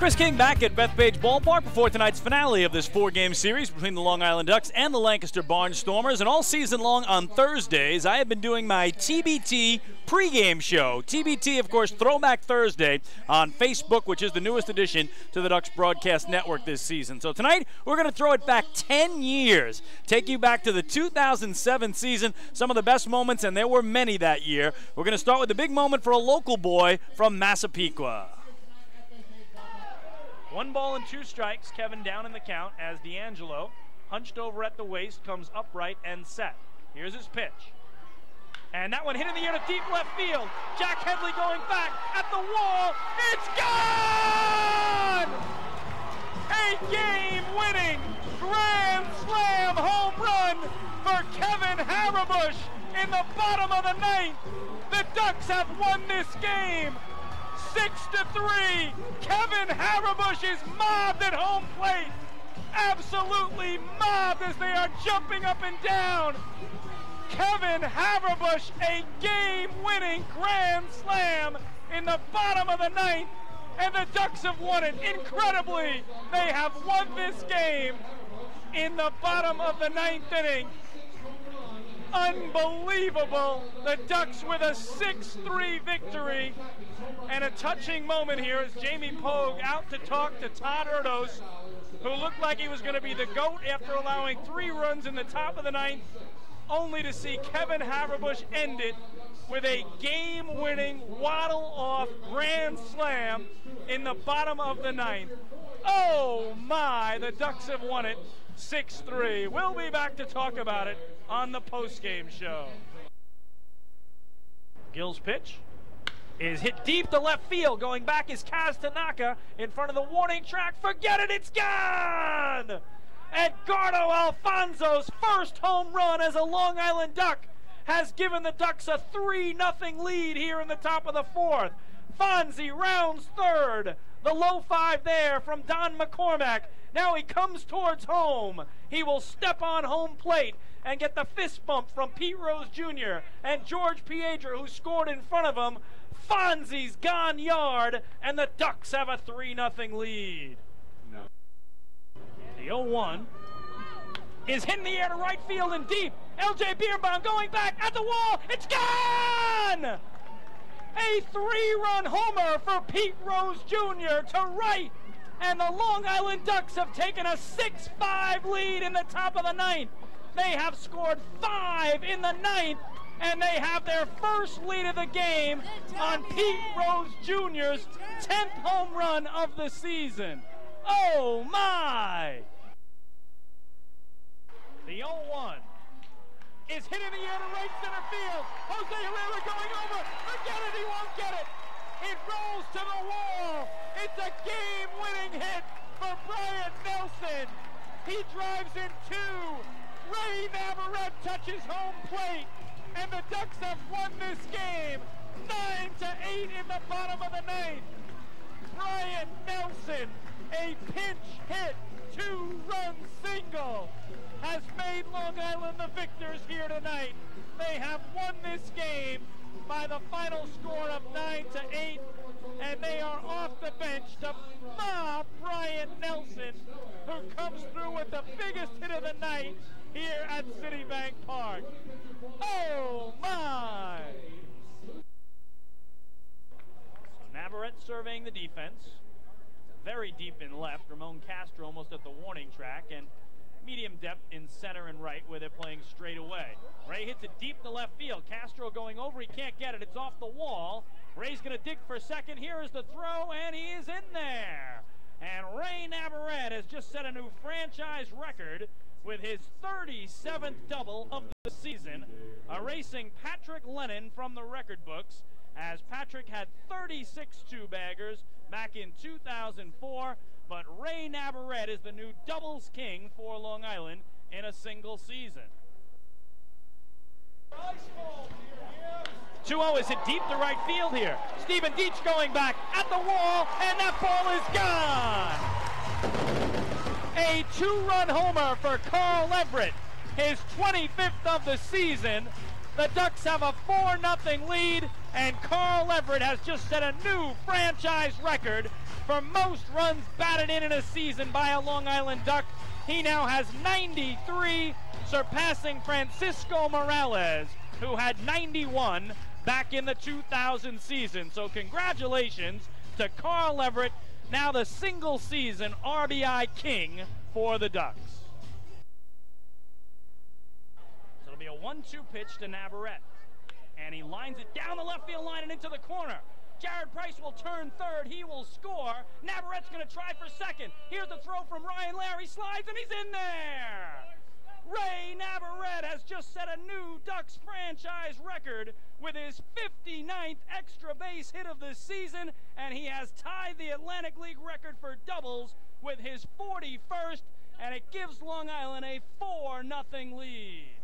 Chris King back at Bethpage Ballpark before tonight's finale of this four-game series between the Long Island Ducks and the Lancaster Barnstormers. And all season long on Thursdays, I have been doing my TBT pregame show. TBT, of course, Throwback Thursday on Facebook, which is the newest addition to the Ducks broadcast network this season. So tonight, we're going to throw it back 10 years, take you back to the 2007 season, some of the best moments, and there were many that year. We're going to start with the big moment for a local boy from Massapequa. 1 ball and 2 strikes, Kevin down in the count as D'Angelo, hunched over at the waist, comes upright and set. Here's his pitch. And that one hit in the air to deep left field. Jack Headley going back at the wall. It's gone! A game-winning grand slam home run for Kevin Harabush in the bottom of the 9th. The Ducks have won this game 6-3. Kevin Harabush is mobbed at home plate. Absolutely mobbed as they are jumping up and down. Kevin Harabush, a game-winning grand slam in the bottom of the 9th, and the Ducks have won it. Incredibly, they have won this game in the bottom of the 9th inning. Unbelievable. The Ducks with a 6-3 victory. And a touching moment here as Jamie Pogue out to talk to Todd Erdos, who looked like he was going to be the GOAT after allowing 3 runs in the top of the 9th, only to see Kevin Harabush end it with a game-winning waddle-off grand slam in the bottom of the 9th. Oh my, the Ducks have won it 6-3. We'll be back to talk about it on the postgame show. Gill's pitch is hit deep to left field. Going back is Kaz Tanaka in front of the warning track. Forget it, it's gone! Edgardo Alfonso's first home run as a Long Island Duck has given the Ducks a 3-0 lead here in the top of the 4th. Fonzie rounds third. The low 5 there from Don McCormack. Now he comes towards home. He will step on home plate and get the fist bump from Pete Rose Jr. and George Piedra, who scored in front of him. Fonzie's gone yard, and the Ducks have a 3-0 lead. No. The 0-1 is hit in the air to right field and deep. L.J. Birnbaum going back at the wall. It's gone! A 3-run homer for Pete Rose Jr. to right. And the Long Island Ducks have taken a 6-5 lead in the top of the 9th. They have scored 5 in the 9th, and they have their first lead of the game on Pete Rose Jr.'s 10th home run of the season. Oh my! The 0-1 is hit in the air to right center field. Jose Herrera going over. Forget it, he won't get it. It rolls to the wall. It's a game-winning hit for Brian Nelson. He drives in 2. Ray Navarrete touches home plate, and the Ducks have won this game 9-8 in the bottom of the 9th. Brian Nelson, a pinch hit, 2-run single, has made Long Island the victors here tonight. They have won this game by the final score of 9-8, and they are off the bench to mob Brian Nelson, who comes through with the biggest hit of the night here at Citibank Park. Oh my! So Navarrete surveying the defense. Very deep in left. Ramon Castro almost at the warning track, and medium depth in center and right where they're playing straight away. Ray hits it deep to left field. Castro going over, he can't get it. It's off the wall. Ray's going to dig for second. Here is the throw, and he is in there. And Ray Navarrete has just set a new franchise record with his 37th double of the season, erasing Patrick Lennon from the record books, as Patrick had 36 two-baggers back in 2004, but Ray Navarrete is the new doubles king for Long Island in a single season. 2-0 is hit deep to right field here. Stephen Deitch going back at the wall, and that ball is gone. A 2-run homer for Carl Everett, his 25th of the season. The Ducks have a 4-0 lead, and Carl Everett has just set a new franchise record for most runs batted in a season by a Long Island Duck. He now has 93, surpassing Francisco Morales, who had 91 back in the 2000 season. So congratulations to Carl Everett, now the single season RBI king for the Ducks. So it'll be a 1-2 pitch to Navarrete, and he lines it down the left field line and into the corner. Jared Price will turn third. He will score. Navarrette's going to try for second. Here's the throw from Ryan Larry. Slides, and he's in there. Ray Navarrete has just set a new Ducks franchise record with his 59th extra base hit of the season, and he has tied the Atlantic League record for doubles with his 41st, and it gives Long Island a 4-0 lead.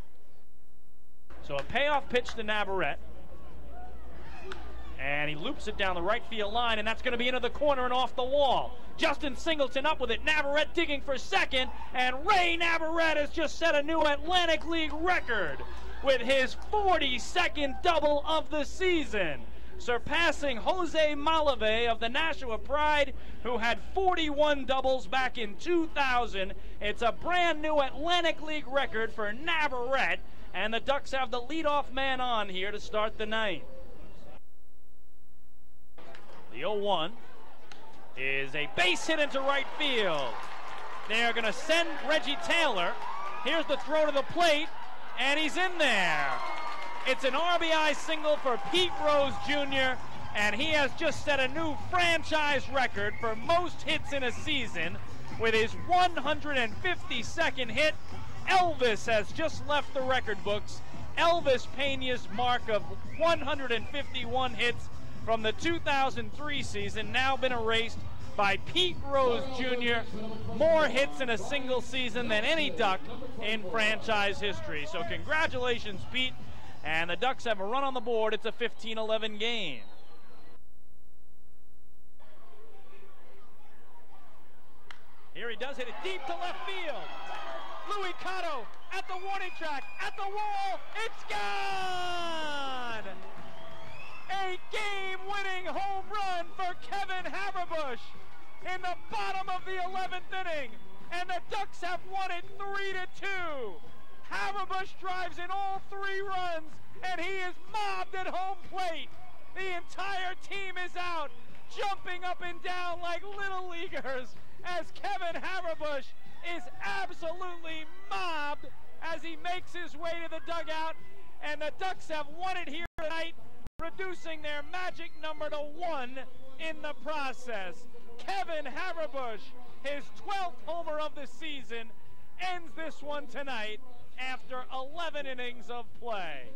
So a payoff pitch to Navarrete, and he loops it down the right field line, and that's going to be into the corner and off the wall. Justin Singleton up with it. Navarrete digging for second, and Ray Navarrete has just set a new Atlantic League record with his 42nd double of the season, surpassing Jose Malave of the Nashua Pride, who had 41 doubles back in 2000. It's a brand new Atlantic League record for Navarrete, and the Ducks have the leadoff man on here to start the ninth. The 0-1 is a base hit into right field. They are going to send Reggie Taylor. Here's the throw to the plate, and he's in there. It's an RBI single for Pete Rose Jr., and he has just set a new franchise record for most hits in a season with his 152nd hit. Elvis has just left the record books. Elvis Pena's mark of 151 hits from the 2003 season now been erased by Pete Rose Jr. More hits in a single season than any Duck in franchise history. So congratulations, Pete. And the Ducks have a run on the board. It's a 15-11 game. Here he does hit it deep to left field. Louis Cotto at the warning track, at the wall. It's gone! A game-winning home run for Kevin Haverbush in the bottom of the 11th inning, and the Ducks have won it 3-2. Haverbush drives in all 3 runs, and he is mobbed at home plate. The entire team is out, jumping up and down like little leaguers, as Kevin Haverbush is absolutely mobbed as he makes his way to the dugout, and the Ducks have won it here tonight, reducing their magic number to 1 in the process. Kevin Haverbush, his 12th homer of the season, ends this one tonight after 11 innings of play.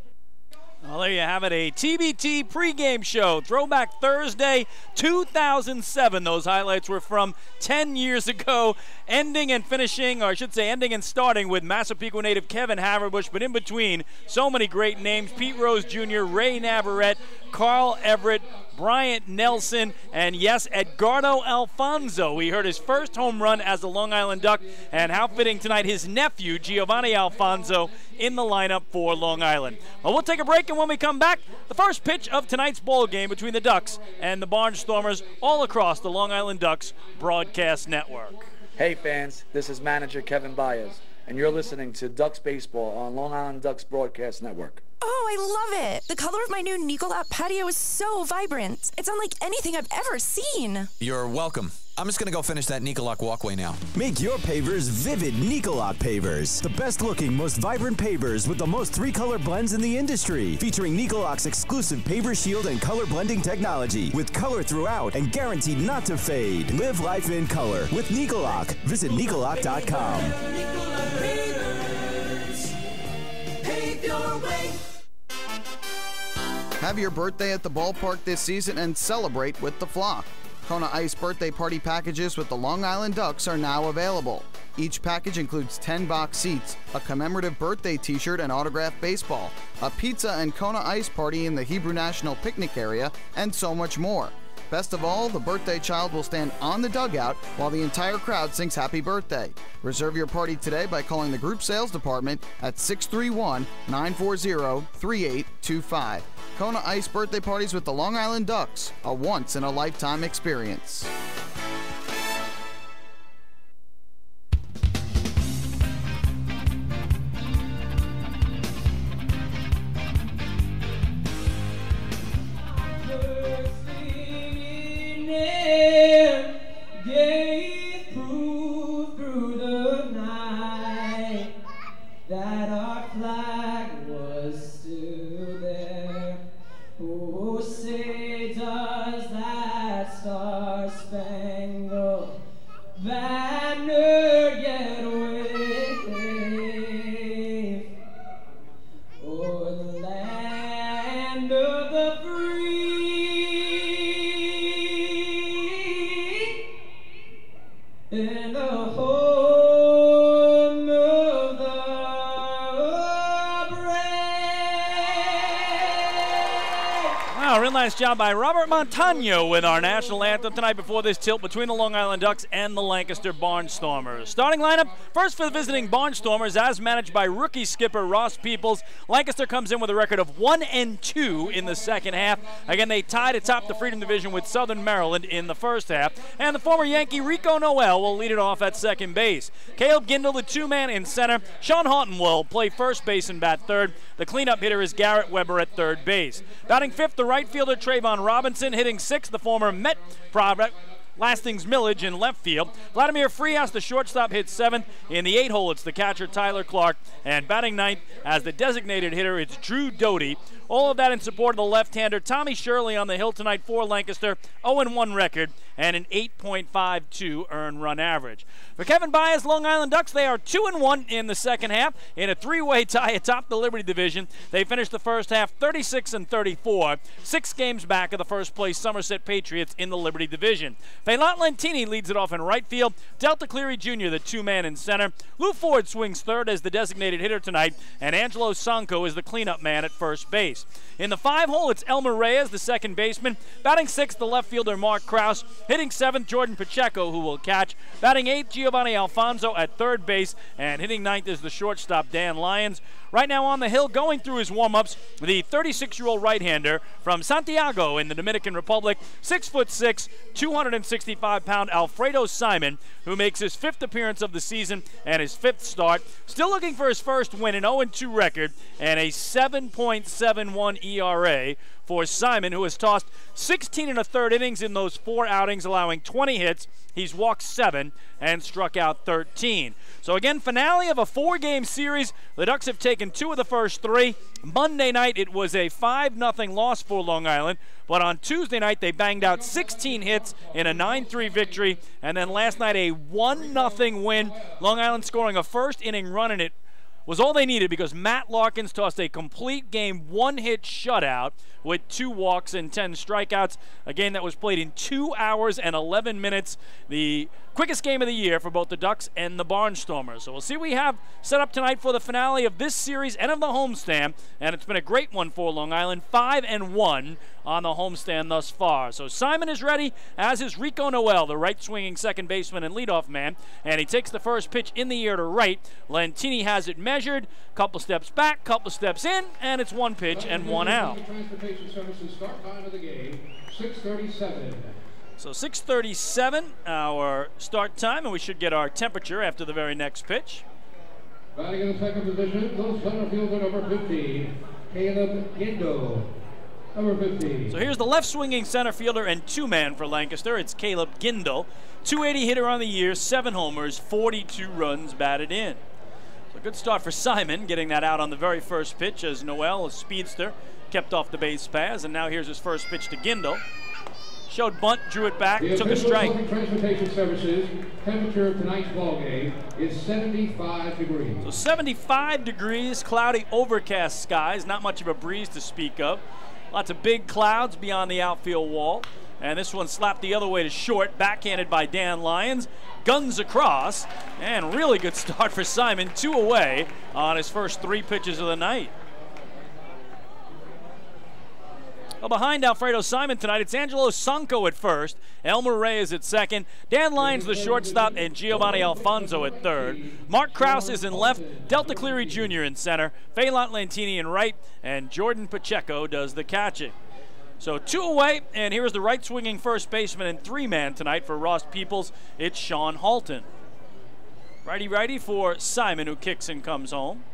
Well, there you have it, a TBT pregame show. Throwback Thursday, 2007. Those highlights were from 10 years ago, ending and finishing, or I should say ending and starting with Massapequa native Kevin Haverbush, but in between, so many great names: Pete Rose Jr., Ray Navarrete, Carl Everett, Bryant Nelson, and yes, Edgardo Alfonso. We heard his first home run as a Long Island Duck, and how fitting tonight, his nephew, Giovanni Alfonso, in the lineup for Long Island. Well, we'll take a break, and when we come back, the first pitch of tonight's ball game between the Ducks and the Barnstormers, all across the Long Island Ducks broadcast network. Hey fans, this is manager Kevin Baez, and you're listening to Ducks Baseball on Long Island Ducks broadcast network. Oh, I love it. The color of my new Nicolat patio is so vibrant. It's unlike anything I've ever seen. You're welcome. I'm just going to go finish that Nicolat walkway now. Make your pavers vivid Nicolat pavers. The best looking, most vibrant pavers with the most 3-color blends in the industry. Featuring Nicolat's exclusive paver shield and color blending technology. With color throughout and guaranteed not to fade. Live life in color with Nicolat. Visit Nicolat.com. Pave your way. Have your birthday at the ballpark this season and celebrate with the flock. Kona Ice birthday party packages with the Long Island Ducks are now available. Each package includes 10 box seats, a commemorative birthday t-shirt and autographed baseball, a pizza and Kona Ice party in the Hebrew National Picnic area, and so much more. Best of all, the birthday child will stand on the dugout while the entire crowd sings happy birthday. Reserve your party today by calling the group sales department at 631-940-3825. Kona Ice birthday parties with the Long Island Ducks, a once-in-a-lifetime experience. nice job by Robert Montano with our national anthem tonight before this tilt between the Long Island Ducks and the Lancaster Barnstormers. Starting lineup, first for the visiting Barnstormers, as managed by rookie skipper Ross Peoples. Lancaster comes in with a record of 1-2 in the second half. Again, they tied atop the Freedom Division with Southern Maryland in the first half. And the former Yankee Rico Noel will lead it off at second base. Caleb Gindle, the two-man in center. Sean Houghton will play first base and bat third. The cleanup hitter is Garrett Weber at third base. Batting fifth, the right fielder Trayvon Robinson. Hitting sixth, the former Met product Lastings Millage in left field. Vladimir Frias, the shortstop, hits seventh. In the 8-hole, it's the catcher Tyler Clark. And batting ninth as the designated hitter, it's Drew Doty. All of that in support of the left-hander Tommy Shirley on the hill tonight for Lancaster. 0-1 record and an 8.52 earned run average. For Kevin Baez, Long Island Ducks, they are 2-1 in the second half in a three-way tie atop the Liberty Division. They finished the first half 36-34, 6 games back of the first-place Somerset Patriots in the Liberty Division. Faylant Lentini leads it off in right field. Delta Cleary Jr., the two-man in center. Lou Ford swings third as the designated hitter tonight, and Angelo Sanko is the cleanup man at first base. In the 5-hole, it's Elmer Reyes, the second baseman. Batting sixth, the left fielder Mark Krause. Hitting seventh, Jordan Pacheco, who will catch. Batting eighth, Giovanni Alfonso at third base. And hitting ninth is the shortstop, Dan Lyons. Right now on the hill, going through his warm-ups, the 36-year-old right-hander from Santiago in the Dominican Republic, 6'6", 265-pound Alfredo Simon, who makes his 5th appearance of the season and his 5th start. Still looking for his first win, an 0-2 record, and a 7.71 ERA for Simon, who has tossed 16 1/3 innings in those 4 outings, allowing 20 hits. He's walked 7 and struck out 13. So again, finale of a 4-game series. The Ducks have taken 2 of the first 3. Monday night, it was a 5-0 loss for Long Island. But on Tuesday night, they banged out 16 hits in a 9-3 victory. And then last night, a 1-0 win. Long Island scoring a first-inning run, and it was all they needed because Matt Larkins tossed a complete game 1-hit shutout with 2 walks and 10 strikeouts. A game that was played in 2 hours and 11 minutes. The quickest game of the year for both the Ducks and the Barnstormers. So we'll see what we have set up tonight for the finale of this series and of the homestand. And it's been a great one for Long Island. 5-1 on the homestand thus far. So Simon is ready, as is Rico Noel, the right-swinging second baseman and leadoff man. And he takes the first pitch in the air to right. Lentini has it measured. Couple steps back, couple steps in, and it's 1 pitch and 1 out. Start time of the game, 6:37. So 6:37, our start time, and we should get our temperature after the very next pitch. Batting in the second position, little center fielder number 15, Caleb Gindle. Number 15. So here's the left-swinging center fielder and two-man for Lancaster. It's Caleb Gindle, 280 hitter on the year, 7 homers, 42 runs batted in. So good start for Simon, getting that out on the very first pitch as Noel, a speedster, kept off the base paths, and now here's his first pitch to Gindle. Showed bunt, drew it back, took a strike. Transportation Services, temperature of tonight's ball game is 75 degrees. So 75 degrees, cloudy, overcast skies, not much of a breeze to speak of. Lots of big clouds beyond the outfield wall. And this one slapped the other way to short, backhanded by Dan Lyons. Guns across, and really good start for Simon, 2 away on his first 3 pitches of the night. Well, behind Alfredo Simon tonight, it's Angelo Sanko at first, Elmer Reyes at second, Dan Lyons the shortstop, and Giovanni Alfonso at third. Mark Krause is in left, Delta Cleary Jr. in center, Faylant Lentini in right, and Jordan Pacheco does the catching. So 2 away, and here is the right-swinging first baseman and 3-man tonight for Ross Peoples. It's Sean Halton. Righty-righty for Simon, who kicks and comes home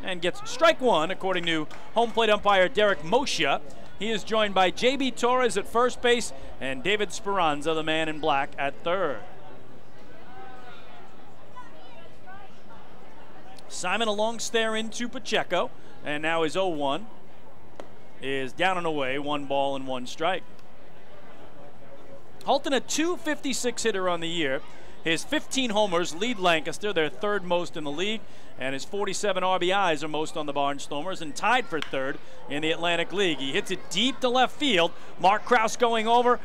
and gets strike 1, according to home plate umpire Derek Moshe. He is joined by J.B. Torres at first base and David Speranza, the man in black, at third. Simon a long stare into Pacheco, and now his 0-1 is down and away, 1 ball and 1 strike. Halton, a .256 hitter on the year. His 15 homers lead Lancaster, their 3rd most in the league, and his 47 RBIs are most on the Barnstormers and tied for 3rd in the Atlantic League. He hits it deep to left field. Mark Krause going over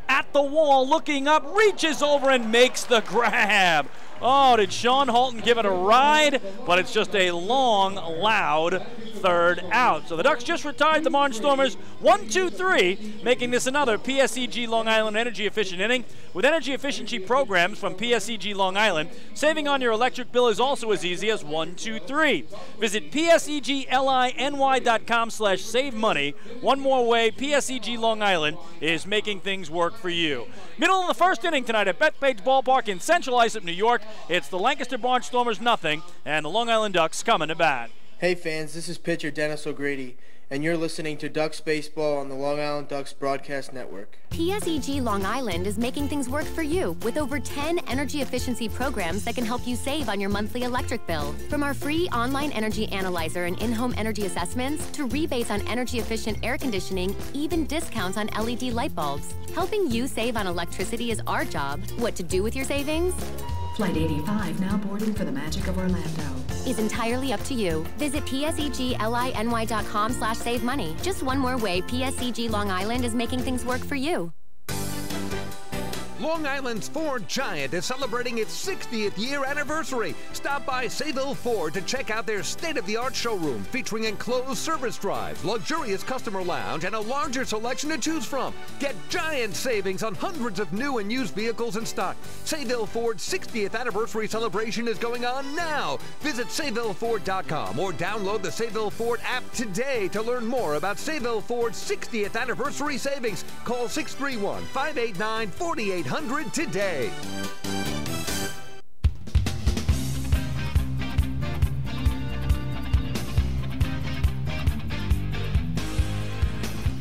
at the wall, looking up, reaches over and makes the grab. Oh, did Sean Halton give it a ride? But it's just a long, loud third out. So the Ducks just retired the Barnstormers 1-2-3, making this another PSEG Long Island energy efficient inning. With energy efficiency programs from PSEG Long Island, saving on your electric bill is also as easy as 1, 2, 3. Visit PSEGLINY.com/save money. One more way, PSEG Long Island is making things work for you. Middle of the first inning tonight at Bethpage Ballpark in Central Islip, New York. It's the Lancaster Barnstormers 0, and the Long Island Ducks coming to bat. Hey fans, this is pitcher Dennis O'Grady, and you're listening to Ducks Baseball on the Long Island Ducks Broadcast Network. PSEG Long Island is making things work for you with over 10 energy efficiency programs that can help you save on your monthly electric bill. From our free online energy analyzer and in-home energy assessments to rebates on energy efficient air conditioning, even discounts on LED light bulbs. Helping you save on electricity is our job. What to do with your savings? Flight 85 now boarding for the magic of Orlando. Is entirely up to you. Visit PSEGLINY.com/save money. Just one more way PSEG Long Island is making things work for you. Long Island's Ford Giant is celebrating its 60th year anniversary. Stop by Sayville Ford to check out their state-of-the-art showroom featuring enclosed service drives, luxurious customer lounge, and a larger selection to choose from. Get giant savings on hundreds of new and used vehicles in stock. Sayville Ford's 60th anniversary celebration is going on now. Visit SayvilleFord.com or download the Sayville Ford app today to learn more about Sayville Ford's 60th anniversary savings. Call 631-589-4800 today.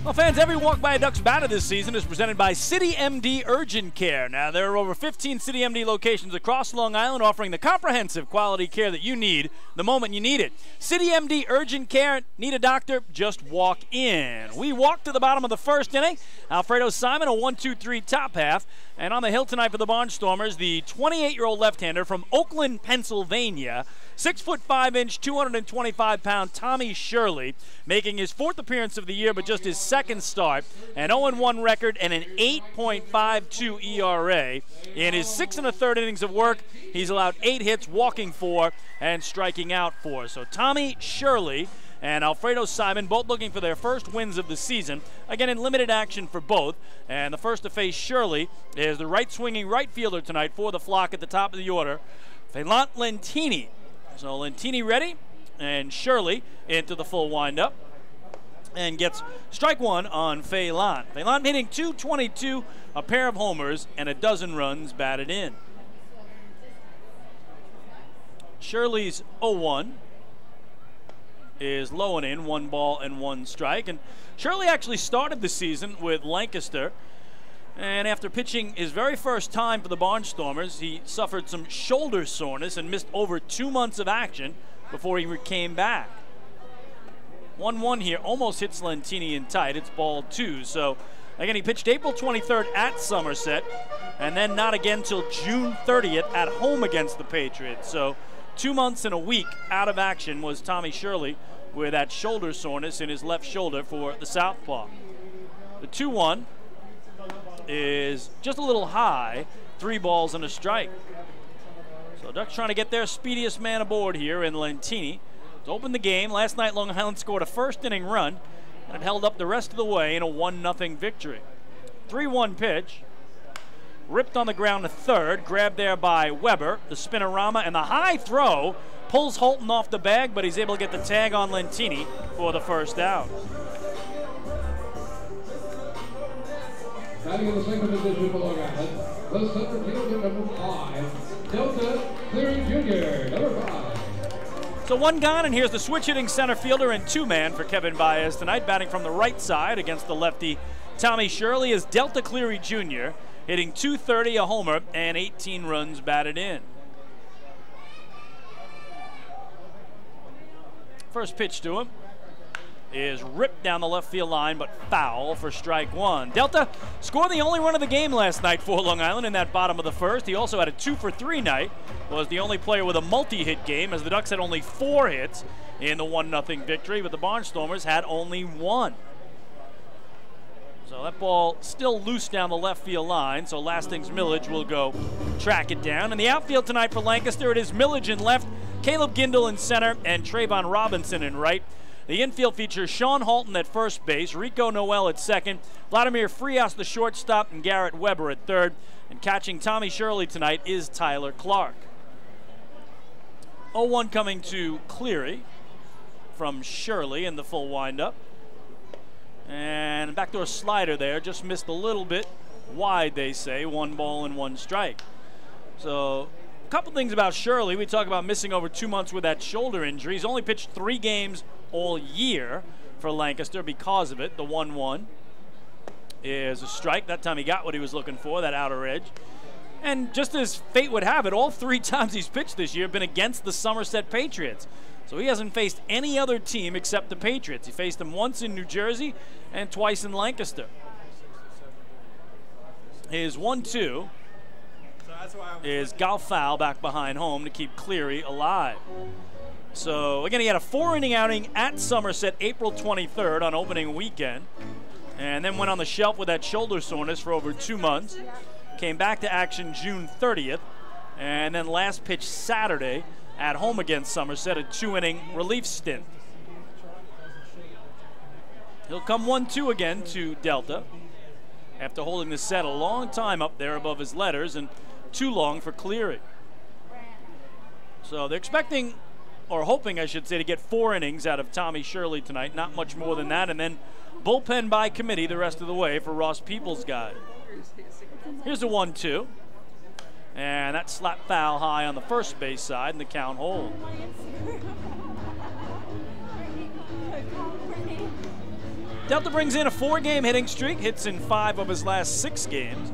Well, fans, every walk by a Ducks batter this season is presented by City MD Urgent Care. Now, there are over 15 City MD locations across Long Island offering the comprehensive quality care that you need the moment you need it. City MD Urgent Care. Need a doctor? Just walk in. We walk to the bottom of the first inning. Alfredo Simon, a 1-2-3 top half. And on the hill tonight for the Barnstormers, the 28-year-old left-hander from Oakland, Pennsylvania, 6'5", 225-pound Tommy Shirley, making his 4th appearance of the year, but just his 2nd start. An 0-1 record and an 8.52 ERA. In his 6 1/3 innings of work, he's allowed 8 hits, walking 4, and striking out 4. So Tommy Shirley and Alfredo Simon both looking for their first wins of the season. Again, in limited action for both. And the first to face Shirley is the right-swinging right fielder tonight for the Flock at the top of the order, Phelan Lentini. So Lentini ready, and Shirley into the full windup. And gets strike 1 on Phelan. Phelan hitting .222, a pair of homers, and a dozen runs batted in. Shirley's 0-1. Is low and in, 1 ball and 1 strike. And Shirley actually started the season with Lancaster. And after pitching his very first time for the Barnstormers, he suffered some shoulder soreness and missed over 2 months of action before he came back. 1-1 here, almost hits Lentini in tight. It's ball 2. So again, he pitched April 23rd at Somerset, and then not again till June 30th at home against the Patriots. So 2 months and a week out of action was Tommy Shirley with that shoulder soreness in his left shoulder for the southpaw. The 2-1 is just a little high, 3 balls and a strike. So Ducks trying to get their speediest man aboard here in Lentini to open the game. Last night Long Island scored a first inning run, and it held up the rest of the way in a 1-0 victory. 3-1 pitch. Ripped on the ground to third, grabbed there by Weber. The spinorama and the high throw pulls Holton off the bag, but he's able to get the tag on Lentini for the first out. Batting in the second position for Long Island, the center fielder number 5, Delta Cleary Jr., number 5. So 1 gone, and here's the switch-hitting center fielder and 2-man for Kevin Baez tonight. Batting from the right side against the lefty Tommy Shirley is Delta Cleary Jr., hitting .230, a homer, and 18 runs batted in. First pitch to him is ripped down the left field line, but foul for strike 1. Delta scored the only run of the game last night for Long Island in that bottom of the first. He also had a 2-for-3 night, was the only player with a multi-hit game, as the Ducks had only 4 hits in the 1-0 victory, but the Barnstormers had only 1. So that ball still loose down the left field line, so Lasting's Millage will go track it down. In the outfield tonight for Lancaster, it is Millage in left, Caleb Gindel in center, and Trayvon Robinson in right. The infield features Sean Halton at first base, Rico Noel at second, Vladimir Frias the shortstop, and Garrett Weber at third. And catching Tommy Shirley tonight is Tyler Clark. 0-1 coming to Cleary from Shirley in the full windup. And backdoor slider there, just missed a little bit wide, they say. 1 ball and 1 strike. So a couple things about Shirley. We talk about missing over 2 months with that shoulder injury. He's only pitched 3 games all year for Lancaster because of it. The 1-1 is a strike. That time he got what he was looking for, that outer edge. And just as fate would have it, all 3 times he's pitched this year have been against the Somerset Patriots. So he hasn't faced any other team except the Patriots. He faced them once in New Jersey and twice in Lancaster. His 1-2 is golf foul back behind home to keep Cleary alive. So again, he had a 4-inning outing at Somerset April 23rd on opening weekend, and then went on the shelf with that shoulder soreness for over 2 months. Came back to action June 30th, and then last pitch Saturday at home against Somerset, a 2-inning relief stint. He'll come 1-2 again to Delta after holding the set a long time up there above his letters, and too long for Cleary. So they're expecting, or hoping I should say, to get 4 innings out of Tommy Shirley tonight, not much more than that, and then bullpen by committee the rest of the way for Ross Peoples' guy. Here's the 1-2, and that slap foul high on the first base side, and the count holds. Delta brings in a 4-game hitting streak, hits in 5 of his last 6 games.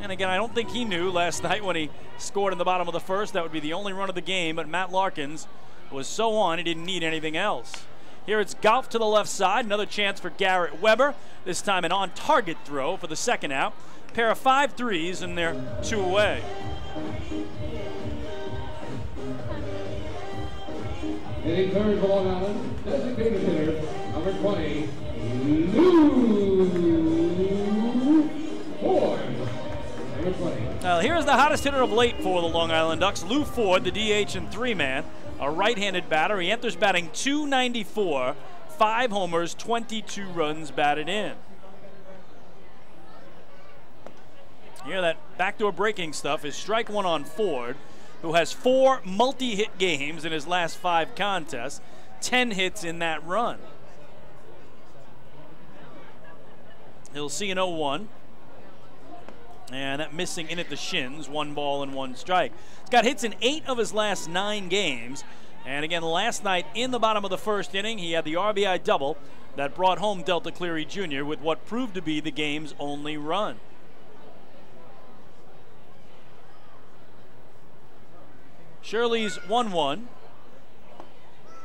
And again, I don't think he knew last night when he scored in the bottom of the first that would be the only run of the game, but Matt Larkins was so on he didn't need anything else. Here it's golf to the left side, another chance for Garrett Weber, this time an on-target throw for the second out. Pair of 5-3s, and they're 2 away. Hitting third for Long Island, designated hitter, number 20, Lou Ford. Number 20. Now here's the hottest hitter of late for the Long Island Ducks, Lou Ford, the DH and 3-man, a right-handed batter. He enters batting .294, 5 homers, 22 runs batted in. Here, that backdoor breaking stuff is strike 1 on Ford, who has 4 multi-hit games in his last 5 contests, 10 hits in that run. He'll see an 0-1. And that missing in at the shins, 1 ball and 1 strike. He's got hits in 8 of his last 9 games. And again, last night in the bottom of the first inning, he had the RBI double that brought home Delta Cleary Jr. with what proved to be the game's only run. Shirley's 1-1.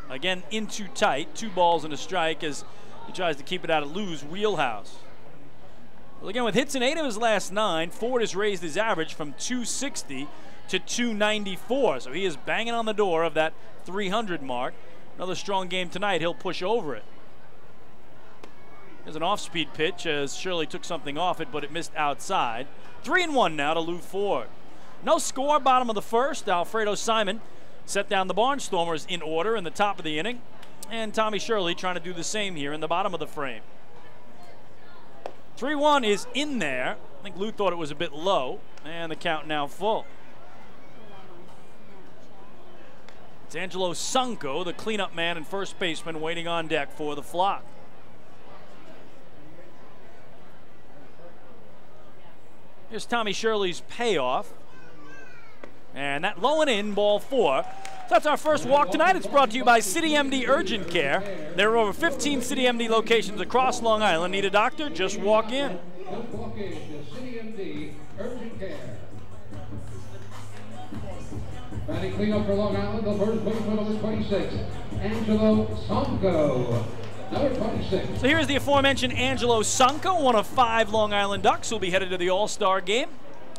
Again, in too tight, 2 balls and a strike as he tries to keep it out of Lou's wheelhouse. Well, again, with hits in 8 of his last 9, Ford has raised his average from .260 to .294. So he is banging on the door of that 300 mark. Another strong game tonight. He'll push over it. There's an off-speed pitch as Shirley took something off it, but it missed outside. 3-1 now to Lou Ford. No score, bottom of the first. Alfredo Simon set down the Barnstormers in order in the top of the inning. And Tommy Shirley trying to do the same here in the bottom of the frame. 3-1 is in there. I think Lou thought it was a bit low, and the count now full. It's Angelo Sunko, the cleanup man and first baseman, waiting on deck for the flock. Here's Tommy Shirley's payoff. And that low and in, ball 4. So that's our first walk tonight. It's brought to you by City MD Urgent Care. There are over 15 City MD locations across Long Island. Need a doctor? Just walk in. Just walk in to City MD Urgent Care. Batting cleanup for Long Island, the first baseman, number 26, Angelo Sonko. Number 26. So here's the aforementioned Angelo Sonko, one of 5 Long Island Ducks who'll be headed to the All-Star game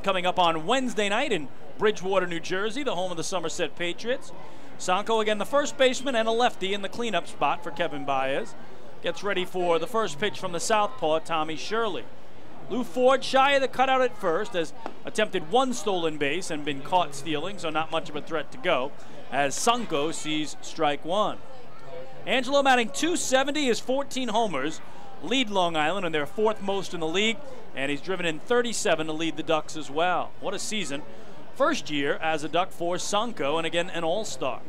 coming up on Wednesday night in Bridgewater, New Jersey, the home of the Somerset Patriots. Sonko, again, the first baseman and a lefty in the cleanup spot for Kevin Baez. Gets ready for the first pitch from the southpaw, Tommy Shirley. Lou Ford shy of the cutout at first, has attempted 1 stolen base and been caught stealing, so not much of a threat to go, as Sonko sees strike 1. Angelo batting .270, is 14 homers, lead Long Island, and they're fourth most in the league, and he's driven in 37 to lead the Ducks as well. What a season. First year as a Duck for Sanko, and again an all-star.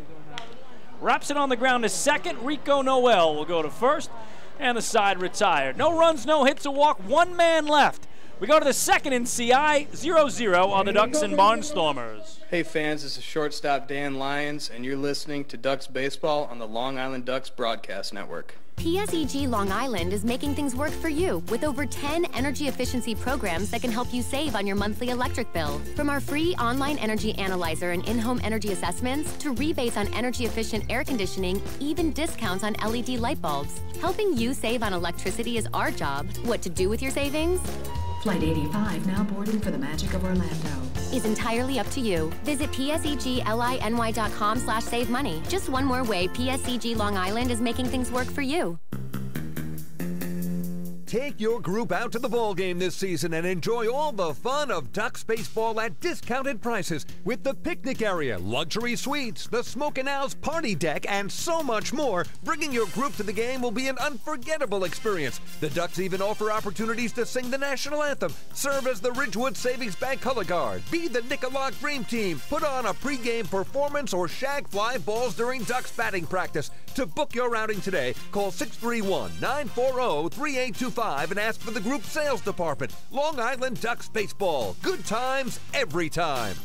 Wraps it on the ground to second. Rico Noel will go to first, and the side retired. No runs, no hits, a walk, one man left. We go to the second in CI, 0-0 on the Ducks and Barnstormers. Hey fans, this is shortstop Dan Lyons, and you're listening to Ducks Baseball on the Long Island Ducks Broadcast Network. PSEG Long Island is making things work for you with over 10 energy efficiency programs that can help you save on your monthly electric bill. From our free online energy analyzer and in-home energy assessments to rebates on energy efficient air conditioning, even discounts on LED light bulbs. Helping you save on electricity is our job. What to do with your savings? Flight 85 now boarding for the magic of Orlando. Is entirely up to you. Visit pseglyny.com/save money. Just one more way PSEG Long Island is making things work for you. Take your group out to the ball game this season and enjoy all the fun of Ducks baseball at discounted prices with the picnic area, luxury suites, the Smokin' Owl's party deck, and so much more. Bringing your group to the game will be an unforgettable experience. The Ducks even offer opportunities to sing the national anthem, serve as the Ridgewood Savings Bank color guard, be the Nickolock Dream Team, put on a pregame performance, or shag fly balls during Ducks batting practice. To book your outing today, call 631-940-3825 and ask for the group sales department. Long Island Ducks Baseball. Good times every time.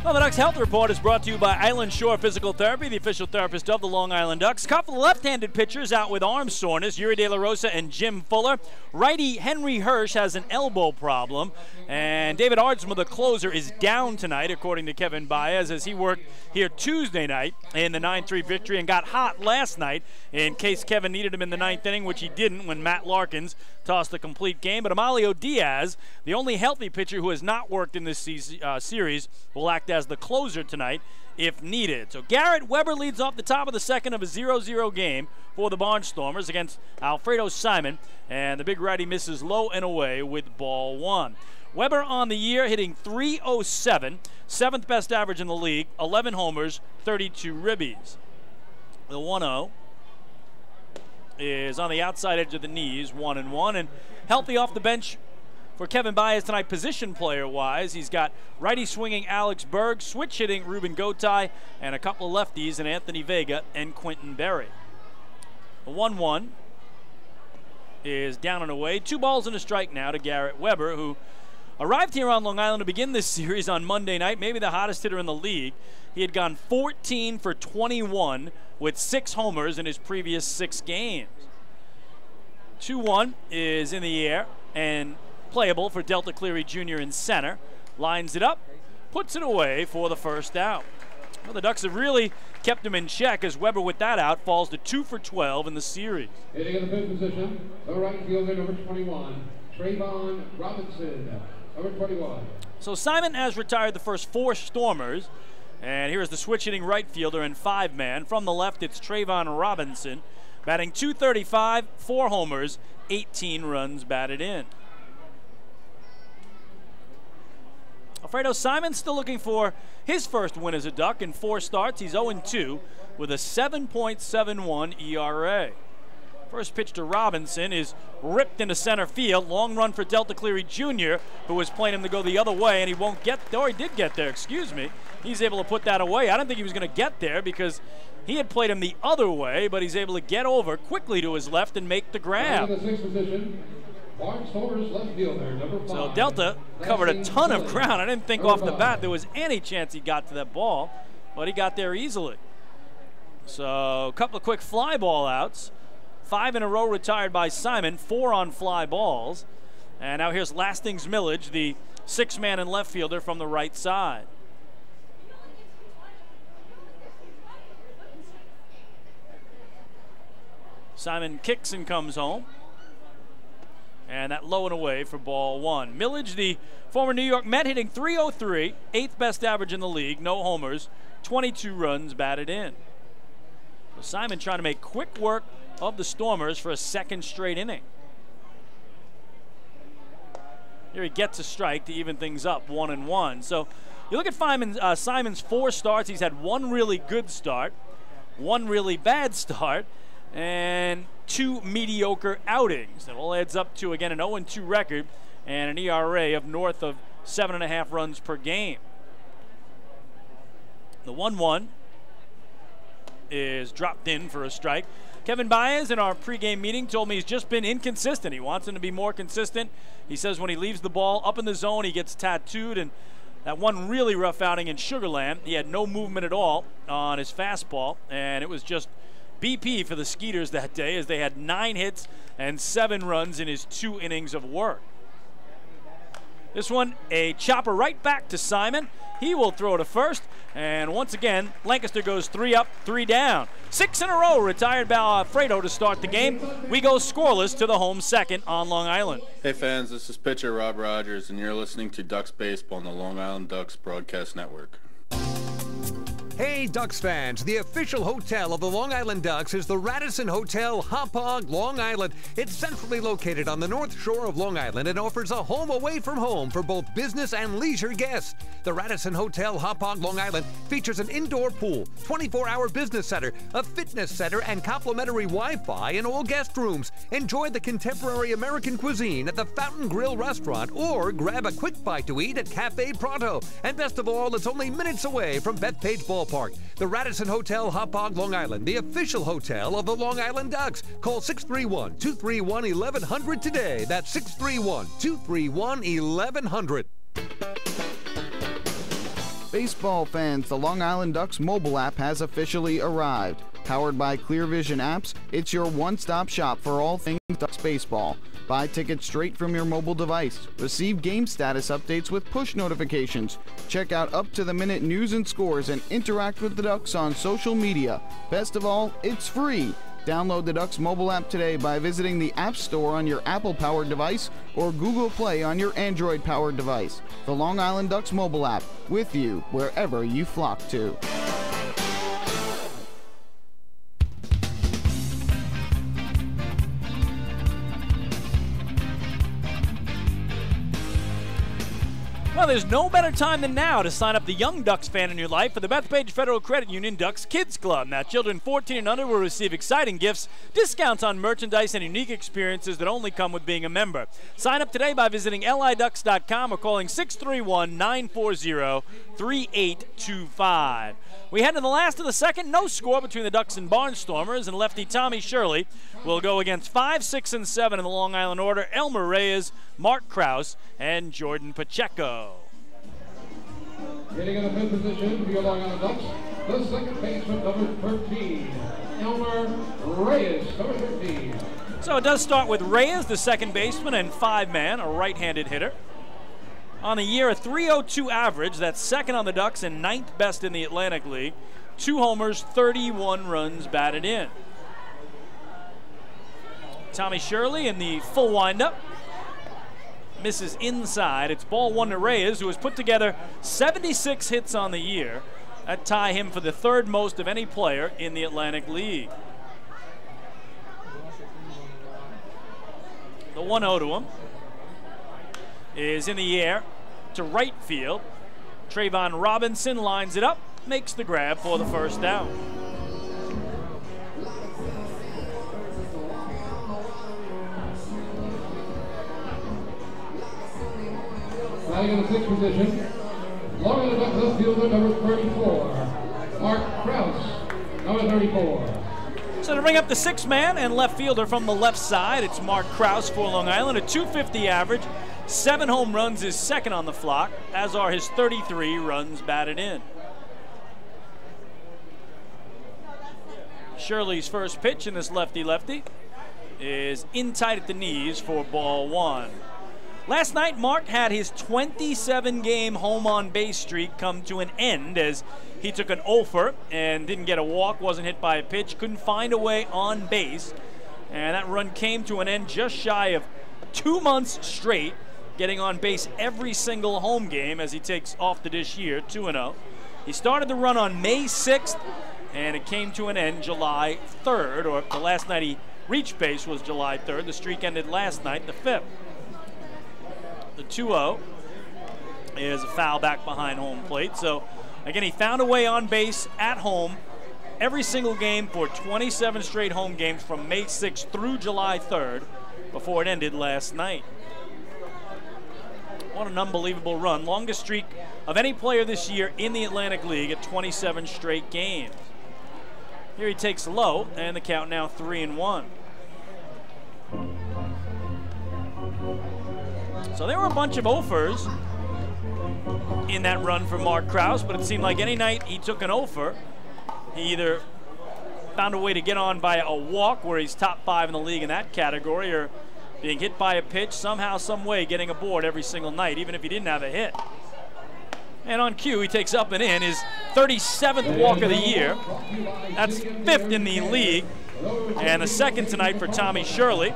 Well, the Ducks Health Report is brought to you by Island Shore Physical Therapy, the official therapist of the Long Island Ducks. Couple of left-handed pitchers out with arm soreness, Yuri De La Rosa and Jim Fuller. Righty Henry Hirsch has an elbow problem, and David Ardsma, the closer, is down tonight, according to Kevin Baez, as he worked here Tuesday night in the 9-3 victory and got hot last night in case Kevin needed him in the ninth inning, which he didn't when Matt Larkins tossed the complete game. But Amalio Diaz, the only healthy pitcher who has not worked in this series, will act as the closer tonight if needed. So Garrett Weber leads off the top of the second of a 0-0 game for the Barnstormers against Alfredo Simon, and the big righty misses low and away with ball one. Weber on the year hitting .307, seventh best average in the league, 11 homers, 32 ribbies. The 1-0 is on the outside edge of the knees, 1-1, and healthy off the bench for Kevin Baez tonight, position player-wise. He's got righty swinging Alex Berg, switch hitting Ruben Gotay, and a couple of lefties in Anthony Vega and Quentin Berry. The 1-1 is down and away. 2 balls and a strike now to Garrett Weber, who arrived here on Long Island to begin this series on Monday night, maybe the hottest hitter in the league. He had gone 14 for 21 with 6 homers in his previous 6 games. 2-1 is in the air and playable for Delta Cleary Jr. in center. Lines it up, puts it away for the first out. Well, the Ducks have really kept him in check as Weber with that out falls to 2 for 12 in the series. Hitting in the fifth position, the right fielder, number 21, Trayvon Robinson, number 21. So Simon has retired the first 4 Stormers, and here's the switch hitting right fielder and 5-man. From the left, it's Trayvon Robinson, batting .235, 4 homers, 18 runs batted in. Alfredo Simon still looking for his first win as a Duck in 4 starts. He's 0-2 with a 7.71 ERA. First pitch to Robinson is ripped into center field. Long run for Delta Cleary Jr., who was playing him to go the other way, and he won't get there. Or he did get there, excuse me. He's able to put that away. I don't think he was going to get there because he had played him the other way, but he's able to get over quickly to his left and make the grab. In the sixth position, Barnstormers left fielder, number 5. So Delta covered a ton of ground. I didn't think off the bat there was any chance he got to that ball, but he got there easily. So a couple of quick fly ball outs. 5 in a row retired by Simon, 4 on fly balls. And now here's Lastings Millage, the 6-man and left fielder from the right side. Simon kicks and comes home. And that low and away for ball one. Millage, the former New York Met, hitting .303, 8th best average in the league, no homers, 22 runs batted in. So Simon trying to make quick work of the Stormers for a second straight inning. Here he gets a strike to even things up, 1-1. So you look at Simon's 4 starts. He's had 1 really good start, 1 really bad start, and 2 mediocre outings. That all adds up to, again, an 0-2 record and an ERA of north of 7.5 runs per game. The 1-1 is dropped in for a strike. Kevin Baez in our pregame meeting told me he's just been inconsistent. He wants him to be more consistent. He says when he leaves the ball up in the zone, he gets tattooed. And that one really rough outing in Sugar Land, he had no movement at all on his fastball, and it was just BP for the Skeeters that day as they had 9 hits and 7 runs in his 2 innings of work. This one, a chopper right back to Simon. He will throw to first, and once again, Lancaster goes 3 up, 3 down. 6 in a row, retired Balfredo to start the game. We go scoreless to the home second on Long Island. Hey fans, this is pitcher Rob Rogers, and you're listening to Ducks Baseball on the Long Island Ducks Broadcast Network. Hey Ducks fans, the official hotel of the Long Island Ducks is the Radisson Hotel, Hauppauge, Long Island. It's centrally located on the north shore of Long Island and offers a home away from home for both business and leisure guests. The Radisson Hotel, Hauppauge, Long Island features an indoor pool, 24-hour business center, a fitness center, and complimentary Wi-Fi in all guest rooms. Enjoy the contemporary American cuisine at the Fountain Grill restaurant or grab a quick bite to eat at Cafe Pronto. And best of all, it's only minutes away from Bethpage Ballpark. The Radisson Hotel, Hauppauge, Long Island, the official hotel of the Long Island Ducks. Call 631-231-1100 today. That's 631-231-1100. Baseball fans, the Long Island Ducks mobile app has officially arrived. Powered by Clear Vision Apps, it's your one-stop shop for all things Ducks baseball. Buy tickets straight from your mobile device. Receive game status updates with push notifications. Check out up-to-the-minute news and scores and interact with the Ducks on social media. Best of all, it's free. Download the Ducks mobile app today by visiting the App Store on your Apple-powered device or Google Play on your Android-powered device. The Long Island Ducks mobile app, with you wherever you flock to. Well, there's no better time than now to sign up the young Ducks fan in your life for the Bethpage Federal Credit Union Ducks Kids Club. Now, children 14 and under will receive exciting gifts, discounts on merchandise, and unique experiences that only come with being a member. Sign up today by visiting liducks.com or calling 631-940-3825. We head to the last of the second. No score between the Ducks and Barnstormers, and lefty Tommy Shirley will go against 5, 6, and 7 in the Long Island order: Elmer Reyes, Mark Krause, and Jordan Pacheco. Hitting in the 5th position for your Long Island Ducks, the second baseman, number 13, Elmer Reyes, number 13. So it does start with Reyes, the second baseman and 5-man, a right-handed hitter. On the year, a .302 average. That's second on the Ducks and 9th best in the Atlantic League. 2 homers, 31 runs batted in. Tommy Shirley in the full windup. Misses inside. It's ball 1 to Reyes, who has put together 76 hits on the year. That tie him for the 3rd most of any player in the Atlantic League. The 1-0 to him is in the air to right field. Trayvon Robinson lines it up, makes the grab for the first down. Batting in the 6th position, Long Island Ducks left fielder number 34, Mark Krause, number 34. So to bring up the 6th man and left fielder from the left side, it's Mark Krause for Long Island, a .250 average, 7 home runs, is second on the flock, as are his 33 runs batted in. Shirley's first pitch in this lefty-lefty is in tight at the knees for ball 1. Last night, Mark had his 27-game home-on-base streak come to an end as he took an offer and didn't get a walk, wasn't hit by a pitch, couldn't find a way on base. And that run came to an end just shy of 2 months straight, getting on base every single home game as he takes off the dish here, 2-0. He started the run on May 6th, and it came to an end July 3rd, or the last night he reached base was July 3rd. The streak ended last night, the 5th. The 2-0 is a foul back behind home plate. So, again, he found a way on base at home every single game for 27 straight home games from May 6th through July 3rd before it ended last night. What an unbelievable run. Longest streak of any player this year in the Atlantic League at 27 straight games. Here he takes low, and the count now 3-1. So there were a bunch of offers in that run for Mark Krause, but it seemed like any night he took an offer, he either found a way to get on by a walk, where he's top 5 in the league in that category, or being hit by a pitch, somehow, some way getting aboard every single night, even if he didn't have a hit. And on cue, he takes up and in his 37th walk of the year. That's 5th in the league, and the 2nd tonight for Tommy Shirley.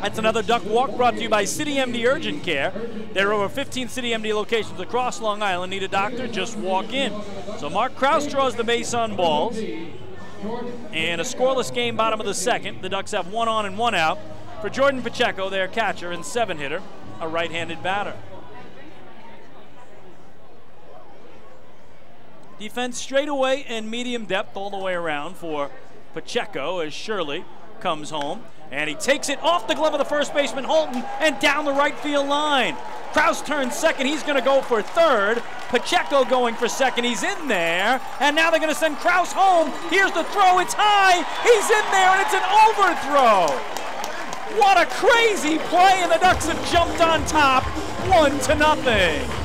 That's another Duck Walk brought to you by City MD Urgent Care. There are over 15 City MD locations across Long Island. Need a doctor? Just walk in. So Mark Krause draws the base on balls. And a scoreless game, bottom of the 2nd. The Ducks have 1 on and 1 out for Jordan Pacheco, their catcher and 7-hitter, a right-handed batter. Defense straight away and medium depth all the way around for Pacheco as Shirley comes home. And he takes it off the glove of the first baseman, Holton, and down the right field line. Krause turns second. He's going to go for third. Pacheco going for second. He's in there. And now they're going to send Krause home. Here's the throw. It's high. He's in there, and it's an overthrow. What a crazy play, and the Ducks have jumped on top 1-0.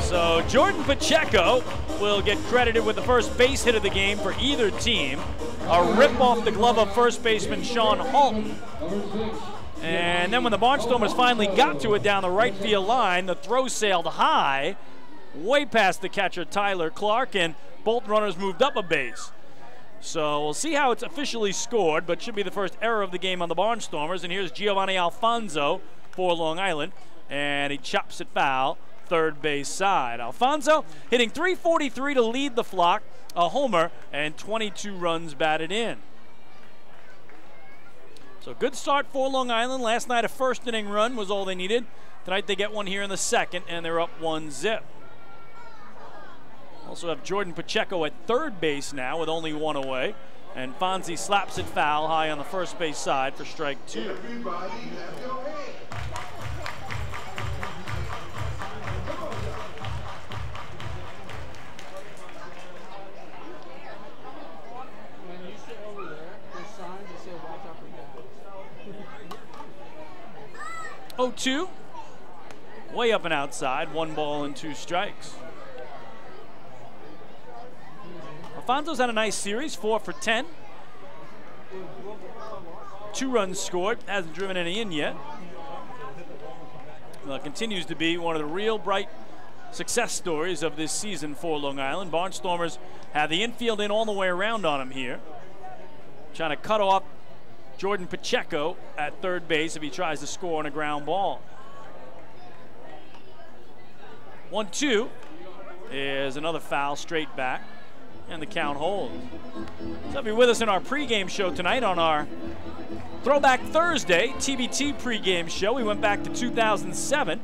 So Jordan Pacheco will get credited with the first base hit of the game for either team. A rip off the glove of first baseman Sean Holton. And then when the Barnstormers finally got to it down the right field line, the throw sailed high, way past the catcher Tyler Clark, and both runners moved up a base. So we'll see how it's officially scored, but should be the first error of the game on the Barnstormers. And here's Giovanni Alfonso for Long Island, and he chops it foul, third base side. Alfonso hitting .343 to lead the flock, a homer, and 22 runs batted in. So good start for Long Island. Last night a first inning run was all they needed. Tonight they get one here in the 2nd, and they're up 1-0. Also have Jordan Pacheco at third base now with only 1 away. And Fonzie slaps it foul high on the first base side for strike 2. Oh-2, way up and outside, 1 ball and 2 strikes. Alfonso's had a nice series, 4 for 10. 2 runs scored, hasn't driven any in yet. Well, continues to be one of the real bright success stories of this season for Long Island. Barnstormers have the infield in all the way around on him here. Trying to cut off Jordan Pacheco at third base if he tries to score on a ground ball. 1-2 is another foul straight back, and the count holds. So be with us in our pregame show tonight on our Throwback Thursday TBT pregame show. We went back to 2007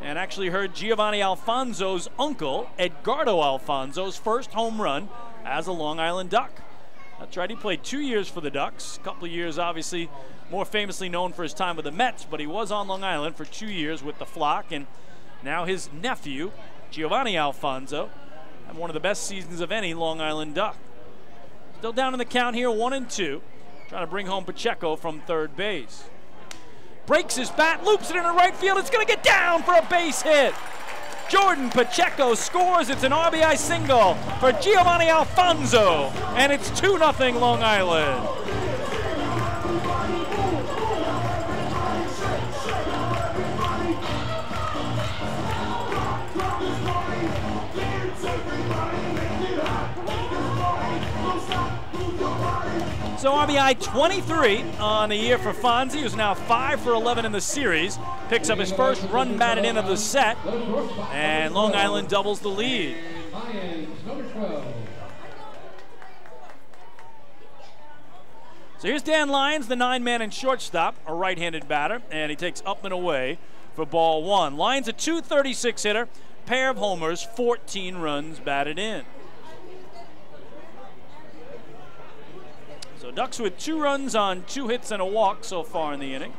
and actually heard Giovanni Alfonso's uncle, Edgardo Alfonso's first home run as a Long Island Duck. That's right, he played 2 years for the Ducks. A couple of years, obviously, more famously known for his time with the Mets, but he was on Long Island for 2 years with the Flock, and now his nephew, Giovanni Alfonso, had one of the best seasons of any Long Island Duck. Still down in the count here, 1-2. Trying to bring home Pacheco from third base. Breaks his bat, loops it into right field. It's going to get down for a base hit. Jordan Pacheco scores. It's an RBI single for Giovanni Alfonso, and it's 2-0 Long Island. So RBI 23 on the year for Fonzie, who's now 5 for 11 in the series. Picks up his first run batted in of the set, and Long Island doubles the lead. So here's Dan Lyons, the 9-man and shortstop, a right-handed batter, and he takes up and away for ball 1. Lyons a .236 hitter, pair of homers, 14 runs batted in. So Ducks with 2 runs on 2 hits and a walk so far in the inning.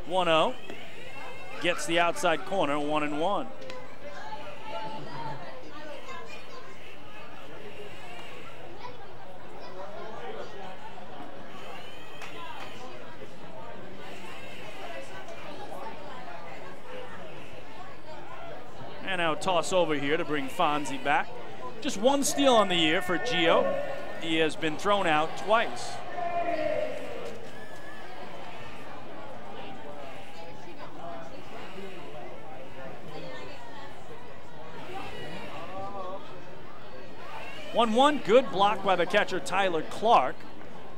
1-0. Gets the outside corner, 1-1. And now toss over here to bring Fonzie back. Just 1 steal on the year for Gio. He has been thrown out twice. One good block by the catcher Tyler Clark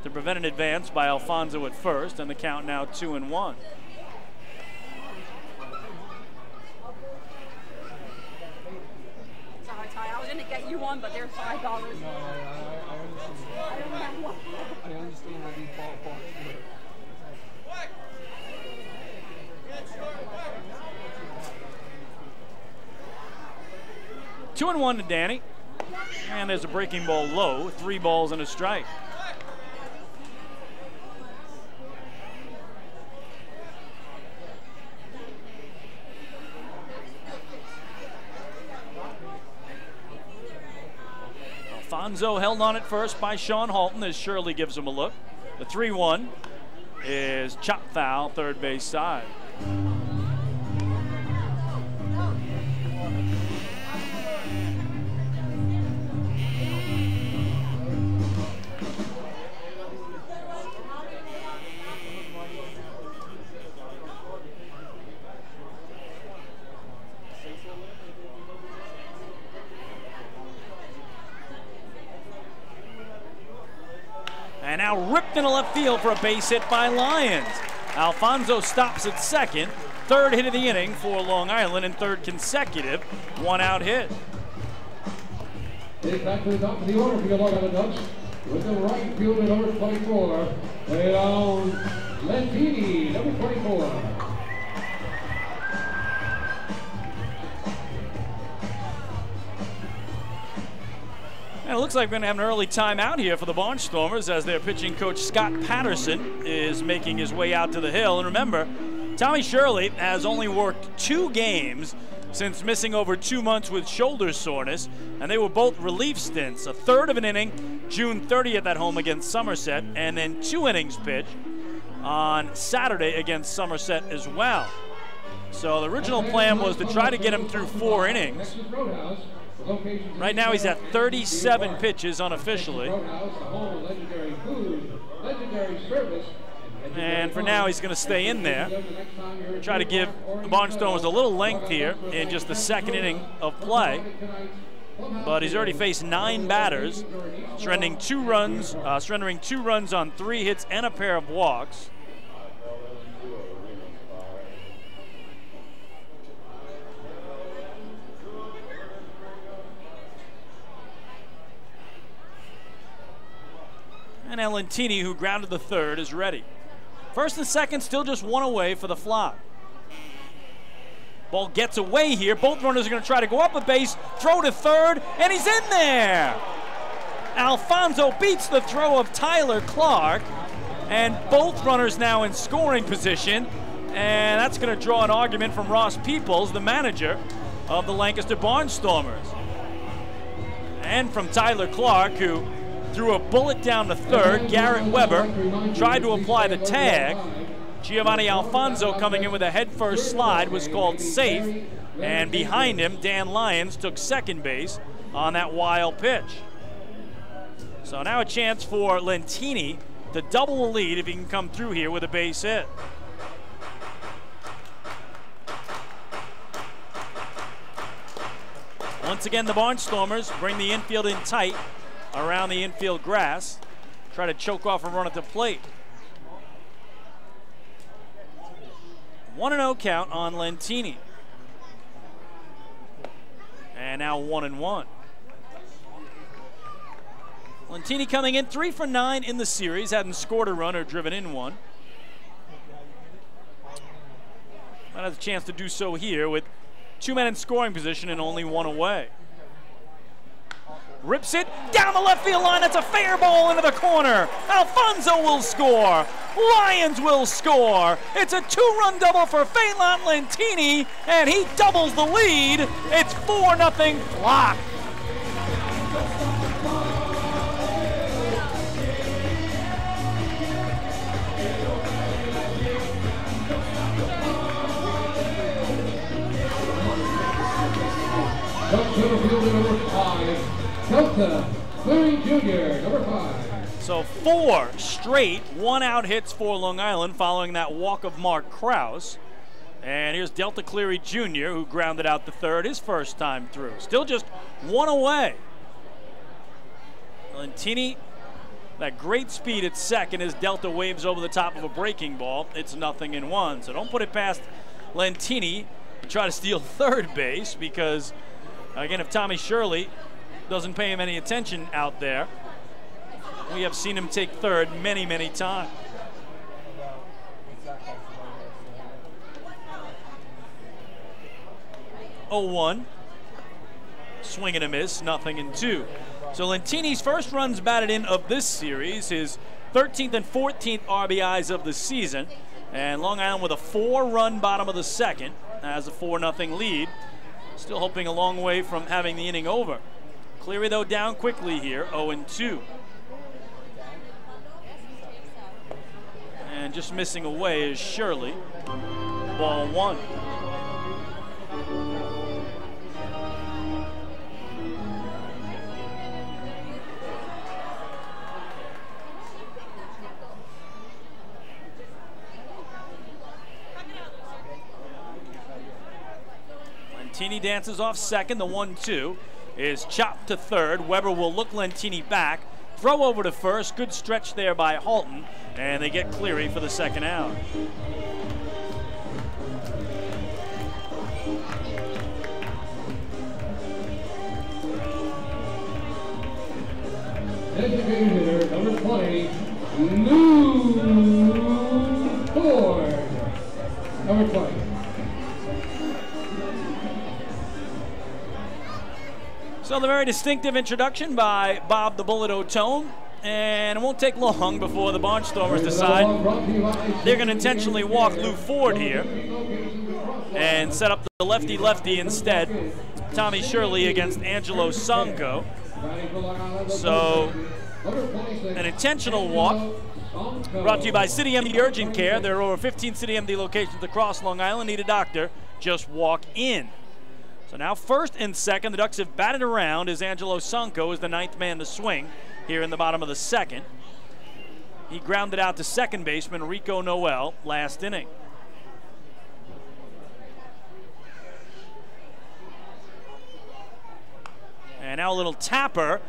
to prevent an advance by Alfonso at first, and the count now 2-1. Get you one, but they're $5. I understand how these ballparks work. 2-1 to Danny. And there's a breaking ball low, 3 balls and a strike. Alfonso held on at first by Sean Halton as Shirley gives him a look. The 3-1 is chop foul, third base side. And now ripped into left field for a base hit by Lyons. Alfonso stops at second. 3rd hit of the inning for Long Island and 3rd consecutive 1-out hit. It's back to the top of the order for your Long Island Ducks. With the right fielder, number 24. Lay down Lentini, number 24. And it looks like we're going to have an early timeout here for the Barnstormers as their pitching coach Scott Patterson is making his way out to the hill. And remember, Tommy Shirley has only worked 2 games since missing over 2 months with shoulder soreness, and they were both relief stints. A 1/3 of an inning June 30th at home against Somerset, and then 2 innings pitched on Saturday against Somerset as well. So the original plan was to try to get him through 4 innings. Right now he's at 37 pitches unofficially. And for now he's going to stay in there. Try to give the Barnstormers a little length here in just the 2nd inning of play. But he's already faced 9 batters, surrendering 2 runs on 3 hits and a pair of walks. And Lentini, who grounded the 3rd, is ready. 1st and 2nd still just 1 away for the flop. Ball gets away here. Both runners are going to try to go up a base, throw to 3rd, and he's in there. Alfonso beats the throw of Tyler Clark, and both runners now in scoring position. And that's going to draw an argument from Ross Peoples, the manager of the Lancaster Barnstormers. And from Tyler Clark, who threw a bullet down to 3rd. Garrett Weber tried to apply the tag. Giovanni Alfonso coming in with a head-first slide was called safe. And behind him, Dan Lyons took 2nd base on that wild pitch. So now a chance for Lentini to double the lead if he can come through here with a base hit. Once again, the Barnstormers bring the infield in tight around the infield grass. Try to choke off a run at the plate. 1-0 count on Lentini. And now 1-1. Lentini coming in 3 for 9 in the series. Hadn't scored a run or driven in one. Might have a chance to do so here with 2 men in scoring position and only 1 away. Rips it down the left field line. That's a fair ball into the corner. Alfonso will score. Lions will score. It's a 2-run double for Phelan Lentini, and he doubles the lead. It's 4-0 Flock. Number 5. Delta, Cleary Jr., number 5. So 4 straight one-out hits for Long Island following that walk of Mark Krause. And here's Delta Cleary Jr., who grounded out the third his first time through. Still just 1 away. Lentini, that great speed at second as Delta waves over the top of a breaking ball. It's 0-1. So don't put it past Lentini to try to steal third base because, again, if Tommy Shirley doesn't pay him any attention out there, we have seen him take third many, many times. Oh, 1. Swing and a miss, 0-2. So Lentini's first runs batted in of this series, his 13th and 14th RBIs of the season. And Long Island with a 4-run bottom of the second has a 4-0 lead. Still hoping a long way from having the inning over. Cleary, though, down quickly here, 0-2. And just missing away is Shirley. Ball 1. Lentini dances off second. The 1-2 is chopped to third. Weber will look Lentini back. Throw over to first. Good stretch there by Halton. And they get Cleary for the second out. Designated hitter, number 20, Lou Ford. Number 20. So the very distinctive introduction by Bob the Bullet O'Tone, and it won't take long before the Barnstormers decide they're going to intentionally walk Lou Ford here and set up the lefty-lefty instead, Tommy Shirley against Angelo Sanko. So an intentional walk brought to you by City MD Urgent Care. There are over 15 City MD locations across Long Island. Need a doctor, just walk in. So now first and second, the Ducks have batted around as Angelo Sanko is the 9th man to swing here in the bottom of the second. He grounded out to second baseman Rico Noel last inning. And now a little tapper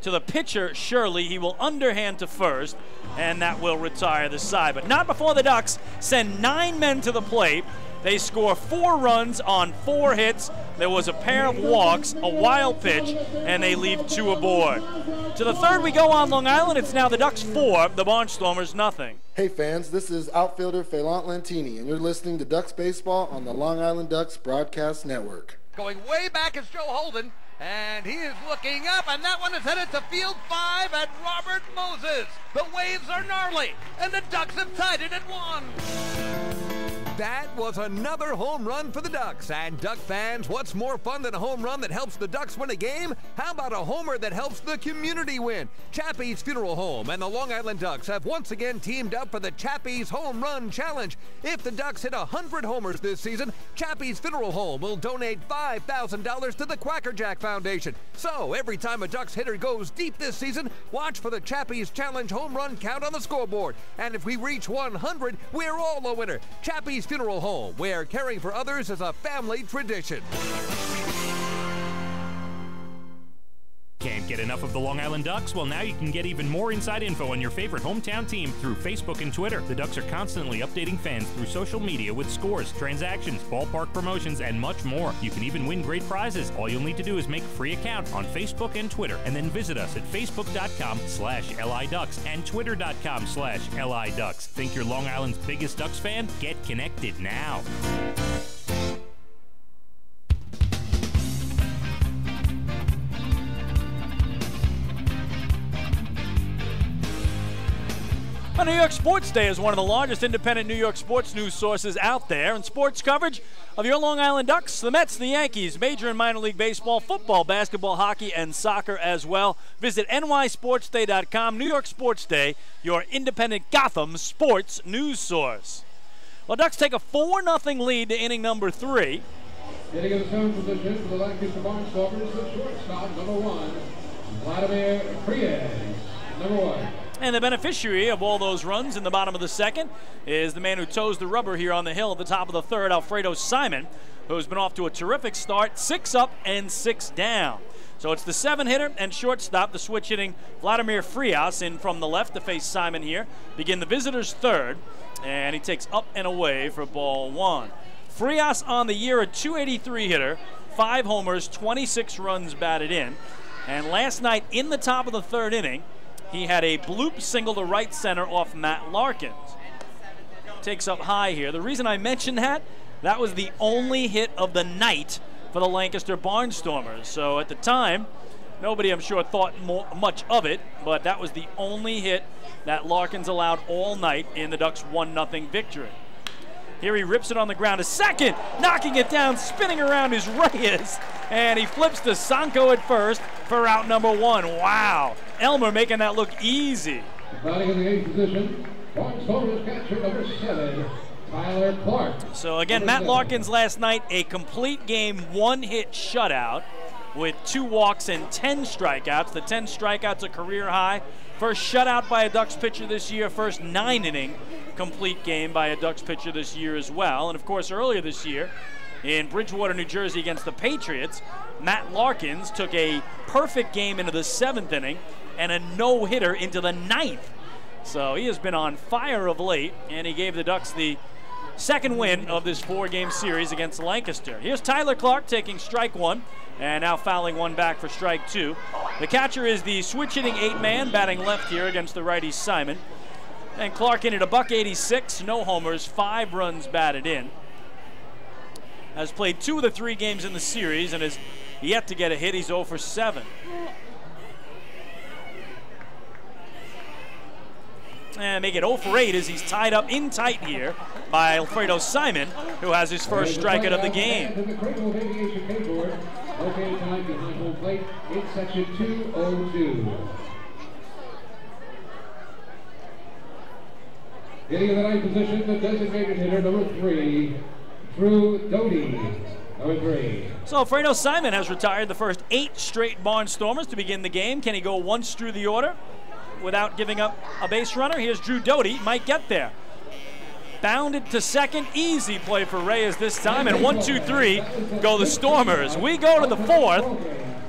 to the pitcher, Shirley. He will underhand to first, and that will retire the side. But not before the Ducks send 9 men to the plate. They score 4 runs on 4 hits. There was a pair of walks, a wild pitch, and they leave 2 aboard. To the third we go on Long Island. It's now the Ducks 4, the Barnstormers nothing. Hey fans, this is outfielder Phelan Lentini, and you're listening to Ducks Baseball on the Long Island Ducks Broadcast Network. Going way back is Joe Holden, and he is looking up, and that one is headed to field 5 at Robert Moses. The waves are gnarly, and the Ducks have tied it at 1. That was another home run for the Ducks. And Duck fans, what's more fun than a home run that helps the Ducks win a game? How about a homer that helps the community win? Chappie's Funeral Home and the Long Island Ducks have once again teamed up for the Chappie's Home Run Challenge. If the Ducks hit 100 homers this season, Chappie's Funeral Home will donate $5,000 to the Quackerjack Foundation. So every time a Ducks hitter goes deep this season, watch for the Chappie's Challenge home run count on the scoreboard. And if we reach 100, we're all a winner. Chappie's Funeral Home, where caring for others is a family tradition. Game Get enough of the Long Island Ducks? Well, now you can get even more inside info on your favorite hometown team through Facebook and Twitter. The Ducks are constantly updating fans through social media with scores, transactions, ballpark promotions, and much more. You can even win great prizes. All you'll need to do is make a free account on Facebook and Twitter, and then visit us at facebook.com/LIDucks and twitter.com/LIDucks. Think you're Long Island's biggest Ducks fan? Get connected now. Well, New York Sports Day is one of the largest independent New York sports news sources out there, and sports coverage of your Long Island Ducks, the Mets, the Yankees, major and minor league baseball, football, basketball, hockey, and soccer as well. Visit nysportsday.com. New York Sports Day, your independent Gotham sports news source. Well, Ducks take a 4-0 lead to inning number 3. Getting in the zone position for the Lancaster Barnstormers, the shortstop, number 1, Vladimir Frias, number 1. And the beneficiary of all those runs in the bottom of the second is the man who toes the rubber here on the hill at the top of the third, Alfredo Simon, who's been off to a terrific start, 6 up and 6 down. So it's the 7-hitter and shortstop, the switch hitting Vladimir Frias in from the left to face Simon here. Begin the visitors' third, and he takes up and away for ball 1. Frias on the year, a .283 hitter, 5 homers, 26 runs batted in. And last night in the top of the third inning, he had a bloop single to right center off Matt Larkins. Takes up high here. The reason I mentioned that was the only hit of the night for the Lancaster Barnstormers. So at the time, nobody, I'm sure, thought much of it, but that was the only hit that Larkins allowed all night in the Ducks' 1-0 victory. Here he rips it on the ground to second, knocking it down, spinning around his Reyes, and he flips to Sanko at first for out number 1. Wow. Elmer making that look easy. Batting in the 8th position, Barnstormers catcher number 7, Tyler Clark. So again, Matt Larkins last night, a complete game, 1-hit shutout with 2 walks and 10 strikeouts. The 10 strikeouts a career high. First shutout by a Ducks pitcher this year, first 9-inning complete game by a Ducks pitcher this year as well. And of course, earlier this year in Bridgewater, New Jersey against the Patriots, Matt Larkins took a perfect game into the 7th inning and a no-hitter into the 9th. So he has been on fire of late, and he gave the Ducks the second win of this 4-game series against Lancaster. Here's Tyler Clark taking strike 1, and now fouling 1 back for strike 2. The catcher is the switch-hitting 8-man, batting left here against the righty Simon. And Clark in at a .186, no homers, 5 runs batted in. Has played 2 of the 3 games in the series and has yet to get a hit. He's 0 for 7. And make it 0 for 8 as he's tied up in tight here by Alfredo Simon, who has his first strikeout of the game. Okay, time behind home plate in section 202. Getting in the 9th position, the designated hitter, number 3, Drew Doty, number 3. So Alfredo Simon has retired the first 8 straight Barnstormers to begin the game. Can he go once through the order without giving up a base runner? Here's Drew Doty, might get there. Bounded to second, easy play for Reyes this time, and 1, 2, 3 go the Stormers. We go to the 4th.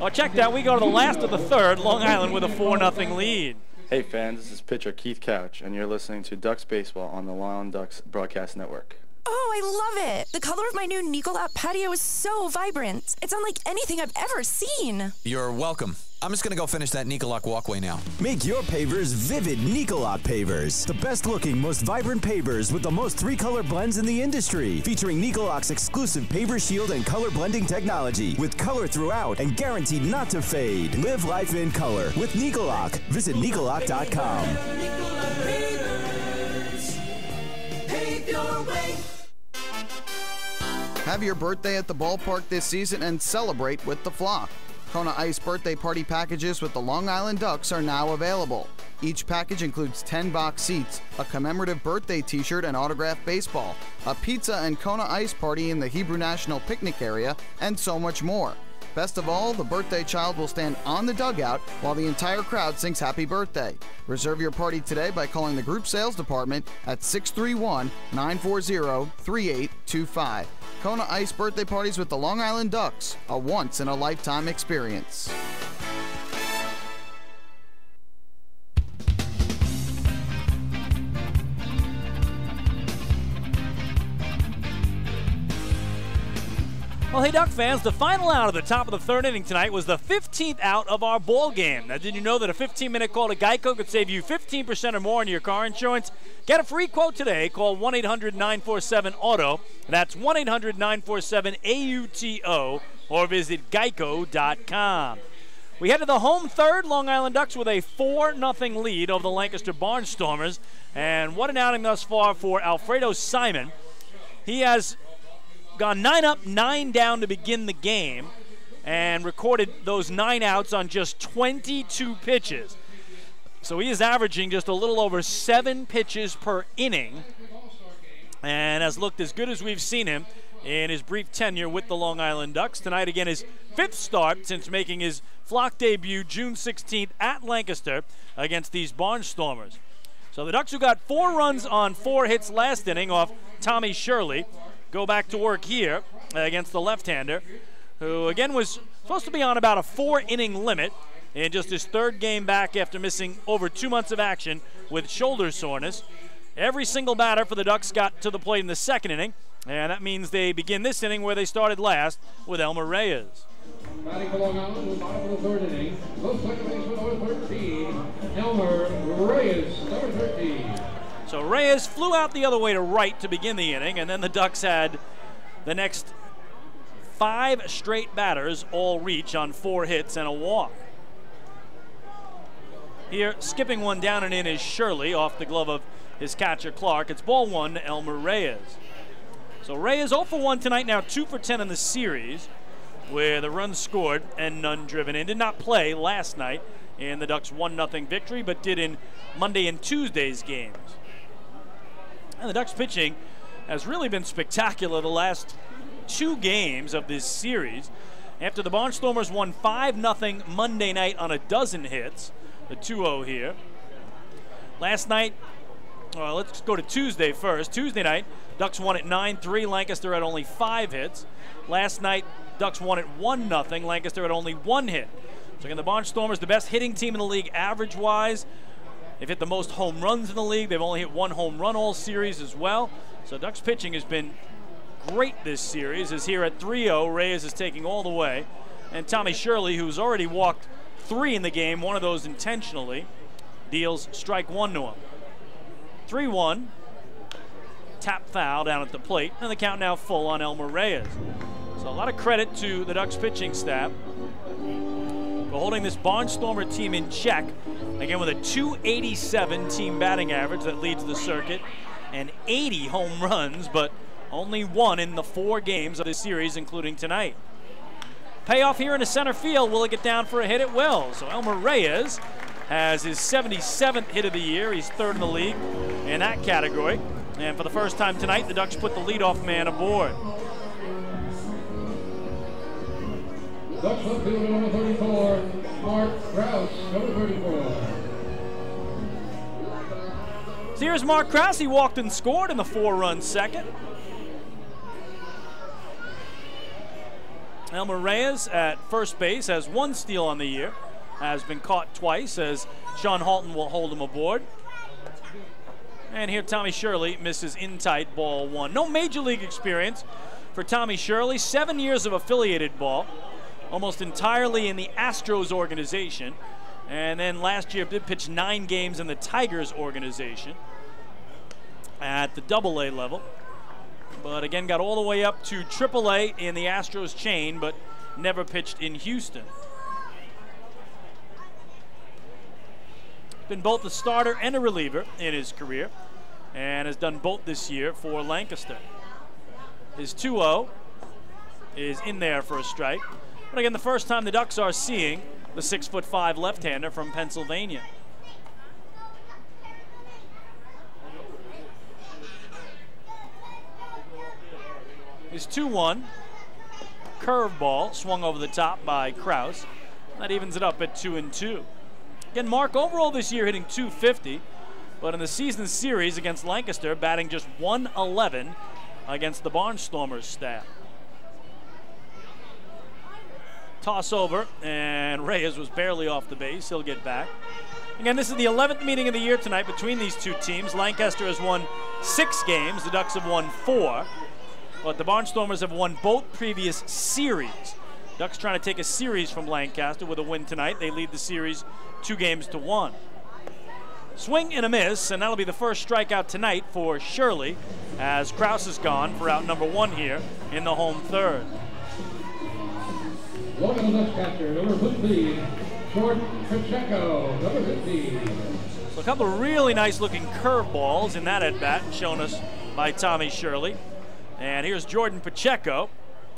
Oh, check that, we go to the last of the 3rd, Long Island with a 4-0 lead. Hey fans, this is pitcher Keith Couch, and you're listening to Ducks Baseball on the Long Island Ducks Broadcast Network. Oh, I love it. The color of my new Nicolette patio is so vibrant. It's unlike anything I've ever seen. You're welcome. I'm just going to go finish that Nicolak walkway now. Make your pavers vivid Nicolak pavers. The best looking, most vibrant pavers with the most 3-color blends in the industry. Featuring Nicolak's exclusive paver shield and color blending technology. With color throughout and guaranteed not to fade. Live life in color with Nicolak. Visit Nicolak.com. Have your birthday at the ballpark this season and celebrate with the flock. Kona Ice birthday party packages with the Long Island Ducks are now available. Each package includes 10 box seats, a commemorative birthday t-shirt and autographed baseball, a pizza and Kona Ice party in the Hebrew National Picnic area, and so much more. Best of all, the birthday child will stand on the dugout while the entire crowd sings happy birthday. Reserve your party today by calling the group sales department at 631-940-3825. Kona Ice birthday parties with the Long Island Ducks, a once-in-a-lifetime experience. Well, hey, Duck fans, the final out of the top of the third inning tonight was the 15th out of our ball game. Now, did you know that a 15-minute call to Geico could save you 15% or more on your car insurance? Get a free quote today. Call 1-800-947-AUTO. That's 1-800-947-AUTO, or visit geico.com. We head to the home third. Long Island Ducks with a 4-0 lead over the Lancaster Barnstormers. And what an outing thus far for Alfredo Simon. He has gone 9 up, 9 down to begin the game and recorded those 9 outs on just 22 pitches. So he is averaging just a little over 7 pitches per inning and has looked as good as we've seen him in his brief tenure with the Long Island Ducks. Tonight, again, his 5th start since making his flock debut June 16th at Lancaster against these Barnstormers. So the Ducks, who got 4 runs on 4 hits last inning off Tommy Shirley, go back to work here against the left-hander, who again was supposed to be on about a 4-inning limit in just his 3rd game back after missing over 2 months of action with shoulder soreness. Every single batter for the Ducks got to the plate in the 2nd inning, and that means they begin this inning where they started last with Elmer Reyes. Batting for Long Island in the bottom of the 3rd inning, the second baseman, number 13, Elmer Reyes, number 13. So Reyes flew out the other way to right to begin the inning, and then the Ducks had the next 5 straight batters all reach on 4 hits and a walk. Here, skipping one down and in is Shirley off the glove of his catcher Clark. It's ball 1 to Elmer Reyes. So Reyes 0 for 1 tonight, now 2 for 10 in the series, where the runs scored and none driven in. Did not play last night in the Ducks' 1-0 victory, but did in Monday and Tuesday's games. And the Ducks pitching has really been spectacular the last 2 games of this series. After the Barnstormers won 5-0 Monday night on a dozen hits, the 2-0 here. Last night, well, let's go to Tuesday first. Tuesday night, Ducks won at 9-3. Lancaster had only 5 hits. Last night, Ducks won at 1-0. Lancaster had only 1 hit. So again, the Barnstormers, the best hitting team in the league average-wise. They've hit the most home runs in the league. They've only hit 1 home run all series as well. So Ducks pitching has been great this series. As here at 3-0, Reyes is taking all the way. And Tommy Shirley, who's already walked 3 in the game, 1 of those intentionally, deals strike 1 to him. 3-1, tap foul down at the plate, and the count now full on Elmer Reyes. So a lot of credit to the Ducks pitching staff for holding this Barnstormer team in check. Again, with a .287 team batting average that leads the circuit and 80 home runs, but only 1 in the 4 games of this series, including tonight. Payoff here in the center field. Will it get down for a hit? It will. So Elmer Reyes has his 77th hit of the year. He's 3rd in the league in that category. And for the first time tonight, the Ducks put the leadoff man aboard. Ducks left fielder number 34, Mark Krause, number 34. So here's Mark Krause. He walked and scored in the 4-run second. Elmer Reyes at first base has 1 steal on the year. Has been caught twice, as Sean Halton will hold him aboard. And here Tommy Shirley misses in tight, ball 1. No major league experience for Tommy Shirley. 7 years of affiliated ball, almost entirely in the Astros organization. And then last year did pitch 9 games in the Tigers organization at the AA level. But again, got all the way up to AAA in the Astros chain, but never pitched in Houston. Been both a starter and a reliever in his career, and has done both this year for Lancaster. His 2-0 is in there for a strike. But again, the first time the Ducks are seeing the 6'5" left-hander from Pennsylvania. His 2-1 curveball swung over the top by Krause. That evens it up at 2-2. Again, Mark overall this year hitting .250, but in the season series against Lancaster, batting just .111 against the Barnstormers staff. Toss over, and Reyes was barely off the base. He'll get back. Again, this is the 11th meeting of the year tonight between these two teams. Lancaster has won 6 games. The Ducks have won 4. but the Barnstormers have won both previous series. Ducks trying to take a series from Lancaster with a win tonight. They lead the series 2-1. Swing and a miss, and that'll be the first strikeout tonight for Shirley, as Kraus is gone for out number 1 here in the home third. Walking the Dutch catcher, number 15, Jordan Pacheco, number 15. So a couple of really nice looking curveballs in that at-bat shown us by Tommy Shirley. And here's Jordan Pacheco,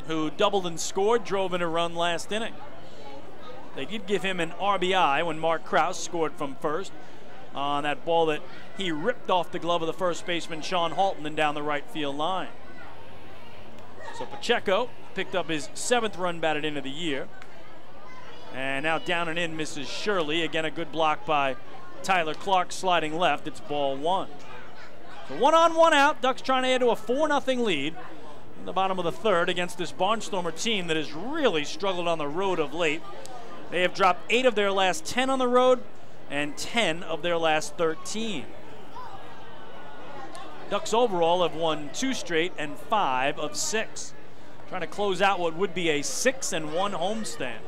who doubled and scored, drove in a run last inning. They did give him an RBI when Mark Kraus scored from first on that ball that he ripped off the glove of the first baseman Sean Halton and down the right field line. So Pacheco picked up his 7th run batted in of the year. And now down and in misses Shirley. Again, a good block by Tyler Clark sliding left. It's ball 1. So 1 on, 1 out. Ducks trying to add to a 4-0 lead in the bottom of the third against this Barnstormer team that has really struggled on the road of late. They have dropped 8 of their last 10 on the road and 10 of their last 13. Ducks overall have won 2 straight and 5 of 6. Trying to close out what would be a 6-1 homestand.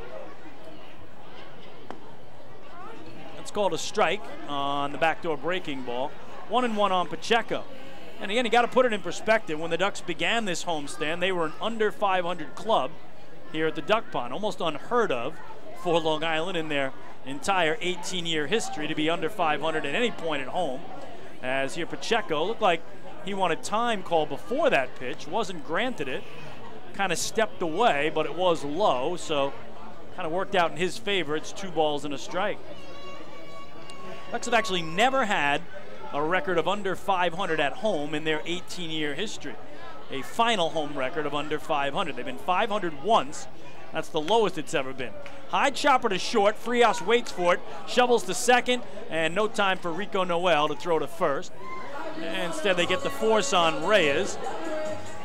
That's called a strike on the backdoor breaking ball. 1-1 on Pacheco. And again, you got to put it in perspective. When the Ducks began this homestand, they were an under 500 club here at the Duck Pond. Almost unheard of for Long Island in their entire 18-year history to be under 500 at any point at home. As here Pacheco looked like he wanted time call before that pitch, wasn't granted it, kind of stepped away, but it was low, so kind of worked out in his favor. It's 2 balls and a strike. Ducks have actually never had a record of under 500 at home in their 18-year history. A final home record of under 500. They've been 500 once. That's the lowest it's ever been. High chopper to short. Frias waits for it. Shovels to second. And no time for Rico Noel to throw to first. Instead, they get the force on Reyes.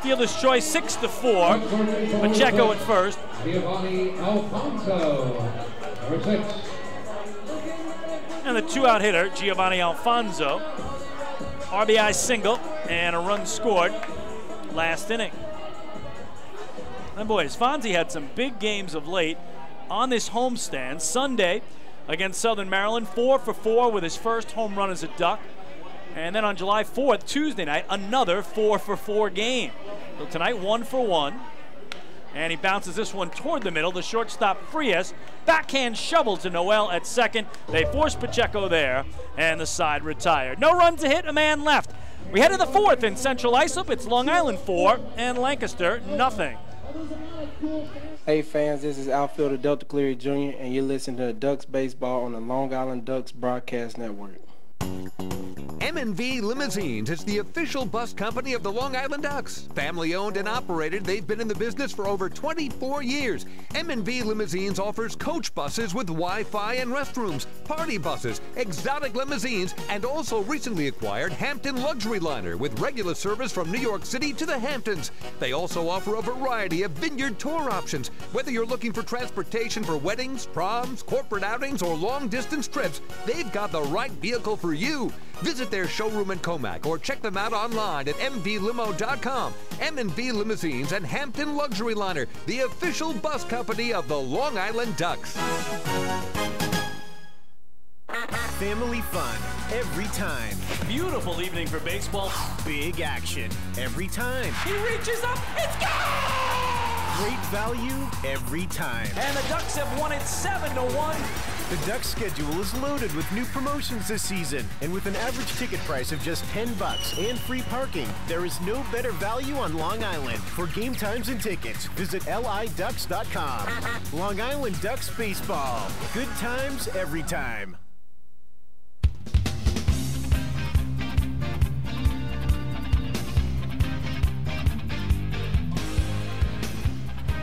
Fielder's choice 6-4. Pacheco at first. Giovanni Alfonso, number 6. And the 2-out hitter, Giovanni Alfonso. RBI single and a run scored last inning. And boys, Fonzie had some big games of late on this homestand. Sunday against Southern Maryland, 4 for 4 with his first home run as a Duck. And then on July 4th, Tuesday night, another 4 for 4 game. So tonight, 1 for 1. And he bounces this one toward the middle. The shortstop, Frias, backhand shovel to Noel at second. They force Pacheco there, and the side retired. No runs to hit, a man left. We head to the 4th in Central Islip. It's Long Island 4 and Lancaster nothing. Hey fans, this is outfielder Delta Cleary Jr. and you're listening to Ducks Baseball on the Long Island Ducks Broadcast Network. M&V Limousines is the official bus company of the Long Island Ducks. Family owned and operated, they've been in the business for over 24 years. M&V Limousines offers coach buses with Wi-Fi and restrooms, party buses, exotic limousines, and also recently acquired Hampton Luxury Liner with regular service from New York City to the Hamptons. They also offer a variety of vineyard tour options. Whether you're looking for transportation for weddings, proms, corporate outings, or long-distance trips, they've got the right vehicle for you. Visit their showroom in Comac or check them out online at mvlimo.com. M&V Limousines and Hampton Luxury Liner, the official bus company of the Long Island Ducks. Family fun every time. Beautiful evening for baseball. Big action every time. He reaches up, it's gone! Great value every time. And the Ducks have won it 7-1. The Ducks schedule is loaded with new promotions this season, and with an average ticket price of just $10 and free parking, there is no better value on Long Island. For game times and tickets, visit liducks.com. Long Island Ducks Baseball. Good times every time.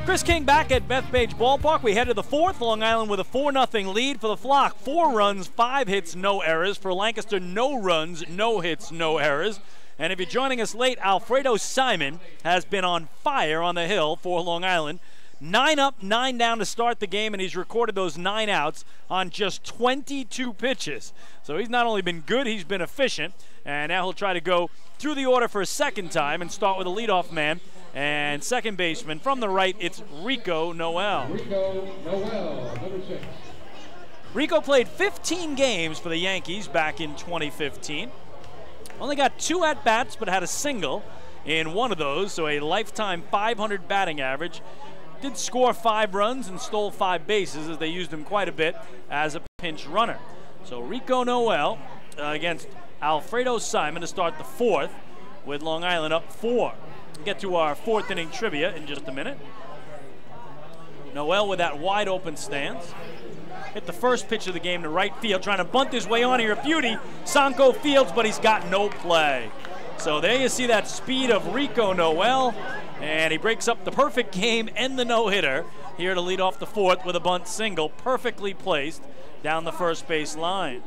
Chris King back at Bethpage Ballpark. We head to the 4th. Long Island with a 4-0 lead for the Flock. 4 runs, 5 hits, no errors. For Lancaster, no runs, no hits, no errors. And if you're joining us late, Alfredo Simon has been on fire on the hill for Long Island. 9 up, 9 down to start the game, and he's recorded those 9 outs on just 22 pitches. So he's not only been good, he's been efficient. And now he'll try to go through the order for a second time and start with a leadoff man And second baseman from the right, it's Rico Noel. Rico Noel, number 6. Rico played 15 games for the Yankees back in 2015. Only got 2 at-bats, but had a single in one of those, so a lifetime .500 batting average. Did score 5 runs and stole 5 bases, as they used him quite a bit as a pinch runner. So Rico Noel against Alfredo Simon to start the 4th, with Long Island up 4. We'll get to our 4th inning trivia in just a minute. Noel with that wide open stance. Hit the first pitch of the game to right field, trying to bunt his way on here. A beauty. Sanko fields, but he's got no play. So there you see that speed of Rico Noel, and he breaks up the perfect game and the no-hitter here to lead off the 4th with a bunt single, perfectly placed down the first base line.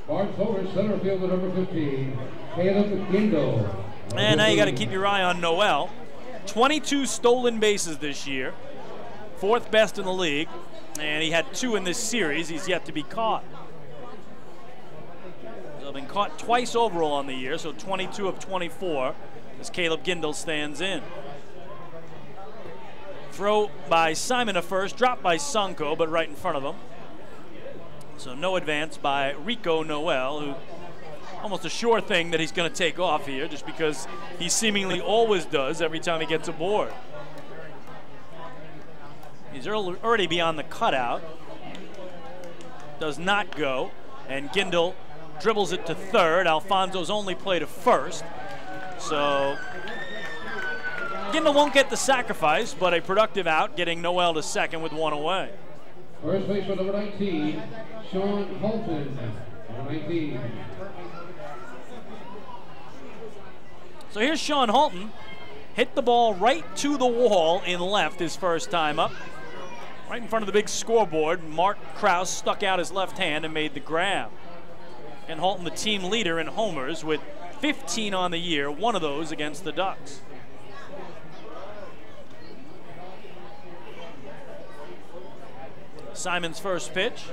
Barnstormers center fielder number 15, Caleb Gindel. And now you got to keep your eye on Noel. 22 stolen bases this year, 4th best in the league, and he had 2 in this series. He's yet to be caught. So been caught twice overall on the year, so 22 of 24 as Caleb Gindel stands in. Throw by Simon to first, drop by Sanko, but right in front of him. So no advance by Rico Noel, who almost a sure thing that he's going to take off here, just because he seemingly always does every time he gets aboard. He's already beyond the cutout. Does not go, and Gindel dribbles it to third. Alfonso's only play to first. So Gindel won't get the sacrifice, but a productive out, getting Noel to second with 1 away. First baseman number 19, Sean Holton, number 19. So here's Sean Holton. Hit the ball right to the wall in left his first time up. Right in front of the big scoreboard, Mark Krause stuck out his left hand and made the grab. And Holton, the team leader in homers with 15 on the year, 1 of those against the Ducks. Simon's first pitch,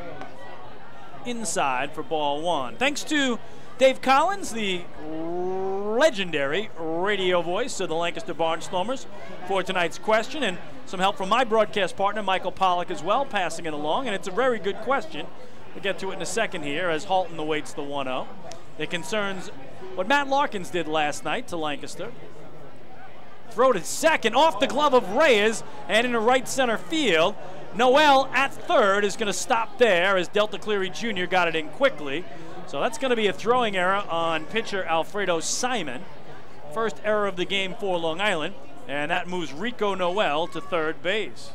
inside for ball 1. Thanks to Dave Collins, the legendary radio voice of the Lancaster Barnstormers, for tonight's question, and some help from my broadcast partner, Michael Pollack, as well, passing it along. And it's a very good question. We'll get to it in a second here as Holton awaits the 1-0. It concerns what Matt Larkins did last night to Lancaster. Throw to second, off the glove of Reyes, and into right center field. Noel at third is going to stop there as Delta Cleary Jr. got it in quickly. So that's going to be a throwing error on pitcher Alfredo Simon. First error of the game for Long Island, and that moves Rico Noel to third base.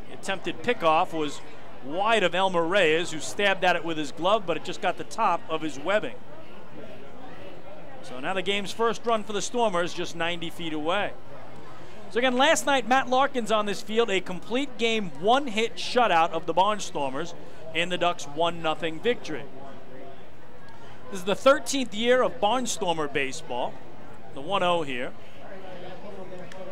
The attempted pickoff was wide of Elmer Reyes, who stabbed at it with his glove, but it just got the top of his webbing. So now the game's first run for the Stormers, just 90 feet away. So again, last night, Matt Larkins on this field, a complete game, 1-hit shutout of the Barnstormers in the Ducks' 1-0 victory. This is the 13th year of Barnstormer baseball. The 1-0 here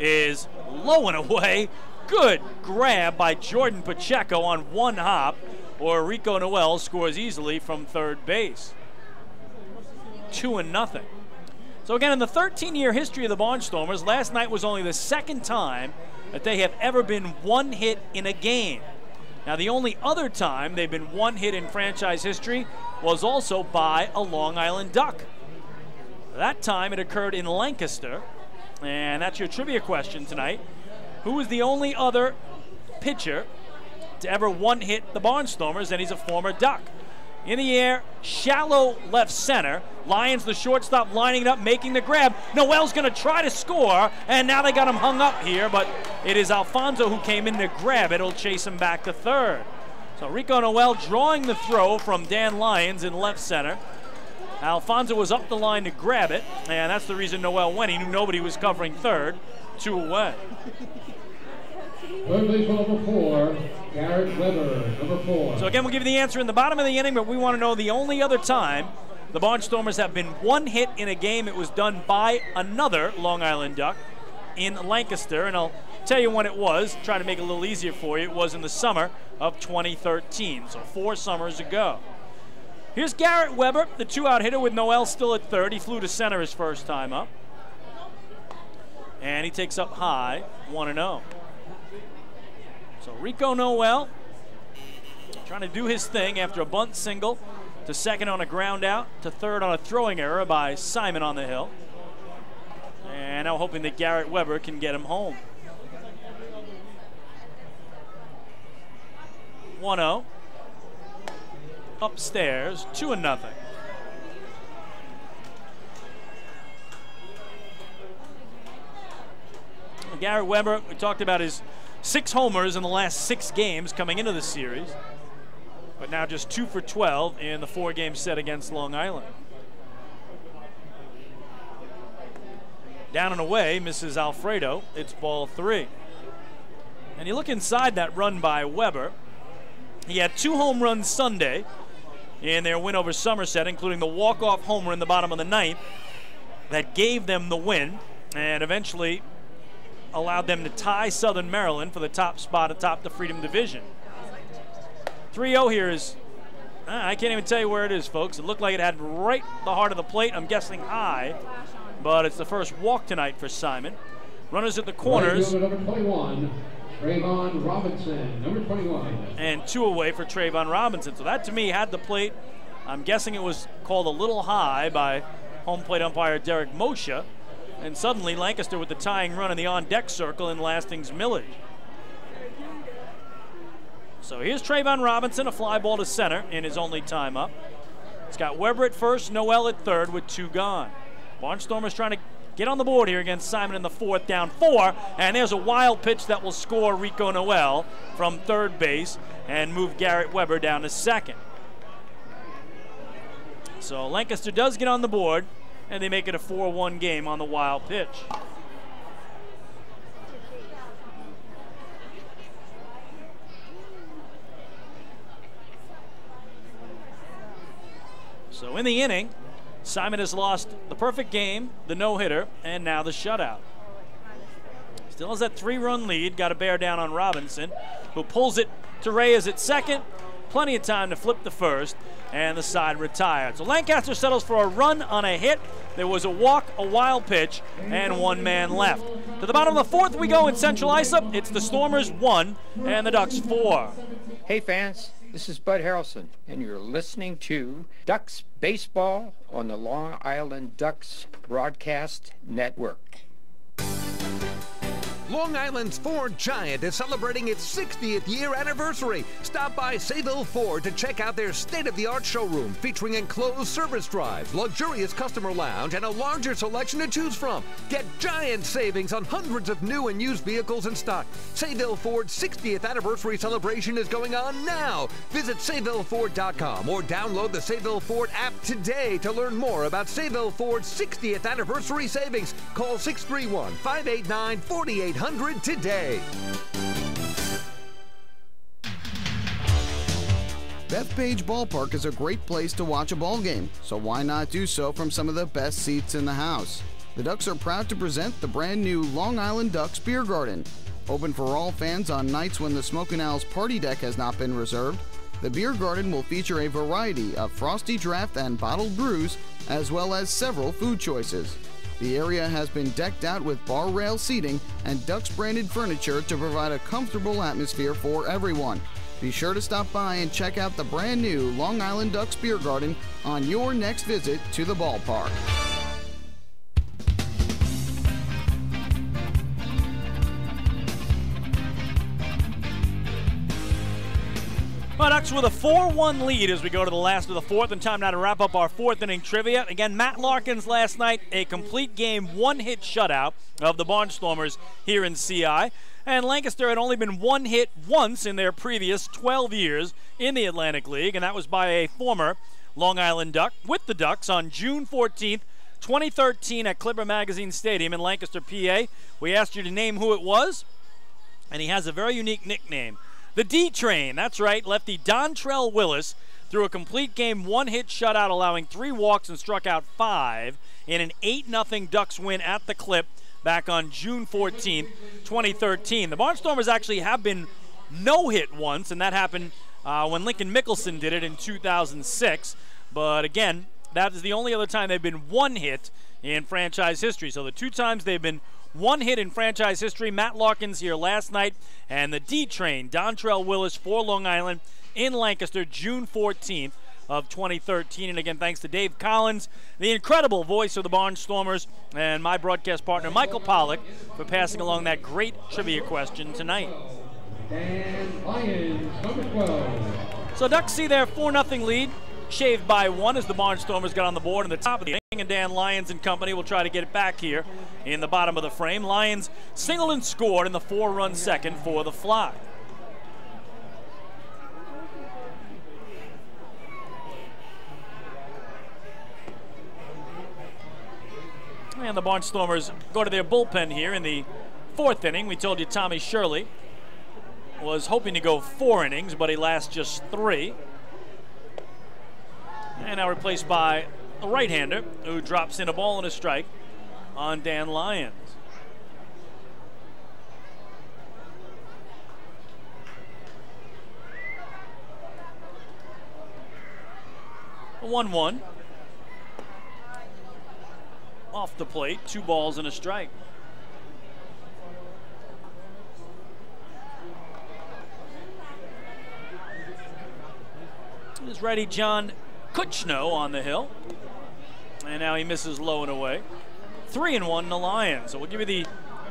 is low and away. Good grab by Jordan Pacheco on 1 hop, or Rico Noel scores easily from third base. 2-0. So again, in the 13-year history of the Barnstormers, last night was only the 2nd time that they have ever been 1 hit in a game. Now, the only other time they've been 1 hit in franchise history was also by a Long Island Duck. That time it occurred in Lancaster, and that's your trivia question tonight. Who was the only other pitcher to ever 1 hit the Barnstormers, and he's a former Duck? In the air, shallow left center. Lyons, the shortstop, lining it up, making the grab. Noel's going to try to score, and now they got him hung up here, but it is Alfonso who came in to grab it. He'll chase him back to third. So Rico Noel drawing the throw from Dan Lyons in left center. Alfonso was up the line to grab it, and that's the reason Noel went. He knew nobody was covering third. 2 away. Third baseman number 4, Garrett Weber, number 4. So again, we'll give you the answer in the bottom of the inning, but we want to know the only other time the Barnstormers have been 1 hit in a game. It was done by another Long Island Duck in Lancaster, and I'll tell you when it was, try to make it a little easier for you. It was in the summer of 2013, so 4 summers ago. Here's Garrett Weber, the two-out hitter with Noel still at third. He flew to center his first time up. And he takes up high, 1-0. So Rico Noel trying to do his thing after a bunt single to second on a ground out, to third on a throwing error by Simon on the hill. And now hoping that Garrett Weber can get him home. 1-0. Upstairs, 2-0. Garrett Weber, we talked about his 6 homers in the last 6 games coming into the series, but now just 2 for 12 in the 4-game set against Long Island. Down and away, misses Alfredo. It's ball 3. And you look inside that run by Weber. He had 2 home runs Sunday in their win over Somerset, including the walk-off homer in the bottom of the 9th that gave them the win and eventually allowed them to tie Southern Maryland for the top spot atop the Freedom Division. 3-0 here is, I can't even tell you where it is, folks. It looked like it had right the heart of the plate. I'm guessing high, but it's the first walk tonight for Simon. Runners at the corners. Number 21, Trayvon Robinson, number 21. And 2 away for Trayvon Robinson. So that to me had the plate. I'm guessing it was called a little high by home plate umpire Derek Moshe. And suddenly Lancaster with the tying run in the on-deck circle in Lasting's millage. So here's Trayvon Robinson, a fly ball to center in his only time up. It's got Weber at first, Noel at third with 2 gone. Barnstormers trying to get on the board here against Simon in the 4th, down 4. And there's a wild pitch that will score Rico Noel from third base and move Garrett Weber down to second. So Lancaster does get on the board, and they make it a 4-1 game on the wild pitch. So in the inning, Simon has lost the perfect game, the no-hitter, and now the shutout. Still has that 3-run lead, got to bear down on Robinson, who pulls it to Reyes at second. Plenty of time to flip the first, and the side retired. So Lancaster settles for a run on a hit. There was a walk, a wild pitch, and 1 man left. To the bottom of the 4th we go in Central Islip. It's the Stormers 1 and the Ducks 4. Hey fans, this is Bud Harrelson, and you're listening to Ducks Baseball on the Long Island Ducks Broadcast Network. Long Island's Ford Giant is celebrating its 60th year anniversary. Stop by Sayville Ford to check out their state-of-the-art showroom featuring enclosed service drives, luxurious customer lounge, and a larger selection to choose from. Get giant savings on hundreds of new and used vehicles in stock. Sayville Ford's 60th anniversary celebration is going on now. Visit SayvilleFord.com or download the Sayville Ford app today to learn more about Sayville Ford's 60th anniversary savings. Call 631-589-4800 today. Bethpage Ballpark is a great place to watch a ball game, so why not do so from some of the best seats in the house? The Ducks are proud to present the brand new Long Island Ducks Beer Garden. Open for all fans on nights when the Smokin' Owl's party deck has not been reserved, the Beer Garden will feature a variety of frosty draft and bottled brews, as well as several food choices. The area has been decked out with bar rail seating and Ducks branded furniture to provide a comfortable atmosphere for everyone. Be sure to stop by and check out the brand new Long Island Ducks Beer Garden on your next visit to the ballpark. Well, Ducks with a 4-1 lead as we go to the last of the 4th, and time now to wrap up our 4th inning trivia. Again, Matt Larkins last night, a complete game, 1-hit shutout of the Barnstormers here in CI. And Lancaster had only been 1 hit once in their previous 12 years in the Atlantic League, and that was by a former Long Island Duck with the Ducks on June 14th, 2013 at Clipper Magazine Stadium in Lancaster, PA. We asked you to name who it was, and he has a very unique nickname. The D-Train, that's right, lefty Dontrell Willis threw a complete game 1-hit shutout, allowing 3 walks and struck out 5 in an 8-0 Ducks win at the Clip back on June 14th, 2013. The Barnstormers actually have been no-hit once, and that happened when Lincoln Mickelson did it in 2006. But again, that is the only other time they've been one hit in franchise history. So the 2 times they've been one hit in franchise history, Matt Larkins here last night, and the D-Train, Dontrell Willis for Long Island in Lancaster, June 14th of 2013. And again, thanks to Dave Collins, the incredible voice of the Barnstormers, and my broadcast partner, Michael Pollack, for passing along that great trivia question tonight. Dan Lyons, number 12. So Ducks see their 4-0 lead shaved by 1 as the Barnstormers got on the board in the top of the inning, and Dan Lyons and company will try to get it back here in the bottom of the frame. Lyons singled and scored in the 4-run second for the Fly. And the Barnstormers go to their bullpen here in the 4th inning. We told you Tommy Shirley was hoping to go 4 innings, but he lasts just 3. And now replaced by a right-hander who drops in a ball and a strike on Dan Lyons. A 1-1. Off the plate, 2 balls and a strike. There's righty John Kutchno on the hill. And now he misses low and away. 3-1 to Lions. So we'll give you the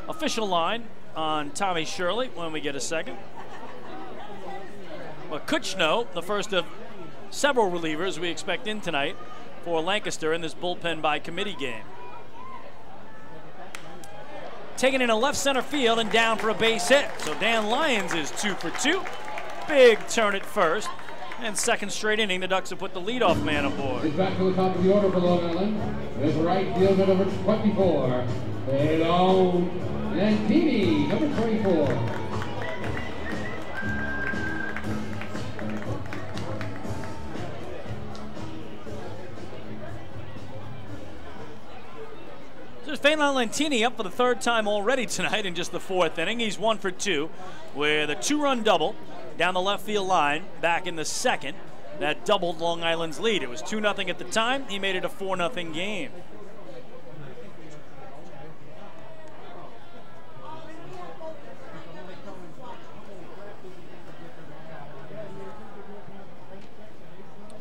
official line on Tommy Shirley when we get a second. But Kutchno, the first of several relievers we expect in tonight for Lancaster in this bullpen by committee game. Taken in a left center field and down for a base hit. So Dan Lyons is 2 for 2. Big turn at first. And second straight inning, the Ducks have put the leadoff man aboard. He's back to the top of the order for Long Island. There's right fielder number 24. Hello, Lantini, number 24. There's Phelan Lantini up for the 3rd time already tonight in just the 4th inning. He's 1 for 2 with a 2-run double down the left field line back in the 2nd. That doubled Long Island's lead. It was 2-0 at the time. He made it a 4-0 game.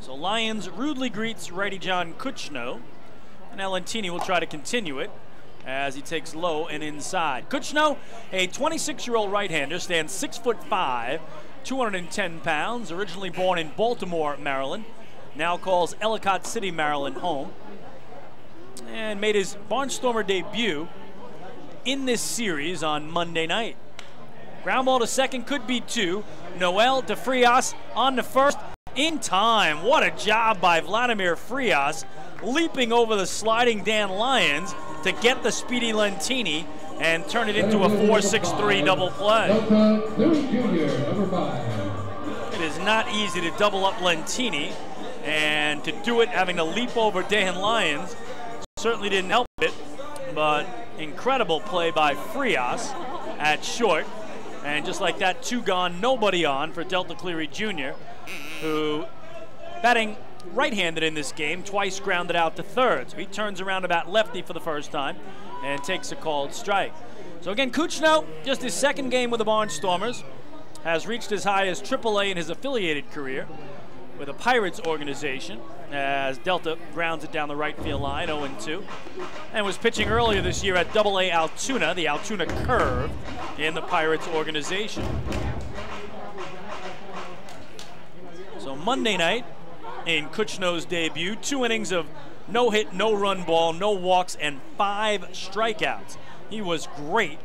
So Lyons rudely greets righty John Kutchno, and Lantini will try to continue it as he takes low and inside. Kutchno, a 26-year-old right-hander, stands 6'5", 210 pounds, originally born in Baltimore, Maryland, now calls Ellicott City, Maryland home, and made his Barnstormer debut in this series on Monday night. Ground ball to second, could be 2. Noel de Frias on the first, in time. What a job by Vladimir Frias, leaping over the sliding Dan Lyons to get the speedy Lantini and turn it into a 4-6-3 double play. It is not easy to double up Lantini, and to do it having to leap over Dan Lyons certainly didn't help it, but incredible play by Frias at short. And just like that, 2 gone, nobody on for Delta Cleary Jr., who, batting right-handed in this game, twice grounded out to third. So he turns around about lefty for the first time and takes a called strike. So again, Kutchno, just his 2nd game with the Barnstormers, has reached as high as AAA in his affiliated career with a Pirates organization as Delta grounds it down the right field line, 0-2, and was pitching earlier this year at AA Altoona, the Altoona Curve, in the Pirates organization. So Monday night, in Kutchno's debut, 2 innings of no hit, no run ball, no walks, and 5 strikeouts. He was great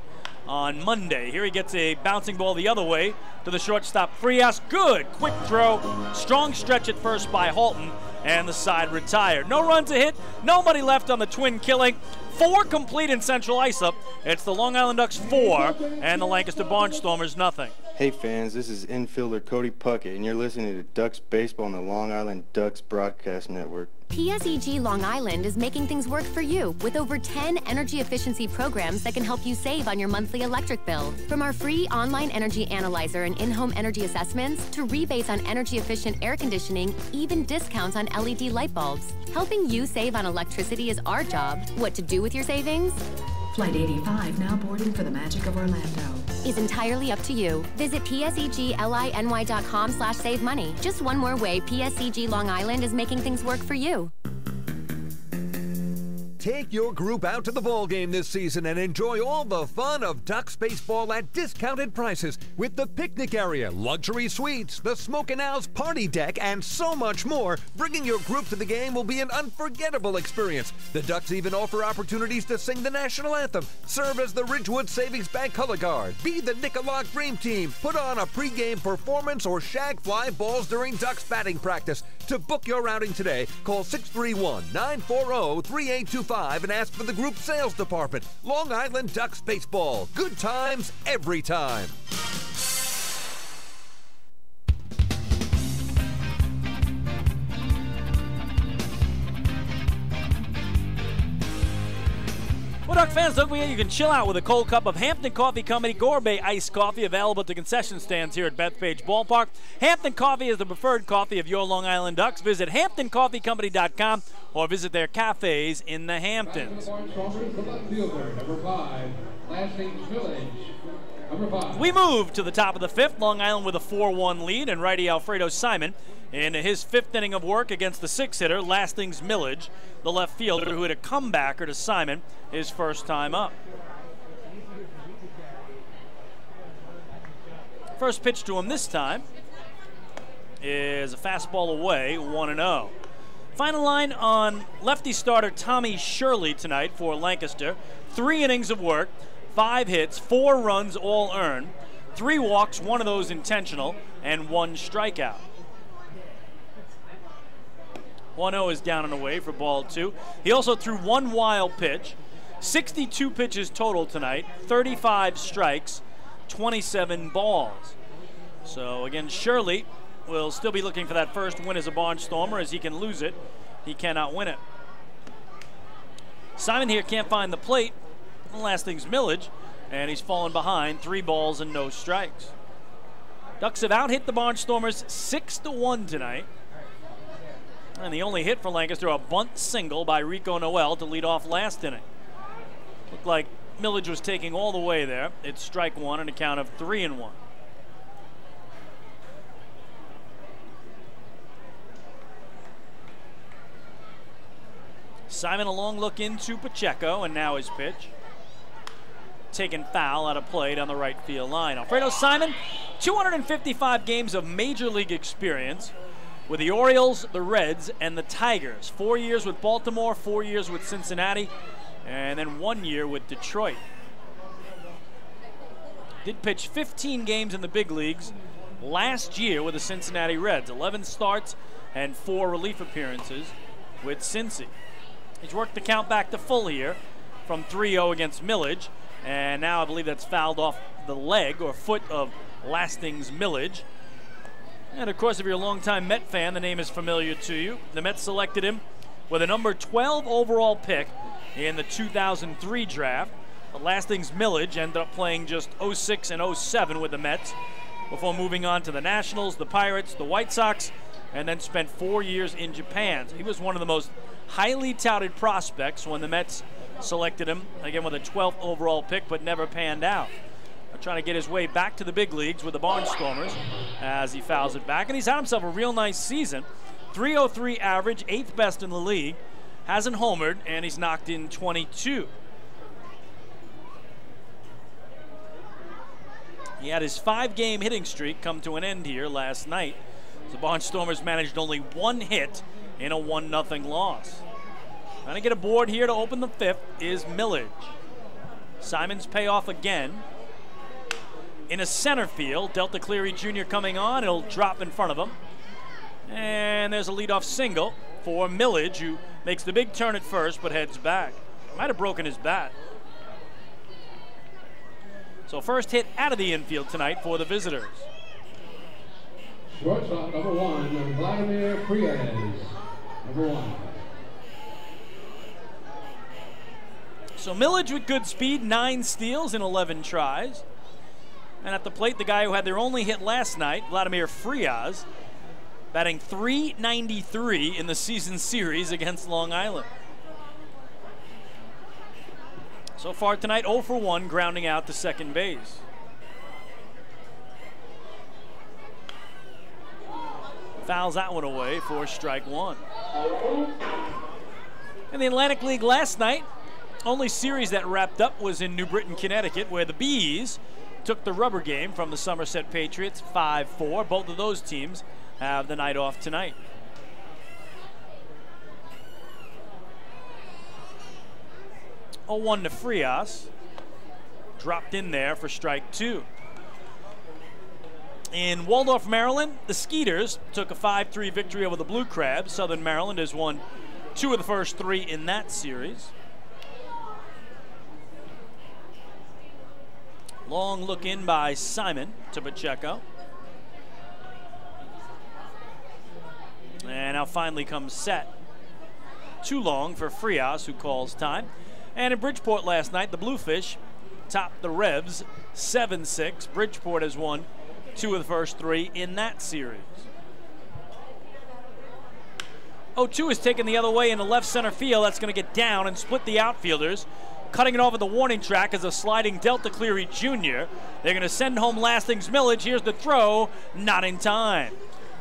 on Monday. Here he gets a bouncing ball the other way to the shortstop Frias. Good, quick throw, strong stretch at first by Halton, and the side retired. No runs a hit, nobody left on the twin killing. 4 complete in Central Islip. It's the Long Island Ducks 4 and the Lancaster Barnstormers nothing. Hey fans, this is infielder Cody Puckett, and you're listening to Ducks Baseball on the Long Island Ducks Broadcast Network. PSEG Long Island is making things work for you with over 10 energy efficiency programs that can help you save on your monthly electric bill. From our free online energy analyzer and in-home energy assessments to rebates on energy-efficient air conditioning, even discounts on LED light bulbs. Helping you save on electricity is our job. What to do with your savings? Flight 85 now boarding for the magic of Orlando. Is entirely up to you. Visit pseglyny.com/save money. Just one more way PSEG Long Island is making things work for you. Take your group out to the ball game this season and enjoy all the fun of Ducks baseball at discounted prices with the picnic area, luxury suites, the Smokin' Owls party deck, and so much more. Bringing your group to the game will be an unforgettable experience. The Ducks even offer opportunities to sing the national anthem, serve as the Ridgewood Savings Bank color guard, be the Nicolak Dream Team, put on a pregame performance, or shag fly balls during Ducks batting practice. To book your outing today, call 631-940-3825 and ask for the group sales department. Long Island Ducks baseball. Good times every time. Well, Duck fans, don't forget you can chill out with a cold cup of Hampton Coffee Company Gourmet iced coffee available at the concession stands here at Bethpage Ballpark. Hampton Coffee is the preferred coffee of your Long Island Ducks. Visit HamptonCoffeeCompany.com or visit their cafes in the Hamptons. We move to the top of the fifth. Long Island with a 4-1 lead, and righty Alfredo Simon in his fifth inning of work against the six-hitter, Lastings Millage, the left fielder who had a comebacker to Simon his first time up. First pitch to him this time is a fastball away, 1-0. Final line on lefty starter Tommy Shirley tonight for Lancaster. 3 innings of work, 5 hits, 4 runs all earned, 3 walks, 1 of those intentional, and 1 strikeout. 1-0 is down and away for ball 2. He also threw 1 wild pitch, 62 pitches total tonight, 35 strikes, 27 balls. So again, Shirley will still be looking for that first win as a Barnstormer, as he can lose it. He cannot win it. Simon here can't find the plate. Lastings Millage, and he's fallen behind, 3 balls and no strikes. Ducks have out-hit the Barnstormers 6-1 tonight. And the only hit for Lancaster, a bunt single by Rico Noel to lead off last inning. Looked like Millage was taking all the way there. It's strike 1 and a count of 3-1. Simon a long look into Pacheco, and now his pitch. Taken foul out of play down the right field line. Alfredo Simon, 255 games of major league experience with the Orioles, the Reds, and the Tigers. 4 years with Baltimore, 4 years with Cincinnati, and then 1 year with Detroit. Did pitch 15 games in the big leagues last year with the Cincinnati Reds. 11 starts and 4 relief appearances with Cincy. He's worked the count back to full here from 3-0 against Millage, and now I believe that's fouled off the leg or foot of Lastings Millage. And of course, if you're a longtime Met fan, the name is familiar to you. The Mets selected him with a number 12 overall pick in the 2003 draft. But Lastings Millage ended up playing just 06 and 07 with the Mets before moving on to the Nationals, the Pirates, the White Sox, and then spent 4 years in Japan. So he was one of the most highly touted prospects when the Mets selected him, again with a 12th overall pick, but never panned out. Trying to get his way back to the big leagues with the Barnstormers as he fouls it back. And he's had himself a real nice season. 303 average, 8th best in the league. Hasn't homered, and he's knocked in 22. He had his 5-game hitting streak come to an end here last night. The Barnstormers managed only 1 hit in a 1-0 loss. Trying to get aboard here to open the 5th is Millage. Simon's payoff again. In a center field, Delta Cleary Jr. coming on. It'll drop in front of him. And there's a leadoff single for Millage, who makes the big turn at first but heads back. Might have broken his bat. So first hit out of the infield tonight for the visitors. Shortstop number 1, Vladimir Priez. Number 1. So Millage with good speed, 9 steals in 11 tries. And at the plate, the guy who had their only hit last night, Vladimir Frias, batting .393 in the season series against Long Island. So far tonight, 0 for 1, grounding out to second base. Fouls that one away for strike one. In the Atlantic League last night, only series that wrapped up was in New Britain, Connecticut, where the Bees took the rubber game from the Somerset Patriots 5-4. Both of those teams have the night off tonight. A 1 to Frias. Dropped in there for strike two. In Waldorf, Maryland, the Skeeters took a 5-3 victory over the Blue Crabs. Southern Maryland has won 2 of the first 3 in that series. Long look in by Simon to Pacheco. And now finally comes set. Too long for Frias, who calls time. And in Bridgeport last night, the Bluefish topped the Revs 7-6. Bridgeport has won 2 of the first 3 in that series. 0-2 is taken the other way in the left center field. That's going to get down and split the outfielders. Cutting it over the warning track is a sliding Delta Cleary Jr. They're going to send home Lastings Millage. Here's the throw, not in time.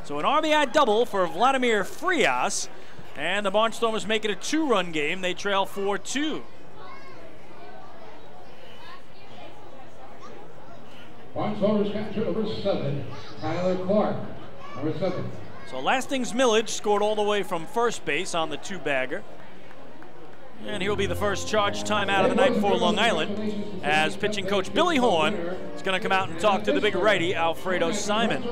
So an RBI double for Vladimir Frias, and the Barnstormers make it a 2-run game. They trail 4-2. Barnstormers capture number 7, Tyler Clark, number 7. So Lastings Millage scored all the way from first base on the 2-bagger. And he'll be the first charge time out of the night for Long Island, as pitching coach Billy Horn is going to come out and talk to the big righty, Alfredo Simon.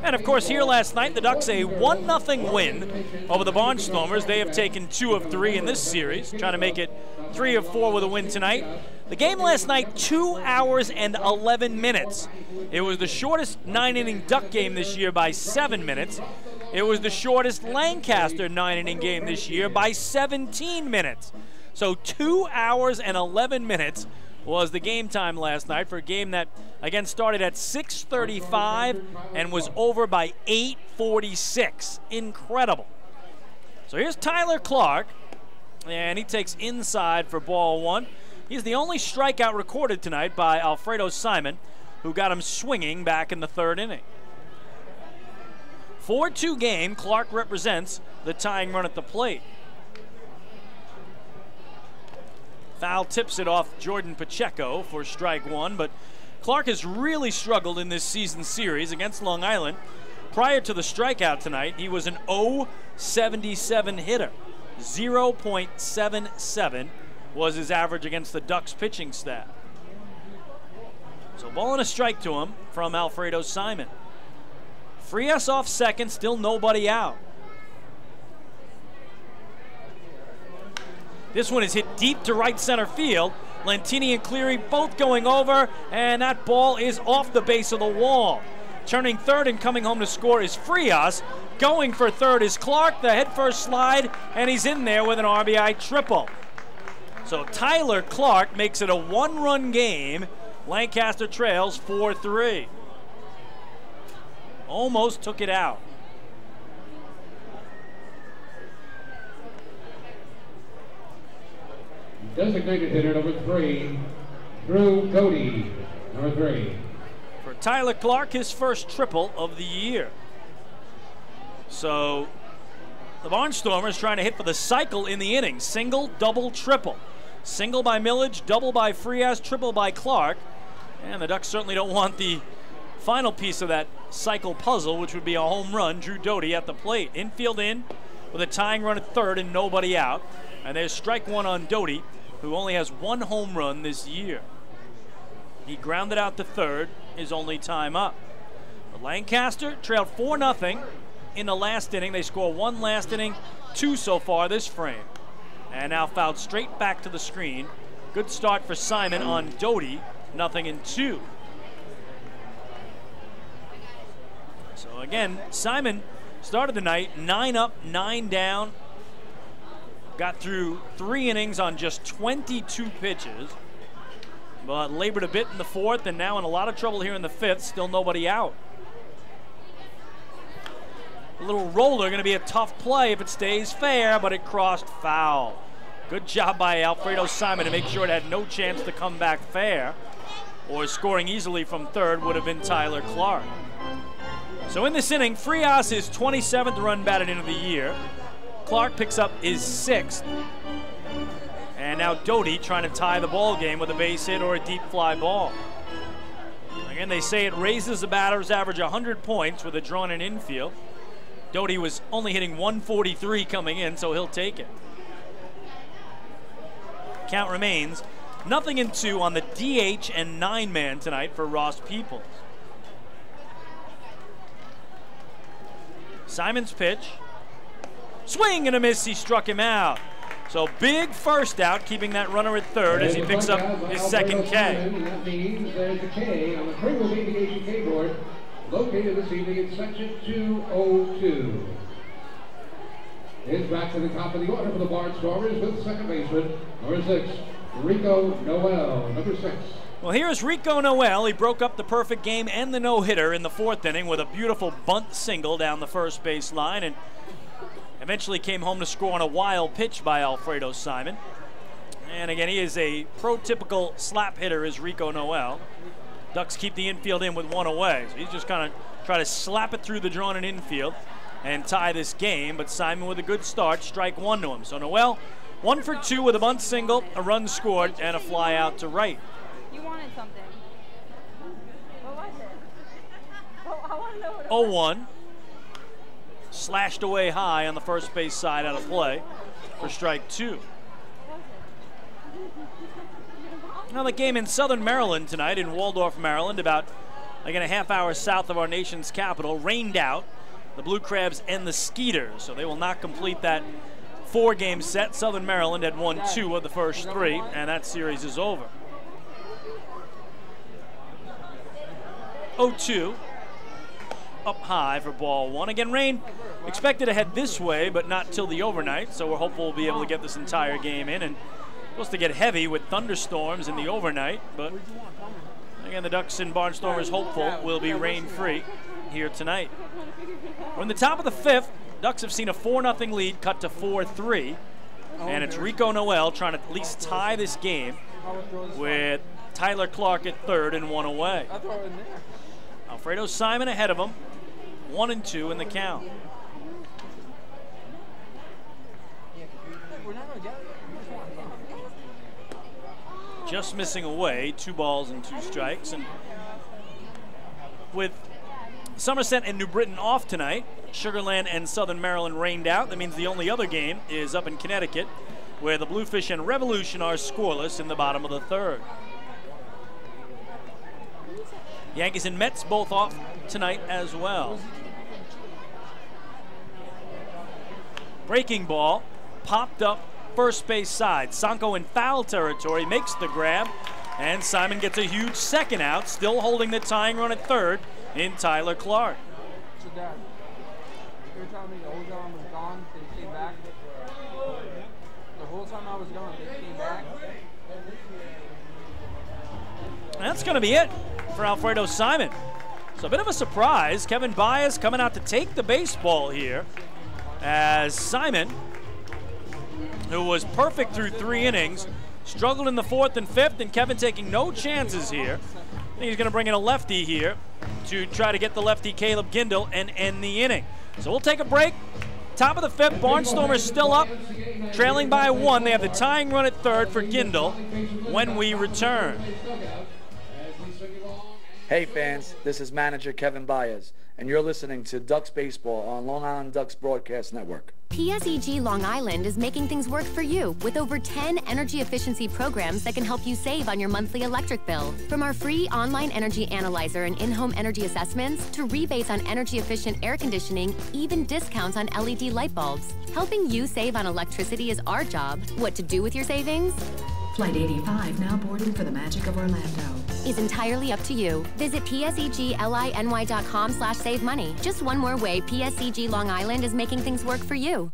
And of course, here last night, the Ducks a 1-0 win over the Barnstormers. They have taken 2 of 3 in this series, trying to make it 3 of 4 with a win tonight. The game last night, 2 hours and 11 minutes. It was the shortest 9-inning Duck game this year by 7 minutes. It was the shortest Lancaster 9-inning game this year by 17 minutes. So 2 hours and 11 minutes was the game time last night for a game that, again, started at 6:35 and was over by 8:46. Incredible. So here's Tyler Clark, and he takes inside for ball 1. He's the only strikeout recorded tonight by Alfredo Simon, who got him swinging back in the 3rd inning. 4-2 game. Clark represents the tying run at the plate. Foul tips it off Jordan Pacheco for strike 1, but Clark has really struggled in this season series against Long Island. Prior to the strikeout tonight, he was an .077 hitter. 0.77 was his average against the Ducks pitching staff. So ball and a strike to him from Alfredo Simon. Frias off second, still nobody out. This one is hit deep to right center field. Lantini and Cleary both going over, and that ball is off the base of the wall. Turning third and coming home to score is Frias. Going for third is Clark, the head-first slide, and he's in there with an RBI triple. So Tyler Clark makes it a 1-run game. Lancaster trails 4-3. Almost took it out. Designated hitter number 3, Drew Cody, number 3. For Tyler Clark, his first triple of the year. So the Barnstormers trying to hit for the cycle in the inning. Single, double, triple. Single by Millage, double by Frias, triple by Clark. And the Ducks certainly don't want the final piece of that cycle puzzle, which would be a home run. Drew Doty at the plate. Infield in with a tying run at third and nobody out. And there's strike 1 on Doty, who only has 1 home run this year. He grounded out to third, his only time up. But Lancaster trailed 4-0 in the last inning. They score 1 last inning, 2 so far this frame. And now fouled straight back to the screen. Good start for Simon on Doty, 0-2. So again, Simon started the night 9 up, 9 down. Got through 3 innings on just 22 pitches, but labored a bit in the 4th and now in a lot of trouble here in the 5th. Still nobody out. A little roller, going to be a tough play if it stays fair, but it crossed foul. Good job by Alfredo Simon to make sure it had no chance to come back fair, or scoring easily from third would have been Tyler Clark. So in this inning, Frias is 27th run batted into the year. Clark picks up his 6th. And now Doty trying to tie the ball game with a base hit or a deep fly ball. Again, they say it raises the batter's average 100 points with a drawn-in infield. Doty was only hitting 143 coming in, so he'll take it. Count remains 0-2 on the DH and 9-man tonight for Ross Peoples. Simon's pitch. Swing and a miss, he struck him out. So big first out, keeping that runner at third as he picks up his 2nd K. That means there's a K on the Pringles Aviation K board, located this evening in section 202. It's back to the top of the order for the Barnstormers with second baseman, number 6, Rico Noel, number 6. Well, here's Rico Noel. He broke up the perfect game and the no-hitter in the 4th inning with a beautiful bunt single down the first base line, and eventually came home to score on a wild pitch by Alfredo Simon. And again, he is a prototypical slap hitter, is Rico Noel. Ducks keep the infield in with 1 away. So he's just kind of try to slap it through the drawn-in infield and tie this game. But Simon with a good start, strike 1 to him. So Noel 1 for 2 with a bunt single, a run scored, and a fly out to right. You wanted something. What was it? I want to know what it 0-1. Slashed away high on the first base side out of play for strike 2. Now the game in Southern Maryland tonight, in Waldorf, Maryland, about again a half hour south of our nation's capital, rained out. The Blue Crabs and the Skeeters, so they will not complete that 4-game set. Southern Maryland had won 2 of the first 3, and that series is over. 0-2. Up high for ball 1. Again, rain expected to head this way, but not till the overnight, so we're hopeful we'll be able to get this entire game in. And supposed to get heavy with thunderstorms in the overnight, but again, the Ducks and Barnstormers hopeful will be rain-free here tonight. We're in the top of the 5th. Ducks have seen a 4-0 lead cut to 4-3, and it's Rico Noel trying to at least tie this game with Tyler Clark at third and 1 away. Alfredo Simon ahead of him, 1-2 in the count. Just missing away, 2 balls and 2 strikes. And with Somerset and New Britain off tonight, Sugar Land and Southern Maryland rained out. That means the only other game is up in Connecticut, where the Bluefish and Revolution are scoreless in the bottom of the 3rd. Yankees and Mets both off tonight as well. Breaking ball, popped up first base side. Sanko in foul territory makes the grab, and Simon gets a huge 2nd out, still holding the tying run at 3rd in Tyler Clark. So Dad, you were telling me the whole time I was gone, they came back. The whole time I was gone, they came back. That's going to be it for Alfredo Simon. So a bit of a surprise. Kevin Baez coming out to take the baseball here, as Simon, who was perfect through 3 innings, struggled in the 4th and 5th, and Kevin taking no chances here. I think he's going to bring in a lefty here to try to get the lefty Caleb Gindel and end the inning. So we'll take a break. Top of the 5th, Barnstormers still up, trailing by 1. They have the tying run at 3rd for Gindel when we return. Hey fans, this is manager Kevin Baez, and you're listening to Ducks Baseball on Long Island Ducks Broadcast Network. PSEG Long Island is making things work for you with over 10 energy efficiency programs that can help you save on your monthly electric bill. From our free online energy analyzer and in-home energy assessments to rebates on energy efficient air conditioning, even discounts on LED light bulbs. Helping you save on electricity is our job. What to do with your savings? Flight 85 now boarding for the magic of Orlando. Is entirely up to you. Visit psegly.com/save money. Just one more way PSEG Long Island is making things work for you.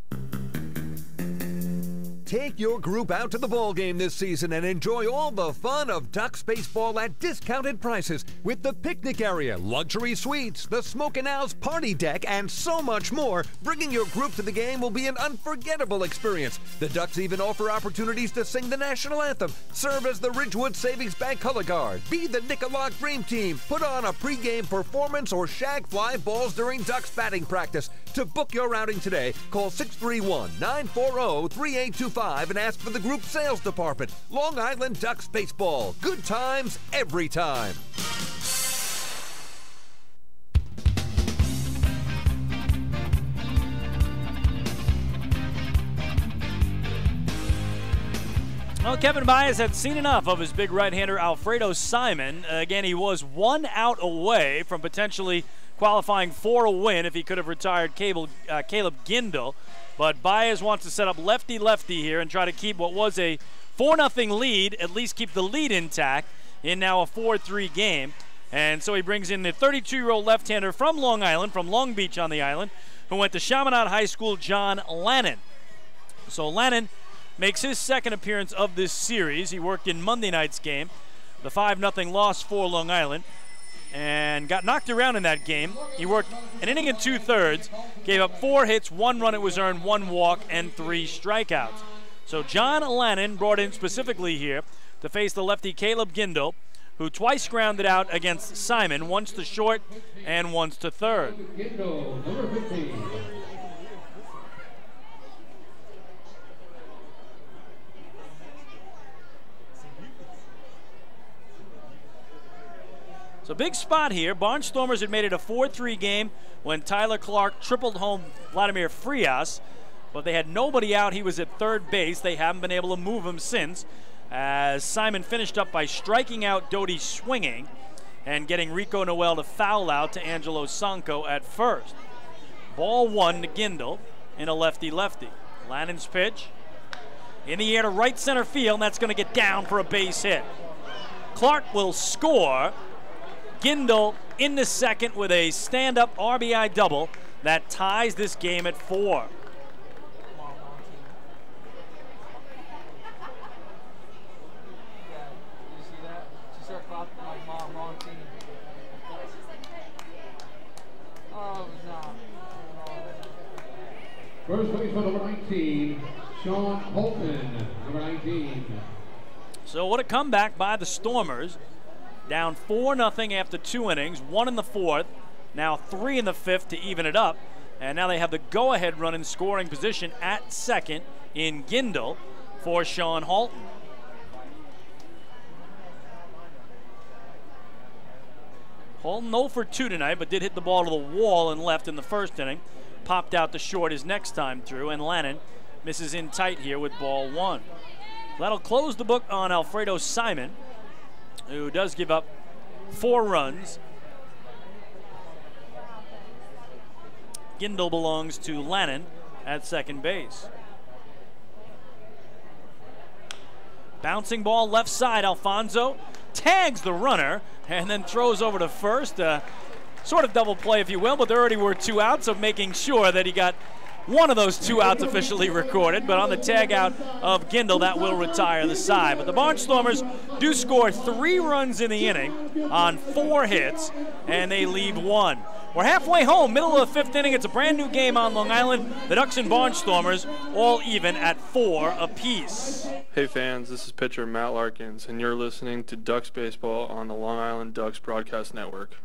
Take your group out to the ball game this season and enjoy all the fun of Ducks baseball at discounted prices with the picnic area, luxury suites, the Smokin' Owls party deck, and so much more. Bringing your group to the game will be an unforgettable experience. The Ducks even offer opportunities to sing the national anthem, serve as the Ridgewood Savings Bank color guard, be the Nickolock Dream Team, put on a pregame performance, or shag fly balls during Ducks batting practice. To book your outing today, call 631-940-3825 and ask for the group sales department. Long Island Ducks baseball. Good times every time. Well, Kevin Baez had seen enough of his big right-hander Alfredo Simon. Again, he was 1 out away from potentially qualifying for a win if he could have retired Caleb Gindel. But Baez wants to set up lefty-lefty here and try to keep what was a 4-0 lead, at least keep the lead intact in now a 4-3 game. And so he brings in the 32-year-old left-hander from Long Island, from Long Beach on the island, who went to Chaminade High School, John Lannon. So Lannon makes his second appearance of this series. He worked in Monday night's game, the 5-0 loss for Long Island, and got knocked around in that game. He worked an inning and 2/3, gave up 4 hits, 1 run it was earned, 1 walk, and 3 strikeouts. So John Lannon brought in specifically here to face the lefty Caleb Gindel, who twice grounded out against Simon, once to short and once to third. Gindel, number 15. So big spot here. Barnstormers had made it a 4-3 game when Tyler Clark tripled home Vladimir Frias, but they had nobody out. He was at third base. They haven't been able to move him since, as Simon finished up by striking out Doty swinging and getting Rico Noel to foul out to Angelo Sanko at first. Ball 1 to Gindel in a lefty-lefty. Lannon's pitch in the air to right center field, and that's going to get down for a base hit. Clark will score. Gindel in the second with a stand-up RBI double that ties this game at 4. First baseman number 19, Sean Holton, number 19. So what a comeback by the Stormers. Down 4-0 after 2 innings, 1 in the 4th, now 3 in the 5th to even it up. And now they have the go-ahead run in scoring position at second in Gindel for Sean Holton. Holton 0 for 2 tonight, but did hit the ball to the wall and left in the first inning. Popped out to short his next time through, and Lannon misses in tight here with ball 1. That'll close the book on Alfredo Simon, who does give up 4 runs. Gindel belongs to Lannon at second base. Bouncing ball left side, Alfonso tags the runner and then throws over to first. Sort of double play, if you will, but there already were 2 outs, so making sure that he got one of those 2 outs officially recorded. But on the tag out of Gindel, that will retire the side. But the Barnstormers do score 3 runs in the inning on 4 hits, and they leave 1. We're halfway home, middle of the 5th inning. It's a brand new game on Long Island. The Ducks and Barnstormers all even at 4 apiece. Hey fans, this is pitcher Matt Larkins, and you're listening to Ducks Baseball on the Long Island Ducks Broadcast Network.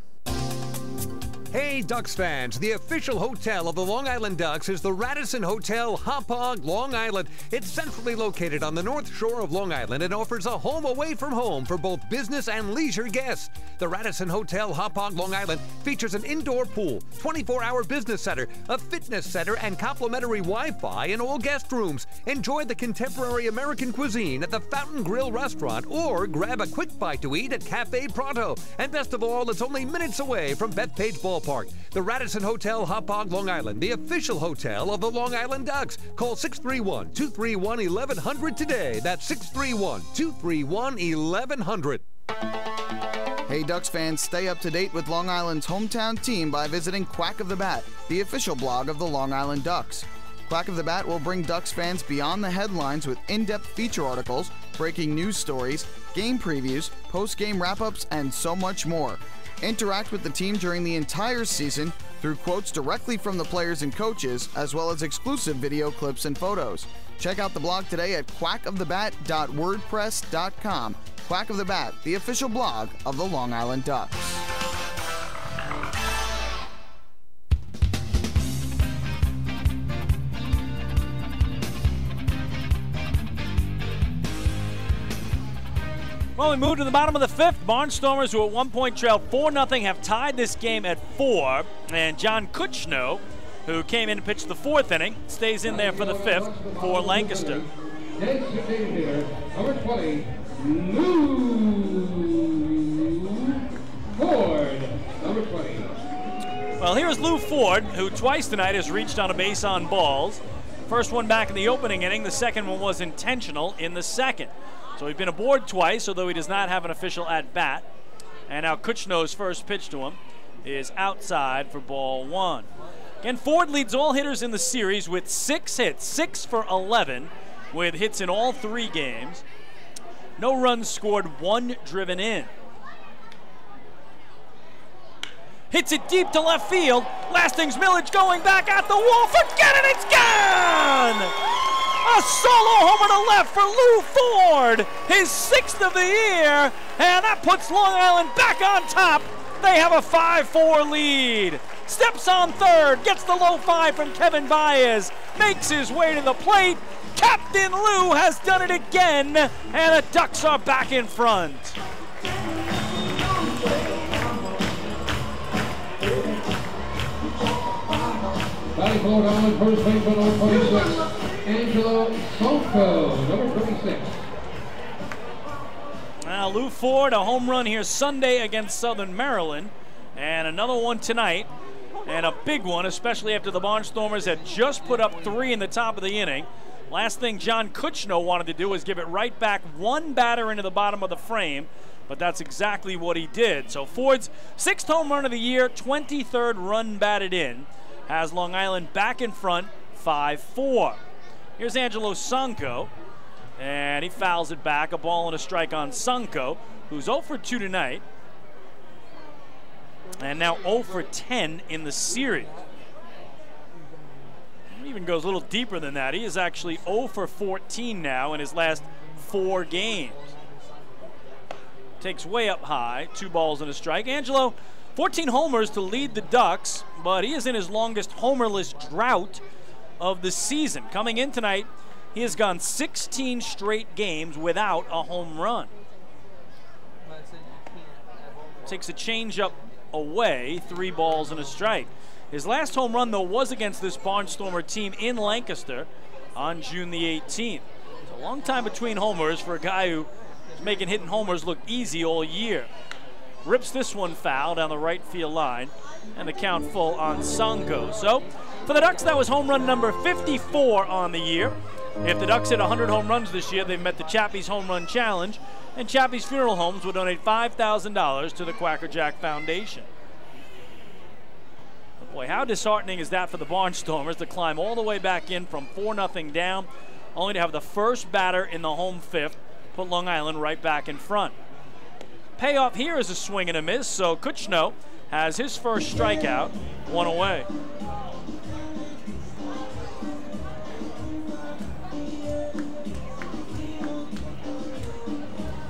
Hey Ducks fans, the official hotel of the Long Island Ducks is the Radisson Hotel Hauppauge, Long Island. It's centrally located on the north shore of Long Island and offers a home away from home for both business and leisure guests. The Radisson Hotel Hauppauge, Long Island features an indoor pool, 24-hour business center, a fitness center, and complimentary Wi-Fi in all guest rooms. Enjoy the contemporary American cuisine at the Fountain Grill restaurant or grab a quick bite to eat at Cafe Pronto. And best of all, it's only minutes away from Bethpage Ballpark. The Radisson Hotel Hauppauge, Long Island, the official hotel of the Long Island Ducks. Call 631-231-1100 today. That's 631-231-1100. Hey Ducks fans, stay up to date with Long Island's hometown team by visiting Quack of the Bat, the official blog of the Long Island Ducks. Quack of the Bat will bring Ducks fans beyond the headlines with in-depth feature articles, breaking news stories, game previews, post-game wrap-ups, and so much more. Interact with the team during the entire season through quotes directly from the players and coaches, as well as exclusive video clips and photos. Check out the blog today at quackofthebat.wordpress.com. Quack of the Bat, the official blog of the Long Island Ducks. Well, we move to the bottom of the fifth. Barnstormers, who at one point trailed 4-0, have tied this game at 4. And John Kutchno, who came in to pitch the 4th inning, stays in there for the 5th for Lancaster. Number 20, Lou Ford. Number 20. Well, here's Lou Ford, who twice tonight has reached on a base on balls. First one back in the opening inning. The second one was intentional in the second. So he's been aboard twice, although he does not have an official at-bat. And now Kutchno's first pitch to him is outside for ball 1. Again, Ford leads all hitters in the series with 6 hits, 6 for 11, with hits in all 3 games. No runs scored, 1 driven in. Hits it deep to left field. Lasting's Millage going back at the wall. Forget it, it's gone! A solo homer to left for Lou Ford, his 6th of the year, and that puts Long Island back on top. They have a 5-4 lead. Steps on third, gets the low 5 from Kevin Baez, makes his way to the plate. Captain Lou has done it again, and the Ducks are back in front. Batting forward on first baseman, number 26. Angelo Sonko, number 26. Now Lou Ford, a home run here Sunday against Southern Maryland, and another one tonight, and a big one, especially after the Barnstormers had just put up 3 in the top of the inning. Last thing John Kutchno wanted to do was give it right back, one batter into the bottom of the frame, but that's exactly what he did. So Ford's 6th home run of the year, 23rd run batted in, has Long Island back in front, 5-4. Here's Angelo Sonko, and he fouls it back. A ball and a strike on Sonko, who's 0 for 2 tonight, and now 0 for 10 in the series. He even goes a little deeper than that. He is actually 0 for 14 now in his last 4 games. Takes way up high, 2 balls and a strike. Angelo, 14 homers to lead the Ducks, but he is in his longest homerless drought of the season. Coming in tonight, he has gone 16 straight games without a home run. Takes a changeup away, 3 balls and a strike. His last home run, though, was against this Barnstormer team in Lancaster on June the 18th. It's a long time between homers for a guy who is making hitting homers look easy all year. Rips this one foul down the right field line, and the count full on Sonko. So, for the Ducks, that was home run number 54 on the year. If the Ducks hit 100 home runs this year, they've met the Chappie's Home Run Challenge, and Chappie's Funeral Homes will donate $5,000 to the Quacker Jack Foundation. But boy, how disheartening is that for the Barnstormers to climb all the way back in from 4-0 down, only to have the first batter in the home 5th put Long Island right back in front. Payoff here is a swing and a miss, so Kutchno has his first strikeout, 1 away.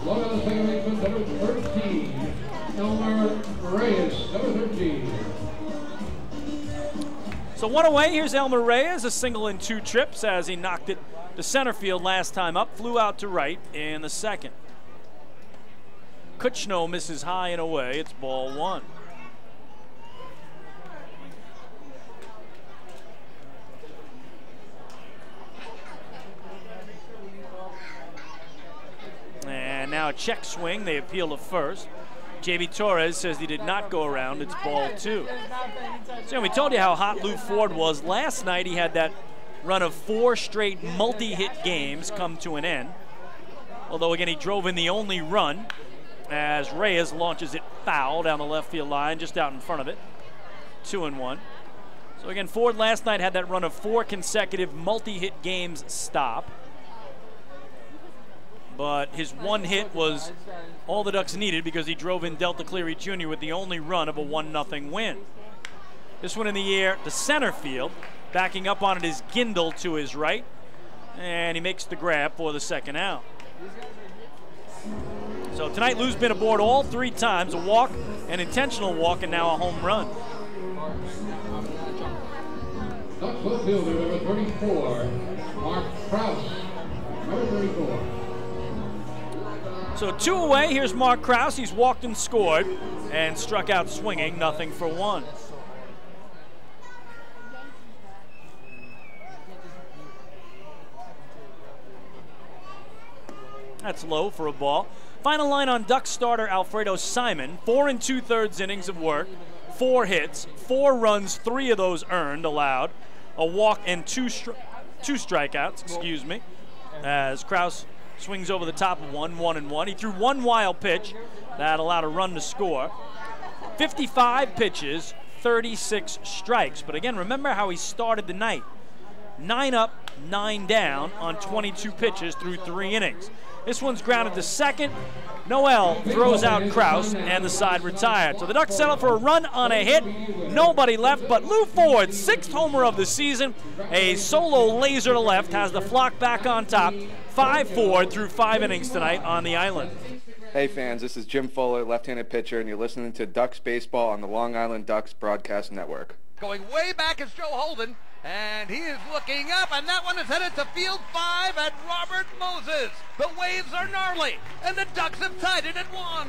Long Island second baseman, number 13, Elmer Reyes, number 13. So 1 away, here's Elmer Reyes, a single in 2 trips as he knocked it to center field last time up, flew out to right in the second. Kutchno misses high and away, it's ball 1. And now a check swing, they appeal to first. J.B. Torres says he did not go around, it's ball 2. So we told you how hot Lou Ford was. Last night he had that run of 4 straight multi-hit games come to an end. Although again he drove in the only run as Reyes launches it foul down the left field line, just out in front of it. 2-1. So again, Ford last night had that run of 4 consecutive multi-hit games stop. But his one hit was all the Ducks needed because he drove in Delta Cleary Jr. with the only run of a 1-0 win. This one in the air to center field. Backing up on it is Gindel to his right. And he makes the grab for the second out. So tonight Lou's been aboard all 3 times, a walk, an intentional walk, and now a home run. Ducks left fielder number 34, Mark Krause, number 34. So 2 away, here's Mark Krause. He's walked and scored and struck out swinging, 0-for-1. That's low for a ball. Final line on Ducks starter Alfredo Simon. 4 2/3 innings of work, 4 hits, 4 runs, 3 of those earned, allowed, a walk and 2 strikeouts, excuse me, as Krause swings over the top of 1-1-1. He threw 1 wild pitch that allowed a run to score. 55 pitches, 36 strikes. But again, remember how he started the night. 9 up, 9 down on 22 pitches through 3 innings. This one's grounded to second. Noel throws out Krause, and the side retired. So the Ducks settle for a run on a hit. Nobody left but Lou Ford, 6th homer of the season. A solo laser to left has the flock back on top. 5-4 through 5 innings tonight on the island. Hey fans, this is Jim Fuller, left-handed pitcher, and you're listening to Ducks Baseball on the Long Island Ducks Broadcast Network. Going way back is Joe Holden, and he is looking up, and that one is headed to field 5 at Robert Moses. The waves are gnarly, and the Ducks have tied it at 1.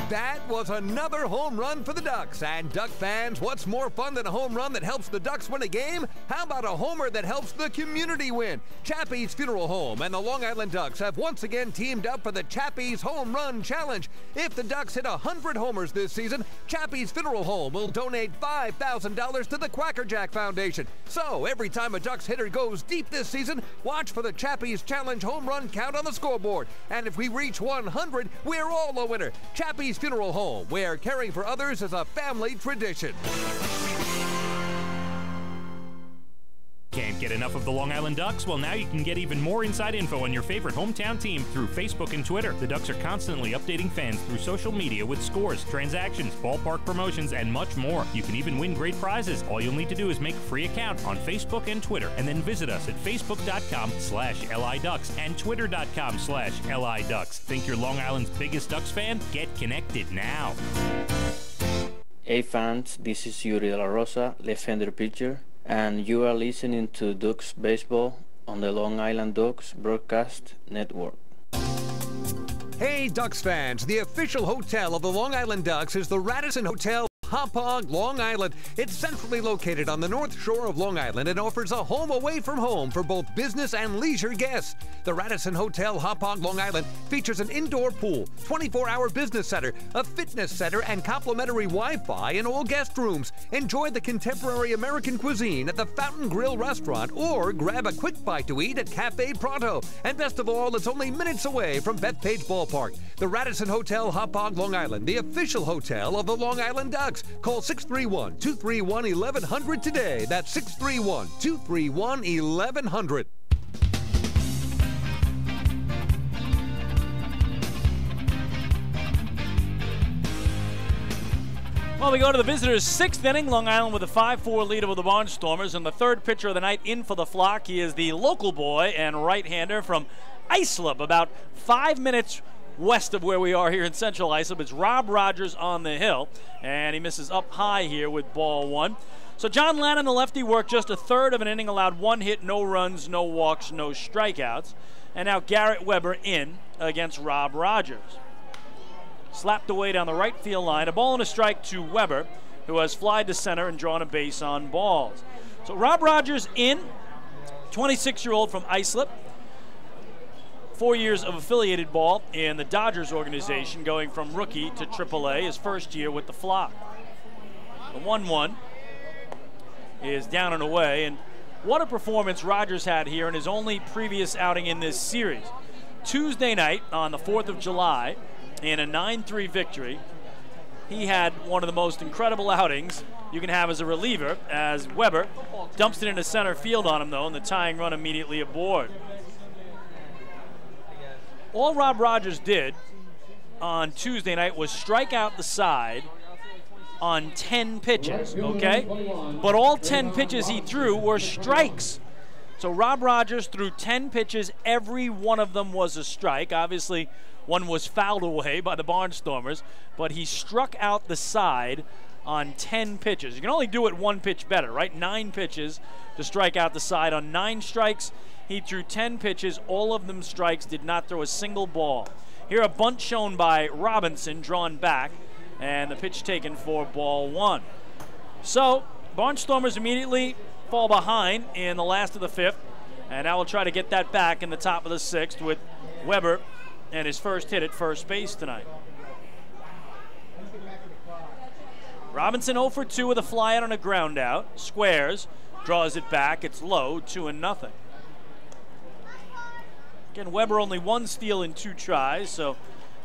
That was another home run for the Ducks. And Duck fans, what's more fun than a home run that helps the Ducks win a game? How about a homer that helps the community win? Chappie's Funeral Home and the Long Island Ducks have once again teamed up for the Chappie's Home Run Challenge. If the Ducks hit 100 homers this season, Chappie's Funeral Home will donate $5,000 to the Quackerjack Foundation. So every time a Ducks hitter goes deep this season, watch for the Chappie's Challenge home run count on the scoreboard. And if we reach 100, we're all a winner. Chappie's Funeral Home, where caring for others is a family tradition. Can't get enough of the Long Island Ducks? Well, now you can get even more inside info on your favorite hometown team through Facebook and Twitter. The Ducks are constantly updating fans through social media with scores, transactions, ballpark promotions, and much more. You can even win great prizes. All you'll need to do is make a free account on Facebook and Twitter, and then visit us at facebook.com/LIDucks and twitter.com/LIDucks. Think you're Long Island's biggest Ducks fan? Get connected now. Hey fans, this is Yuri De La Rosa, left-hander pitcher, and you are listening to Ducks Baseball on the Long Island Ducks Broadcast Network. Hey Ducks fans, the official hotel of the Long Island Ducks is the Radisson Hotel Hauppauge, Long Island. It's centrally located on the north shore of Long Island and offers a home away from home for both business and leisure guests. The Radisson Hotel Hauppauge, Long Island features an indoor pool, 24-hour business center, a fitness center, and complimentary Wi-Fi in all guest rooms. Enjoy the contemporary American cuisine at the Fountain Grill restaurant or grab a quick bite to eat at Cafe Pronto. And best of all, it's only minutes away from Bethpage Ballpark. The Radisson Hotel Hauppauge, Long Island, the official hotel of the Long Island Ducks. Call 631-231-1100 today. That's 631-231-1100. Well, we go to the visitors' 6th inning. Long Island with a 5-4 lead over the Barnstormers. And the third pitcher of the night in for the flock. He is the local boy and right-hander from Islip, about 5 minutes west of where we are here in Central Islip. It's Rob Rogers on the hill, and he misses up high here with ball 1. So John Lannon, the lefty, worked just a third of an inning, allowed 1 hit, no runs, no walks, no strikeouts. And now Garrett Weber in against Rob Rogers. Slapped away down the right field line, a ball and a strike to Weber, who has flied to center and drawn a base on balls. So Rob Rogers in, 26-year-old from Islip. 4 years of affiliated ball in the Dodgers organization, going from rookie to AAA, his first year with the flock. The 1-1 is down and away, and what a performance Rogers had here in his only previous outing in this series. Tuesday night on the 4th of July, in a 9-3 victory, he had one of the most incredible outings you can have as a reliever, as Weber dumps it into center field on him, though, and the tying run immediately aboard. All Rob Rogers did on Tuesday night was strike out the side on 10 pitches, okay? But all 10 pitches he threw were strikes. So Rob Rogers threw 10 pitches. Every one of them was a strike. Obviously, one was fouled away by the Barnstormers, but he struck out the side on 10 pitches. You can only do it one pitch better, right? 9 pitches to strike out the side. On 9 strikes, he threw 10 pitches, all of them strikes, did not throw a single ball. Here a bunt shown by Robinson, drawn back, and the pitch taken for ball 1. So, Barnstormers immediately fall behind in the last of the 5th, and now we'll try to get that back in the top of the 6th with Weber and his first hit at first base tonight. Robinson 0 for 2 with a fly out on a ground out. Squares, draws it back. It's low, 2-0. Again, Weber only 1 steal in 2 tries, so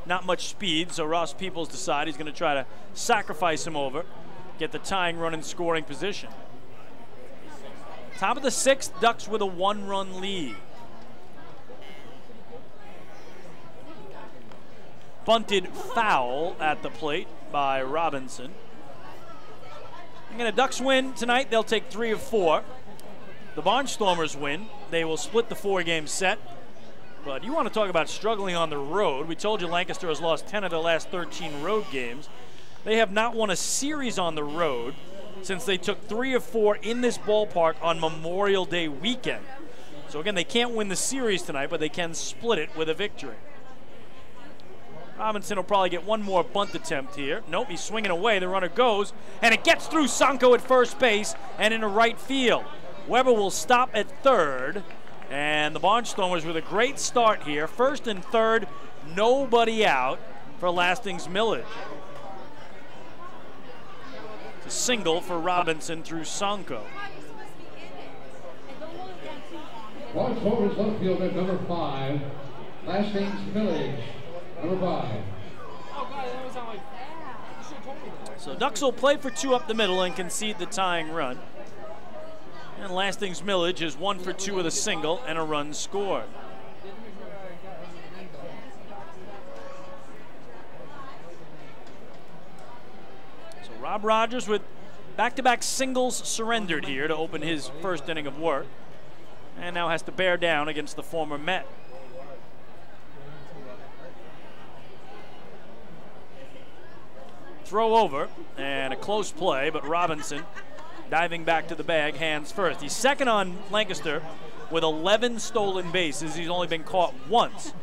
not much speed. So Ross Peoples decides he's going to try to sacrifice him over, get the tying run in scoring position. Top of the 6th, Ducks with a 1-run lead. Bunted foul at the plate by Robinson. Again, a Ducks win tonight. They'll take 3 of 4. The Barnstormers win. They will split the 4-game set. But you want to talk about struggling on the road. We told you Lancaster has lost 10 of their last 13 road games. They have not won a series on the road since they took 3 of 4 in this ballpark on Memorial Day weekend. So again, they can't win the series tonight, but they can split it with a victory. Robinson will probably get one more bunt attempt here. Nope, he's swinging away. The runner goes, and it gets through Sanko at first base and into right field. Weber will stop at third, and the Barnstormers with a great start here. First and third, nobody out for Lastings Millage. It's a single for Robinson through Sanko. Barnstormers left fielder number 5, Lastings Millage. Number 5. So Ducks will play for 2 up the middle and concede the tying run. And Lastings Millage is 1 for 2 with a single and a run scored. So Rob Rogers with back-to-back singles surrendered here to open his first inning of work, and now has to bear down against the former Met. Throw over, and a close play, but Robinson diving back to the bag, hands first. He's second on Lancaster with 11 stolen bases. He's only been caught once.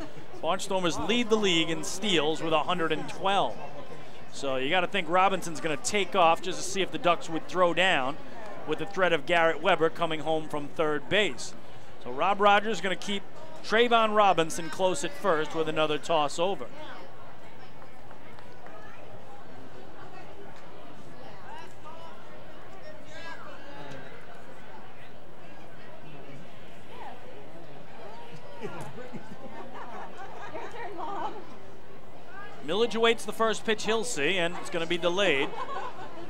Barnstormers lead the league in steals with 112. So you got to think Robinson's going to take off just to see if the Ducks would throw down with the threat of Garrett Weber coming home from third base. So Rob Rogers is going to keep Trayvon Robinson close at first with another toss over. Millage awaits the first pitch he'll see, and it's going to be delayed.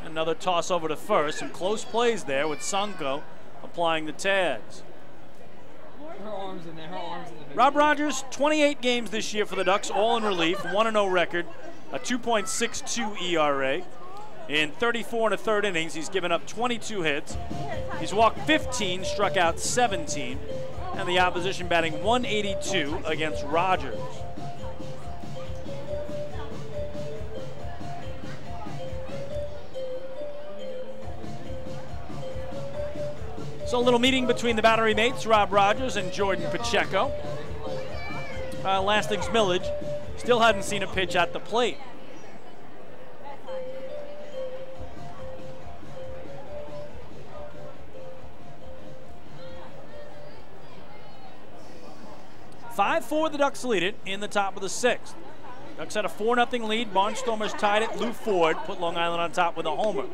Another toss over to first. Some close plays there with Sanko applying the tags. Rob Rogers, 28 games this year for the Ducks, all in relief, 1-0 record, a 2.62 ERA. In 34 1/3 innings, he's given up 22 hits. He's walked 15, struck out 17, and the opposition batting 182 against Rogers. So a little meeting between the battery mates, Rob Rogers and Jordan Pacheco. Lastings Millage still hadn't seen a pitch at the plate. (5-4) the Ducks lead it in the top of the 6th. Ducks had a 4-0 lead. Barnstormers tied it. Lou Ford put Long Island on top with a homer.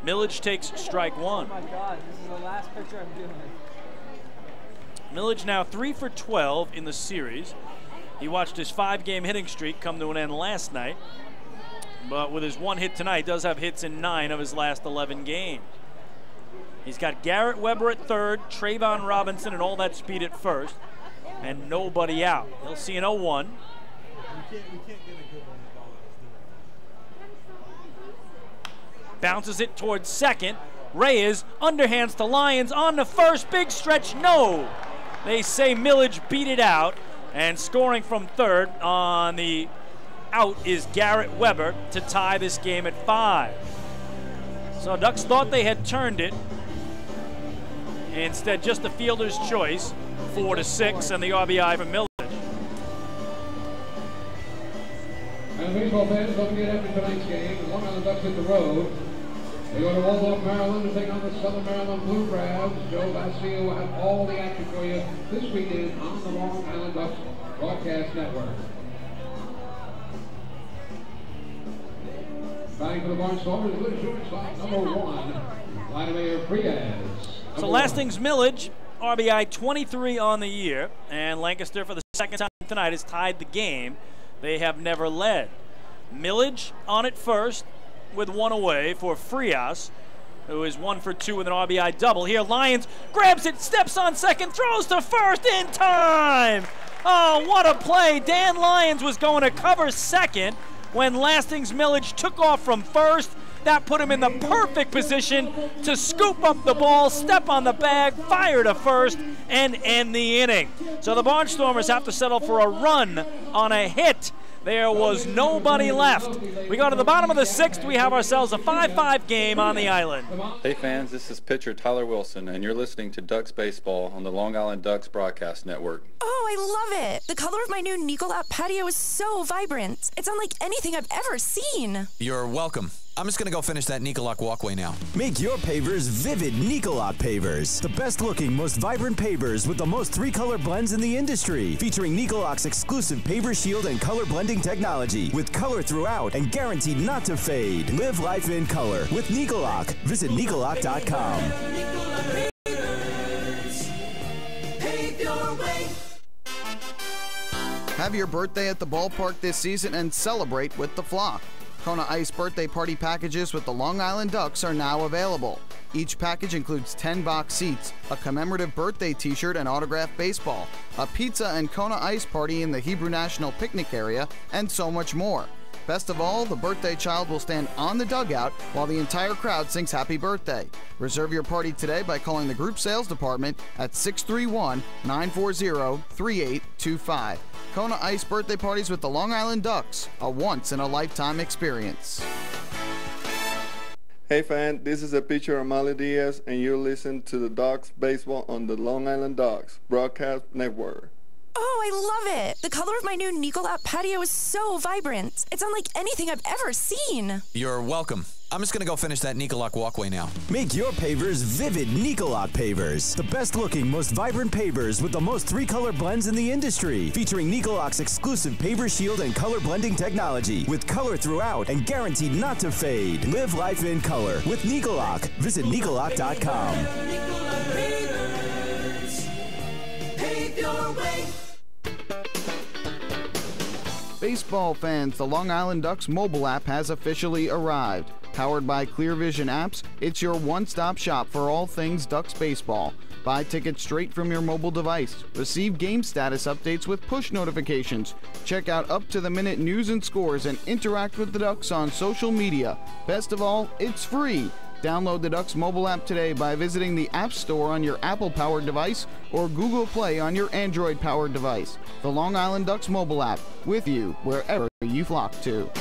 Millage takes strike 1. Oh my God, this is the last picture I'm doing. Millage now 3 for 12 in the series. He watched his 5-game hitting streak come to an end last night. but with his one hit tonight, does have hits in 9 of his last 11 games. He's got Garrett Weber at third, Trayvon Robinson and all that speed at first, and nobody out. He'll see an 0-1. We can't get a good one. Bounces it towards second. Reyes underhands to Lyons on the first. Big stretch, no. They say Millage beat it out, and scoring from third on the out is Garrett Weber to tie this game at 5. So Ducks thought they had turned it. Instead, just the fielder's choice, 4-6, and the RBI for Millage. And baseball fans, don't forget after tonight's game, the Long Island Ducks hit the road. They go to Waldorf, Maryland to take on the Southern Maryland Blue Crabs. Joe Vasio will have all the action for you this weekend on the Long Island Ducks Broadcast Network. Batting for the Barnstormers, good shortstop, number 1, Vladimir Frias. So Lastings Millage, RBI 23 on the year, and Lancaster for the second time tonight has tied the game. They have never led. Millage on it first with 1 away for Frias, who is 1 for 2 with an RBI double. Here Lyons grabs it, steps on second, throws to first in time. Oh, what a play. Dan Lyons was going to cover second when Lastings Millage took off from first. That put him in the perfect position to scoop up the ball, step on the bag, fire to first, and end the inning. So the Barnstormers have to settle for a run on a hit. There was nobody left. We go to the bottom of the 6th. We have ourselves a 5-5 game on the island. Hey fans, this is pitcher Tyler Wilson, and you're listening to Ducks Baseball on the Long Island Ducks Broadcast Network. Oh, I love it. The color of my new Nicolette patio is so vibrant. It's unlike anything I've ever seen. You're welcome. I'm just going to go finish that Nicolak walkway now. Make your pavers vivid Nicolak pavers. The best looking, most vibrant pavers with the most 3-color blends in the industry. Featuring Nicolak's exclusive paver shield and color blending technology. With color throughout and guaranteed not to fade. Live life in color with Nicolak. Visit Nicolak.com. Have your birthday at the ballpark this season and celebrate with the flock. Kona Ice birthday party packages with the Long Island Ducks are now available. Each package includes 10 box seats, a commemorative birthday t-shirt and autographed baseball, a pizza and Kona Ice party in the Hebrew National Picnic area, and so much more. Best of all, the birthday child will stand on the dugout while the entire crowd sings happy birthday. Reserve your party today by calling the group sales department at 631-940-3825. Kona Ice birthday parties with the Long Island Ducks, a once-in-a-lifetime experience. Hey fan, this is a pitcher Amali Diaz, and you listen to the Ducks Baseball on the Long Island Ducks Broadcast Network. Oh, I love it. The color of my new Nicolette patio is so vibrant. It's unlike anything I've ever seen. You're welcome. I'm just going to go finish that Nicolak walkway now. Make your pavers vivid Nicolak pavers. The best looking, most vibrant pavers with the most 3-color blends in the industry. Featuring Nicolak's exclusive paver shield and color blending technology. With color throughout and guaranteed not to fade. Live life in color with Nicolak. Visit Nicolak.com. Pave your way. Baseball fans, the Long Island Ducks mobile app has officially arrived. Powered by Clear Vision Apps, it's your one-stop shop for all things Ducks baseball. Buy tickets straight from your mobile device. Receive game status updates with push notifications. Check out up-to-the-minute news and scores and interact with the Ducks on social media. Best of all, it's free. Download the Ducks mobile app today by visiting the App Store on your Apple-powered device or Google Play on your Android-powered device. The Long Island Ducks mobile app, with you wherever you flock to.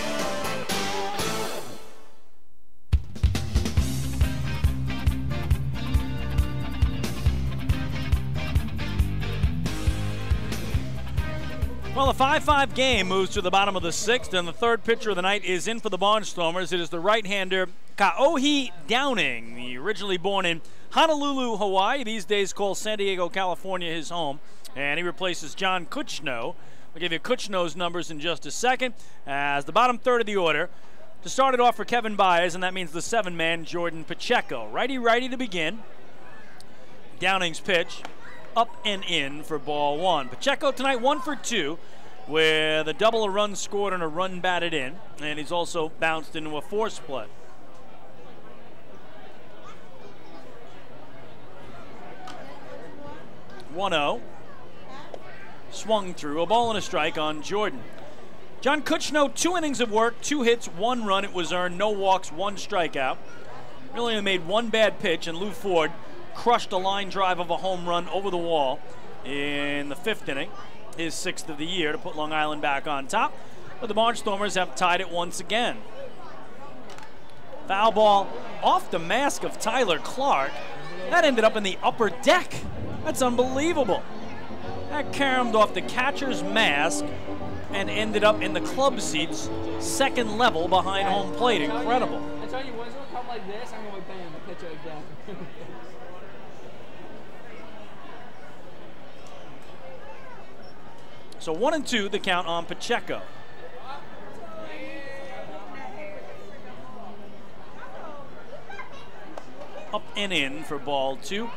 Well, the 5-5 game moves to the bottom of the 6th, and the third pitcher of the night is in for the Barnstormers. It is the right-hander Kaohi Downing, originally born in Honolulu, Hawaii, these days called San Diego, California, his home, and he replaces John Kuchno. I'll give you Kuchno's numbers in just a second. As the bottom third of the order, to start it off for Kevin Baez, and that means the 7-man Jordan Pacheco. Righty-righty to begin. Downing's pitch. Up and in for ball 1. Pacheco tonight 1 for 2 with a double, a run scored, and a run batted in. And he's also bounced into a force play. (1-0). Swung through. A ball and a strike on Jordan. John Kutchno, 2 innings of work, 2 hits, 1 run. It was earned, no walks, 1 strikeout. Really only made 1 bad pitch, and Lou Ford crushed a line drive of a home run over the wall in the 5th inning, his 6th of the year, to put Long Island back on top. But the Barnstormers have tied it once again. Foul ball off the mask of Tyler Clark. That ended up in the upper deck. That's unbelievable. That caromed off the catcher's mask and ended up in the club seats, 2nd level behind home plate. Incredible. I tell you, once it come like this, I'm going to bang the pitcher again. So 1-2, the count on Pacheco. Up and in for ball 2.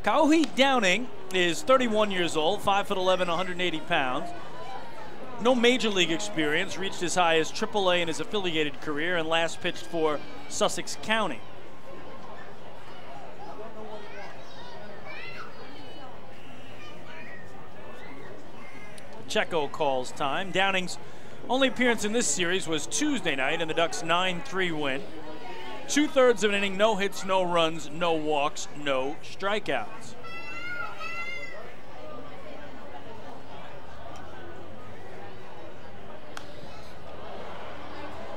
Kauhi Downing is 31 years old, 5'11", 180 pounds. No major league experience, reached as high as AAA in his affiliated career, and last pitched for Sussex County. Pacheco calls time. Downing's only appearance in this series was Tuesday night in the Ducks' 9-3 win. 2/3 of an inning, no hits, no runs, no walks, no strikeouts.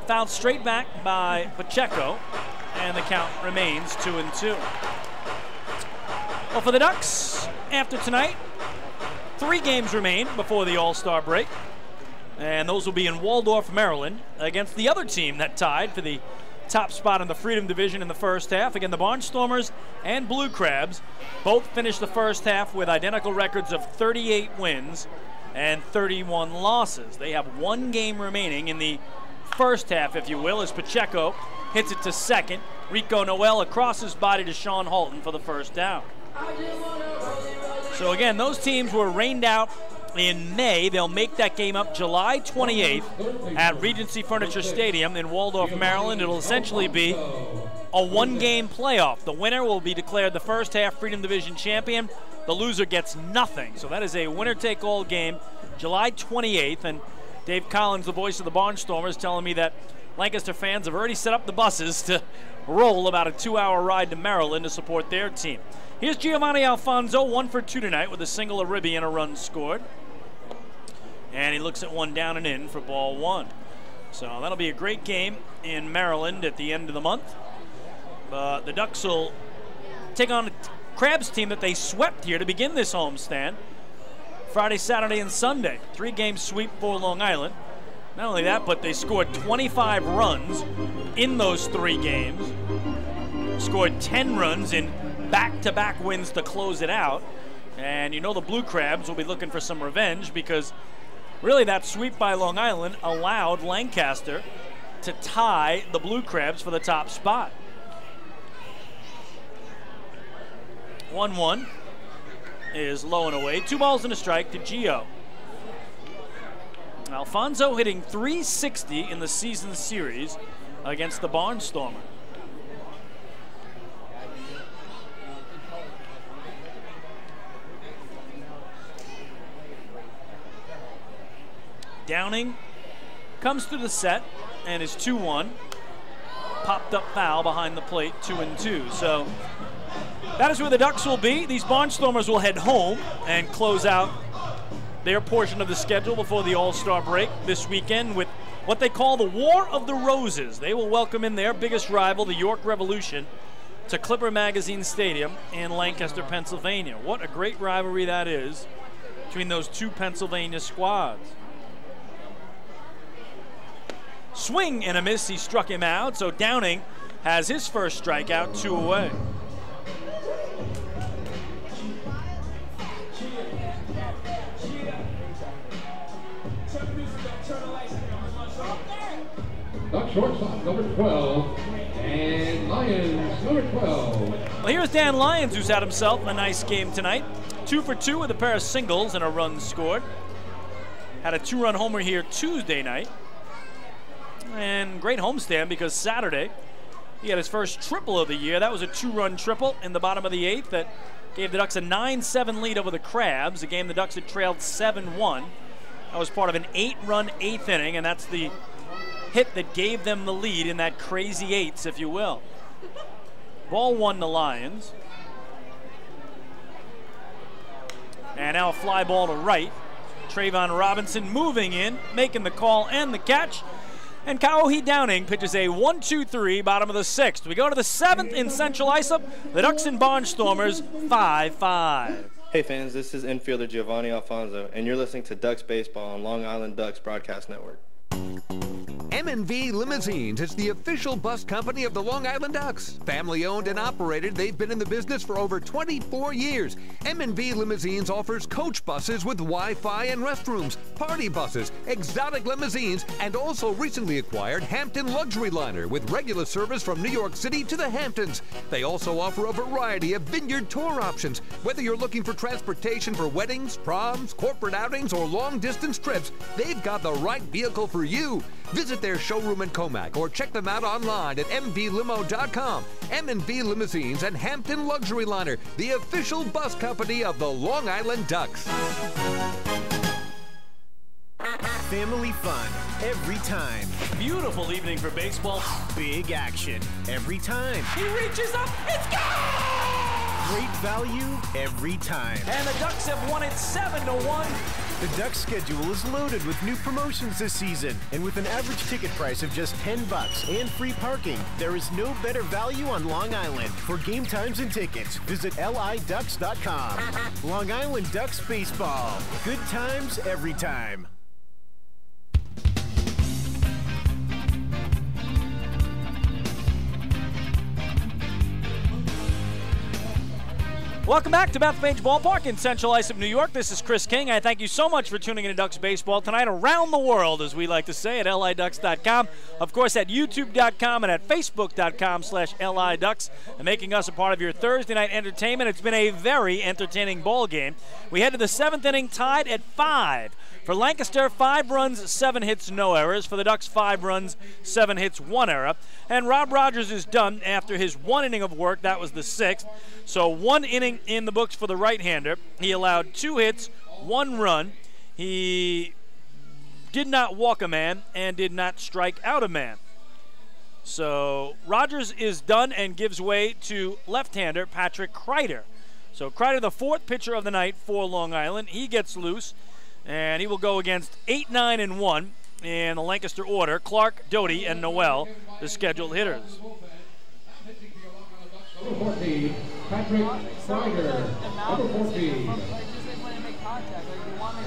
Fouled straight back by Pacheco, and the count remains 2-2. Well, for the Ducks, after tonight, 3 games remain before the All-Star break, and those will be in Waldorf, Maryland, against the other team that tied for the top spot in the Freedom Division in the first half. Again, the Barnstormers and Blue Crabs both finished the first half with identical records of 38 wins and 31 losses. They have 1 game remaining in the first half, if you will, as Pacheco hits it to second. Rico Noel across his body to Sean Halton for the first down. So again, those teams were rained out in May. They'll make that game up July 28th at Regency Furniture Stadium in Waldorf, Maryland. It'll essentially be a 1-game playoff. The winner will be declared the first half Freedom Division champion. The loser gets nothing. So that is a winner-take-all game, July 28th. And Dave Collins, the voice of the Barnstormers, telling me that Lancaster fans have already set up the buses to roll about a 2-hour ride to Maryland to support their team. Here's Giovanni Alfonso, 1 for 2 tonight with a single, a ribby, and a run scored. And he looks at 1 down and in for ball 1. So that'll be a great game in Maryland at the end of the month. The Ducks will take on a Crabs team that they swept here to begin this homestand. Friday, Saturday, and Sunday. 3-game sweep for Long Island. Not only that, but they scored 25 runs in those 3 games. Scored 10 runs in back-to-back wins to close it out. And you know the Blue Crabs will be looking for some revenge, because really that sweep by Long Island allowed Lancaster to tie the Blue Crabs for the top spot. 1-1 is low and away. 2 balls and a strike to Gio. Alfonso hitting .360 in the season series against the Barnstormers. Downing comes to the set and is 2-1. Popped up foul behind the plate, 2-2. So that is where the Ducks will be. These Barnstormers will head home and close out their portion of the schedule before the All-Star break this weekend with what they call the War of the Roses. They will welcome in their biggest rival, the York Revolution, to Clipper Magazine Stadium in Lancaster, Pennsylvania. What a great rivalry that is between those 2 Pennsylvania squads. Swing and a miss, he struck him out, so Downing has his first strikeout, 2 away. Duck shortstop, number 12, and Lyons, number 12. Well, here's Dan Lyons, who's had himself a nice game tonight. 2 for 2 with a pair of singles and a run scored. had a 2-run homer here Tuesday night. And great homestand because Saturday he had his first triple of the year. That was a 2-run triple in the bottom of the 8th that gave the Ducks a 9-7 lead over the Crabs, a game the Ducks had trailed 7-1. That was part of an 8-run 8th inning, and that's the hit that gave them the lead in that crazy 8s, if you will. Ball 1 the Lions. And now a fly ball to right. Trayvon Robinson moving in, making the call and the catch. And Kauhi Downing pitches a 1-2-3, bottom of the 6th. We go to the 7th in Central Islip. The Ducks and Barnstormers 5-5. Hey fans, this is infielder Giovanni Alfonso, and you're listening to Ducks Baseball on Long Island Ducks Broadcast Network. M&V Limousines is the official bus company of the Long Island Ducks. Family owned and operated, they've been in the business for over 24 years. M&V Limousines offers coach buses with Wi-Fi and restrooms, party buses, exotic limousines, and also recently acquired Hampton Luxury Liner with regular service from New York City to the Hamptons. They also offer a variety of vineyard tour options. Whether you're looking for transportation for weddings, proms, corporate outings, or long-distance trips, they've got the right vehicle for you. Visit their showroom in Comac or check them out online at mvlimo.com. M&V Limousines and Hampton Luxury Liner, the official bus company of the Long Island Ducks. Family fun every time. Beautiful evening for baseball. Big action every time. He reaches up, it's gone! Great value every time. And the Ducks have won it 7-1. The Ducks schedule is loaded with new promotions this season, and with an average ticket price of just $10 and free parking, there is no better value on Long Island. For game times and tickets, visit liducks.com. Long Island Ducks Baseball. Good times every time. Welcome back to Bethpage Ballpark in Central Islip, New York. This is Chris King. I thank you so much for tuning in to Ducks Baseball tonight around the world, as we like to say, at liducks.com. Of course, at youtube.com and at facebook.com/liducks, and making us a part of your Thursday night entertainment. It's been a very entertaining ball game. We head to the 7th inning tied at 5. For Lancaster, 5 runs, 7 hits, no errors. For the Ducks, 5 runs, 7 hits, 1 error. And Rob Rogers is done after his 1 inning of work. That was the 6th. So 1 inning in the books for the right-hander. He allowed 2 hits, 1 run. He did not walk a man and did not strike out a man. So Rogers is done and gives way to left-hander Patrick Kreider. So Kreider, the 4th pitcher of the night for Long Island. He gets loose. And he will go against 8, 9, and 1 in the Lancaster order. Clark, Doty, and Noel, the scheduled hitters. Number 14, Patrick Kreider. Number 14. And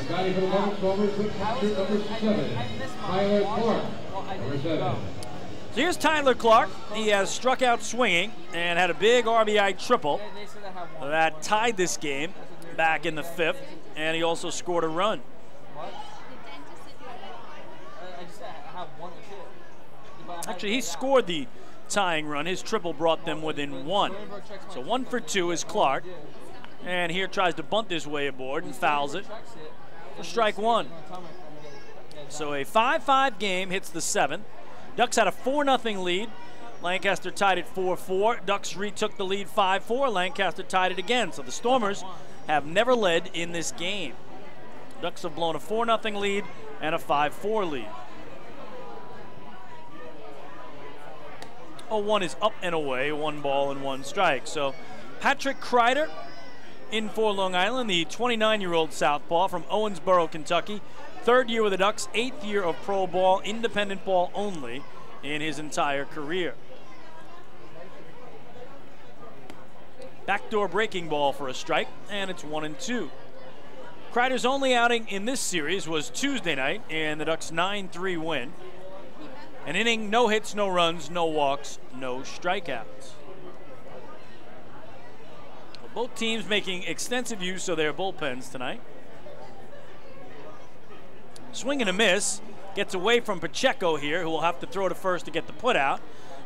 batting for the Barnstormers with catcher number 7, Tyler Clark. Number 7. So here's Tyler Clark. He has struck out swinging and had a big RBI triple that tied this game back in the 5th. And he also scored a run. Actually, he scored the tying run. His triple brought them within 1. So 1 for 2 is Clark. And here tries to bunt his way aboard and fouls it for strike 1. So a 5-5 game hits the 7th. Ducks had a 4-0 lead. Lancaster tied it 4-4. Ducks retook the lead 5-4. Lancaster tied it again. So the Stormers have never led in this game. Ducks have blown a 4-0 lead and a 5-4 lead. 0-1 is up and away, 1 ball and 1 strike. So Patrick Kreider in for Long Island, the 29-year-old southpaw from Owensboro, Kentucky. 3rd year with the Ducks, 8th year of pro ball, independent ball only in his entire career. Backdoor breaking ball for a strike, and it's 1-2. Kreider's only outing in this series was Tuesday night in the Ducks' 9-3 win. An inning, no hits, no runs, no walks, no strikeouts. Well, both teams making extensive use of their bullpens tonight. Swing and a miss. Gets away from Pacheco here, who will have to throw to first to get the put out.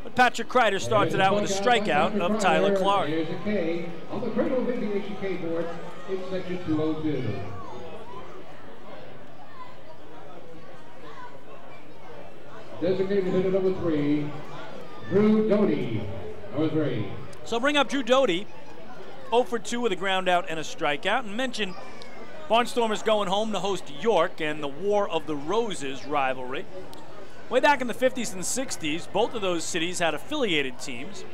But Patrick Kreider starts it out with a strikeout of Tyler Clark. There's a K on the Cradle of Aviation K board in section 202. Designated hitter number 3, Drew Doty, number 3. So bring up Drew Doty, 0 for 2 with a ground out and a strikeout. And mention Barnstormers going home to host York and the War of the Roses rivalry. Way back in the 50s and 60s, both of those cities had affiliated teams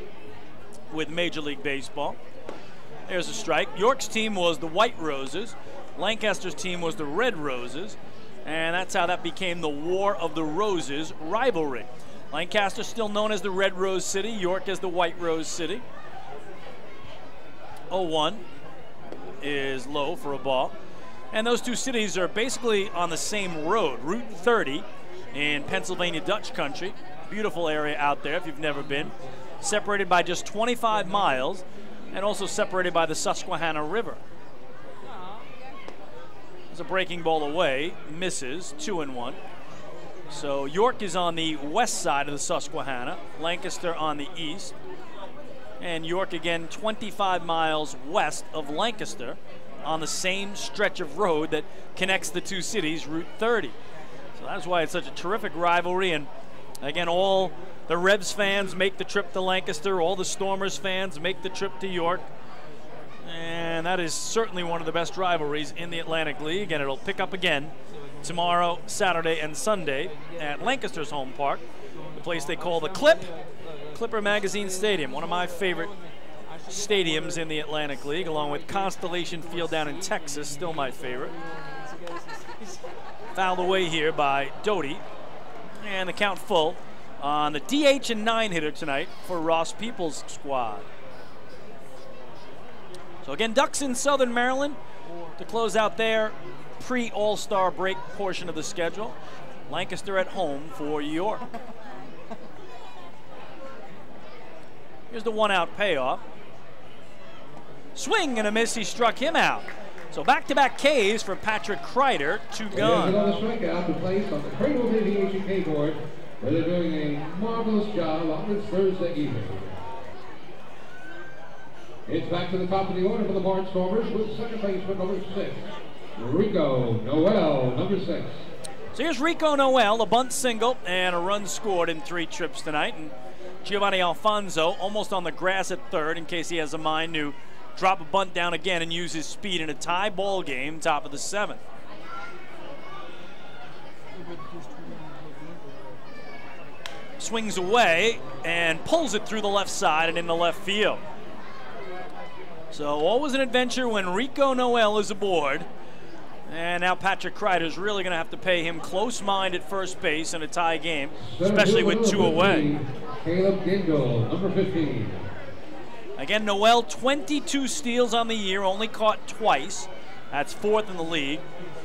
with Major League Baseball. There's a strike. York's team was the White Roses. Lancaster's team was the Red Roses. And that's how that became the War of the Roses rivalry. Lancaster still known as the Red Rose City, York as the White Rose City. 0-1 is low for a ball. And those two cities are basically on the same road, Route 30 in Pennsylvania Dutch country. Beautiful area out there if you've never been. Separated by just 25 miles and also separated by the Susquehanna River. There's a breaking ball away, misses, 2-1. So York is on the west side of the Susquehanna, Lancaster on the east. And York again 25 miles west of Lancaster on the same stretch of road that connects the two cities, Route 30. So that's why it's such a terrific rivalry. And again, all the Rebs fans make the trip to Lancaster, all the Stormers fans make the trip to York. And that is certainly one of the best rivalries in the Atlantic League, and it'll pick up again tomorrow, Saturday, and Sunday at Lancaster's home park, the place they call the Clipper Magazine Stadium, one of my favorite stadiums in the Atlantic League, along with Constellation Field down in Texas, still my favorite. Fouled away here by Doty, and the count full on the DH and 9-hitter tonight for Ross Peoples' squad. So again, Ducks in Southern Maryland to close out their pre-All-Star break portion of the schedule. Lancaster at home for York. Here's the one-out payoff. Swing and a miss, he struck him out. So back-to-back Ks for Patrick Kreider, 2 gone. Another strikeout to place on the Cradle Aviation K board, where they're doing a marvelous job on this Thursday evening. It's back to the top of the order for the Barnstormers with second baseman number 6, Rico Noel, number 6. So here's Rico Noel, a bunt single and a run scored in 3 trips tonight. And Giovanni Alfonso almost on the grass at third in case he has a mind to drop a bunt down again and use his speed in a tie ball game, top of the 7th. Swings away and pulls it through the left side and in the left field. So always an adventure when Rico Noel is aboard. And now Patrick Kreider is really going to have to pay him close mind at first base in a tie game, especially with 2 away. Caleb Gindle, number 15. Again, Noel, 22 steals on the year, only caught twice. That's 4th in the league.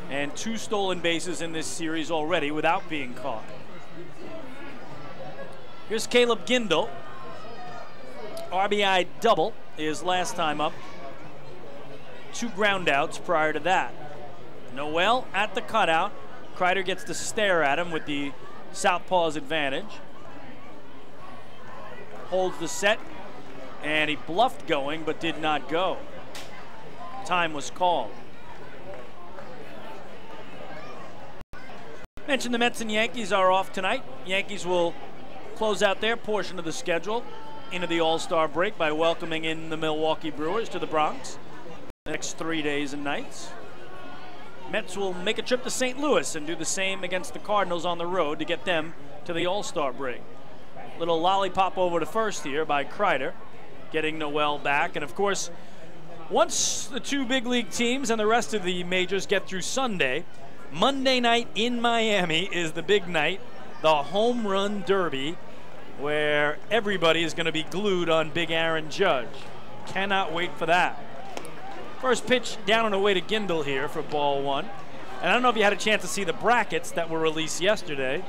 And 2 stolen bases in this series already without being caught. Here's Caleb Gindle. RBI double his last time up. 2 groundouts prior to that. Noel at the cutout. Kreider gets to stare at him with the southpaw's advantage. Holds the set, and he bluffed going but did not go. Time was called. Mentioned the Mets and Yankees are off tonight. Yankees will close out their portion of the schedule into the All-Star break by welcoming in the Milwaukee Brewers to the Bronx the next 3 days and nights. Mets will make a trip to St. Louis and do the same against the Cardinals on the road to get them to the All-Star break. Little lollipop over to first here by Kreider, getting Noel back. And of course, once the 2 big league teams and the rest of the majors get through Sunday, Monday night in Miami is the big night, the Home Run Derby, where everybody is going to be glued on Big Aaron Judge. Cannot wait for that. First pitch down and away to Gindle here for ball 1. And I don't know if you had a chance to see the brackets that were released yesterday,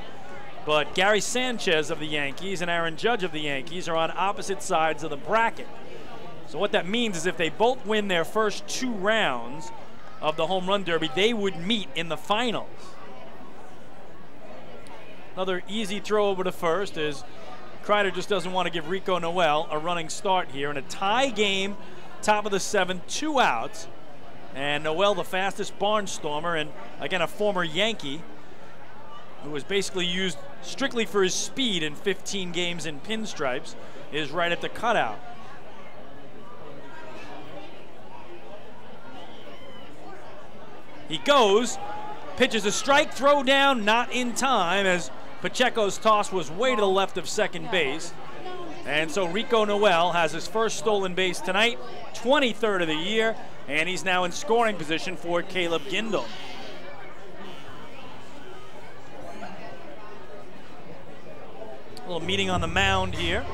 but Gary Sanchez of the Yankees and Aaron Judge of the Yankees are on opposite sides of the bracket. So what that means is if they both win their first 2 rounds of the Home Run Derby, they would meet in the finals. Another easy throw over to first as Kreider just doesn't want to give Rico Noel a running start here in a tie game, top of the 7th, 2 outs. And Noel, the fastest Barnstormer, and again a former Yankee, who was basically used strictly for his speed in 15 games in pinstripes, is right at the cutout. He goes, pitches a strike, throw down, not in time, as Pacheco's toss was way to the left of second base. And so Rico Noel has his first stolen base tonight, 23rd of the year, and he's now in scoring position for Caleb Gindel. A little meeting on the mound here.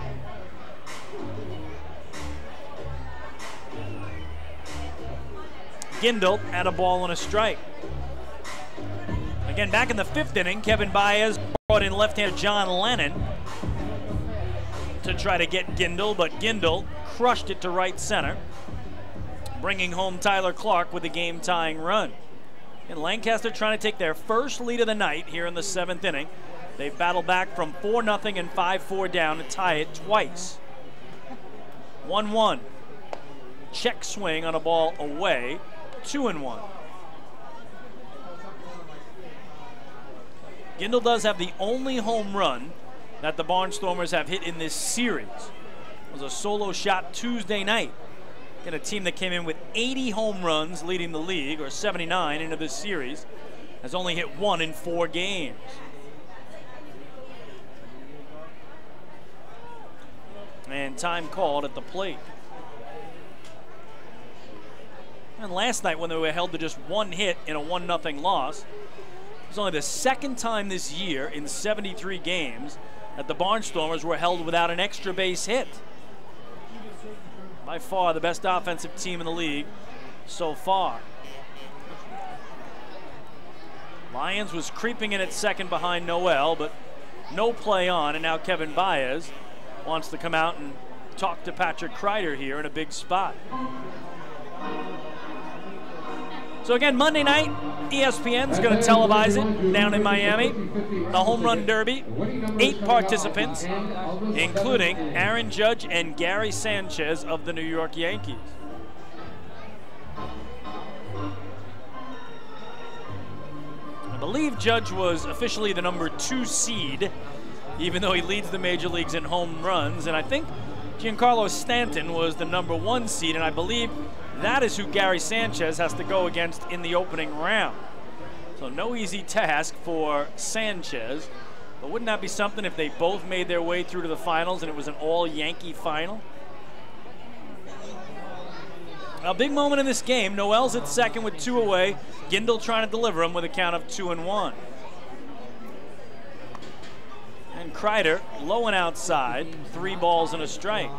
Gindel had a ball and a strike. Again, back in the 5th inning, Kevin Baez brought in left-hander John Lennon to try to get Gindel, but Gindel crushed it to right center, bringing home Tyler Clark with a game-tying run. And Lancaster trying to take their first lead of the night here in the 7th inning. They battle back from 4-0 and 5-4 down to tie it twice. 1-1. Check swing on a ball away. 2-1. Gindel does have the only home run that the Barnstormers have hit in this series. It was a solo shot Tuesday night. In a team that came in with 80 home runs leading the league, or 79 into this series, has only hit 1 in 4 games. And time called at the plate. And last night, when they were held to just 1 hit in a 1-0 loss, it was only the 2nd time this year in 73 games that the Barnstormers were held without an extra base hit. By far the best offensive team in the league so far. Lyons was creeping in at second behind Noel, but no play on, and now Kevin Baez wants to come out and talk to Patrick Kreider here in a big spot. So again, Monday night, ESPN's going to televise it down in Miami. The Home Run Derby, 8 participants, including Aaron Judge and Gary Sanchez of the New York Yankees. I believe Judge was officially the number 2 seed, even though he leads the major leagues in home runs. And I think Giancarlo Stanton was the number 1 seed, and I believe that is who Gary Sanchez has to go against in the opening round. So no easy task for Sanchez, but wouldn't that be something if they both made their way through to the finals and it was an all-Yankee final? A big moment in this game. Noel's at second with 2 away. Gindel trying to deliver him with a count of 2-1. And Kreider low and outside, 3 balls and a strike.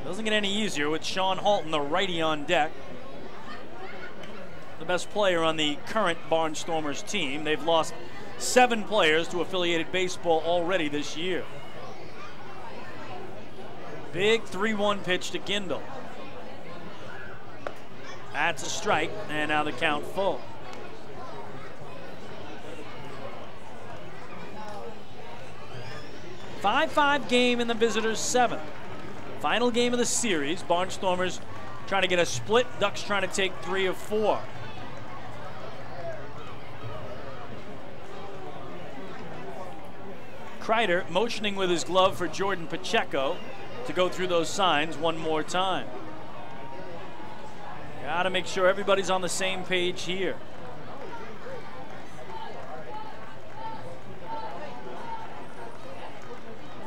Doesn't get any easier with Sean Halton, the righty, on deck. The best player on the current Barnstormers team. They've lost 7 players to affiliated baseball already this year. Big 3-1 pitch to Gindel. That's a strike, and now the count full. A 5-5 game in the visitors' 7th. Final game of the series. Barnstormers trying to get a split. Ducks trying to take 3 of 4. Kreider motioning with his glove for Jordan Pacheco to go through those signs one more time. Got to make sure everybody's on the same page here.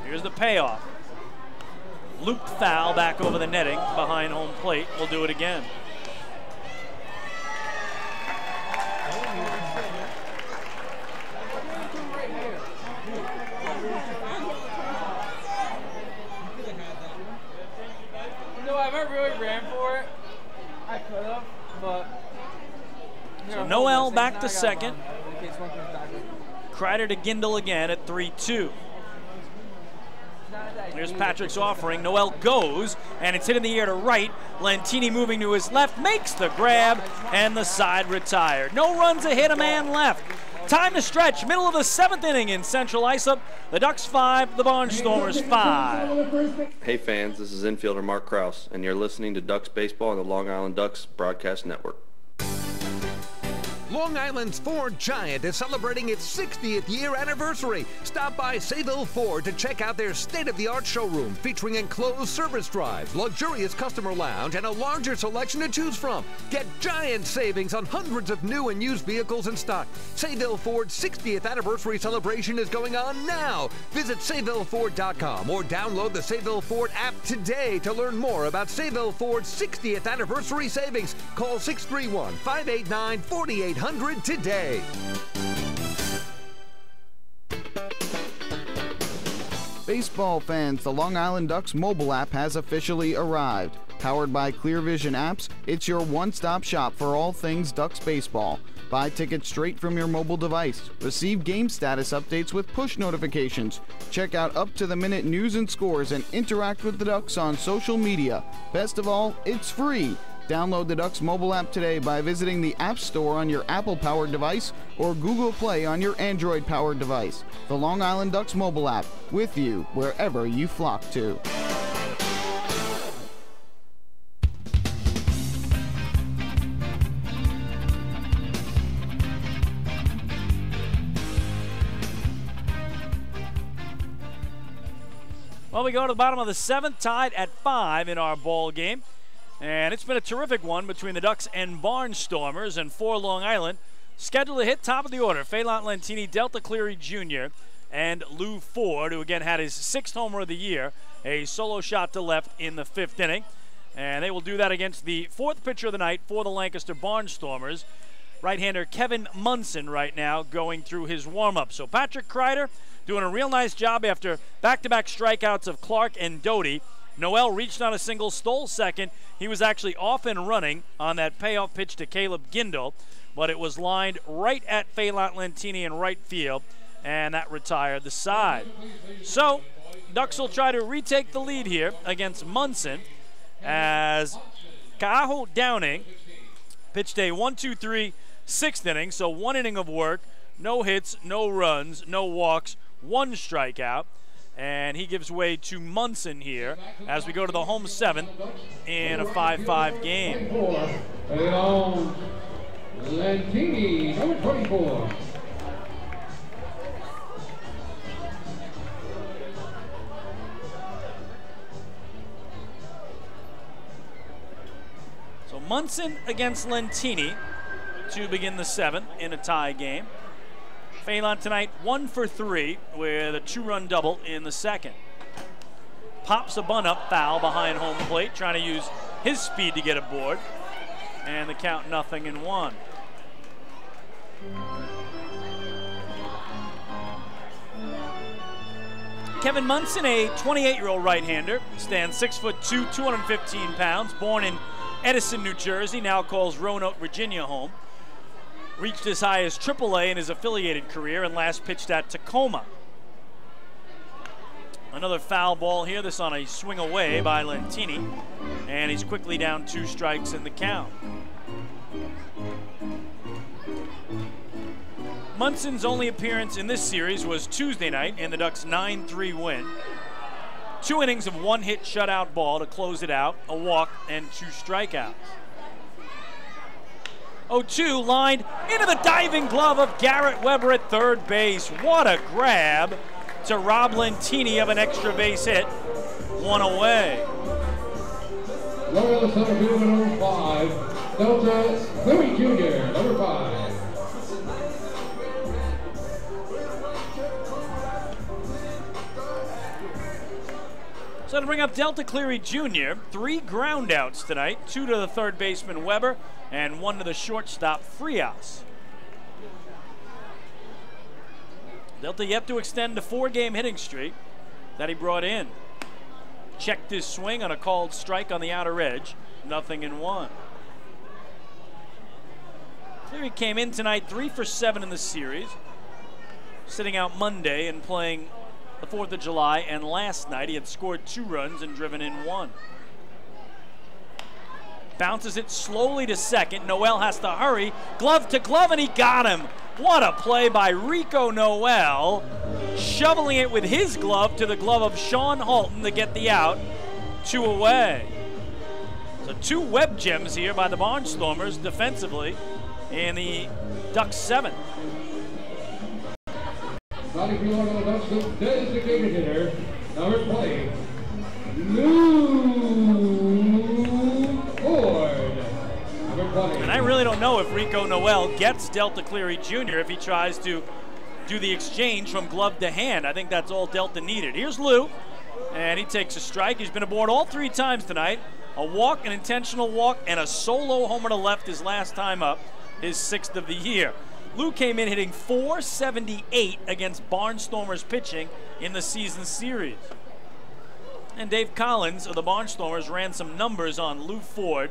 Here's the payoff. Looped foul back over the netting behind home plate. We'll do it again. You know, if I really ran for it, I could have, but... So Noel back to second. Kreider to Gindel again at 3-2. Here's Patrick's offering. Noel goes, and it's hit in the air to right. Lantini moving to his left, makes the grab, and the side retired. No runs, a hit, a man left. Time to stretch. Middle of the 7th inning in Central Islip. The Ducks 5, the Barnstormers 5. Hey fans, this is infielder Mark Krause, and you're listening to Ducks Baseball on the Long Island Ducks Broadcast Network. Long Island's Ford Giant is celebrating its 60th year anniversary. Stop by Sayville Ford to check out their state-of-the-art showroom featuring enclosed service drives, luxurious customer lounge, and a larger selection to choose from. Get giant savings on hundreds of new and used vehicles in stock. Sayville Ford's 60th anniversary celebration is going on now. Visit SayvilleFord.com or download the Sayville Ford app today to learn more about Sayville Ford's 60th anniversary savings. Call 631-589-4800 today. Baseball fans, the Long Island Ducks mobile app has officially arrived. Powered by Clear Vision Apps, it's your one-stop shop for all things Ducks baseball. Buy tickets straight from your mobile device. Receive game status updates with push notifications. Check out up-to-the-minute news and scores and interact with the Ducks on social media. Best of all, it's free. Download the Ducks mobile app today by visiting the App Store on your Apple-powered device or Google Play on your Android-powered device. The Long Island Ducks mobile app, with you wherever you flock to. Well, we go to the bottom of the 7th, tied at 5 in our ball game. And it's been a terrific one between the Ducks and Barnstormers, and for Long Island, scheduled to hit top of the order. Phelan Lentini, Delta Cleary Jr., and Lou Ford, who again had his 6th homer of the year, a solo shot to left in the 5th inning. And they will do that against the 4th pitcher of the night for the Lancaster Barnstormers, right-hander Kevin Munson right now going through his warm-up. So Patrick Kreider doing a real nice job after back-to-back strikeouts of Clark and Doty. Noel reached on a single, stole second. He was actually off and running on that payoff pitch to Caleb Gindel, but it was lined right at Phelan Lentini in right field, and that retired the side. So Ducks will try to retake the lead here against Munson as Kaaho Downing pitched a 1-2-3 6th inning, so 1 inning of work, no hits, no runs, no walks, 1 strikeout. And he gives way to Munson here as we go to the home 7th in a 5-5 game. Lentini, number 24. So Munson against Lentini to begin the 7th in a tie game. Phelan tonight 1 for 3 with a 2-run double in the 2nd. Pops a bunt up foul behind home plate, trying to use his speed to get aboard. And the count 0-1. Kevin Munson, a 28-year-old right-hander, stands 6'2", 215 pounds, born in Edison, New Jersey, now calls Roanoke, Virginia home. Reached as high as AAA in his affiliated career and last pitched at Tacoma. Another foul ball here, this on a swing away by Lentini, and he's quickly down 2 strikes in the count. Munson's only appearance in this series was Tuesday night in the Ducks' 9-3 win. 2 innings of 1-hit shutout ball to close it out, a walk and 2 strikeouts. 0-2 lined into the diving glove of Garrett Weber at third base. What a grab to rob Lentini of an extra base hit. 1 away. Lower the center field, number 5, Delta Cleary Jr., number 5. So to bring up Delta Cleary Jr., 3 groundouts tonight, 2 to the third baseman Weber and 1 to the shortstop Frias. Delta yet to extend the 4-game hitting streak that he brought in. Checked his swing on a called strike on the outer edge, 0-1. Cleary came in tonight 3 for 7 in the series, sitting out Monday and playing the 4th of July, and last night he had scored 2 runs and driven in 1. Bounces it slowly to second. Noel has to hurry. Glove to glove, and he got him. What a play by Rico Noel, shoveling it with his glove to the glove of Sean Halton to get the out. 2 away. So 2 web gems here by the Barnstormers defensively in the Ducks 7. Starting for Long Island Ducks, the designated hitter, number 20, Lou Ford. Number 20. And I really don't know if Rico Noel gets Delta Cleary Jr. if he tries to do the exchange from glove to hand. I think that's all Delta needed. Here's Lou, and he takes a strike. He's been aboard all 3 times tonight. A walk, an intentional walk, and a solo homer to left his last time up, his 6th of the year. Lou came in hitting .478 against Barnstormers pitching in the season series. And Dave Collins of the Barnstormers ran some numbers on Lou Ford.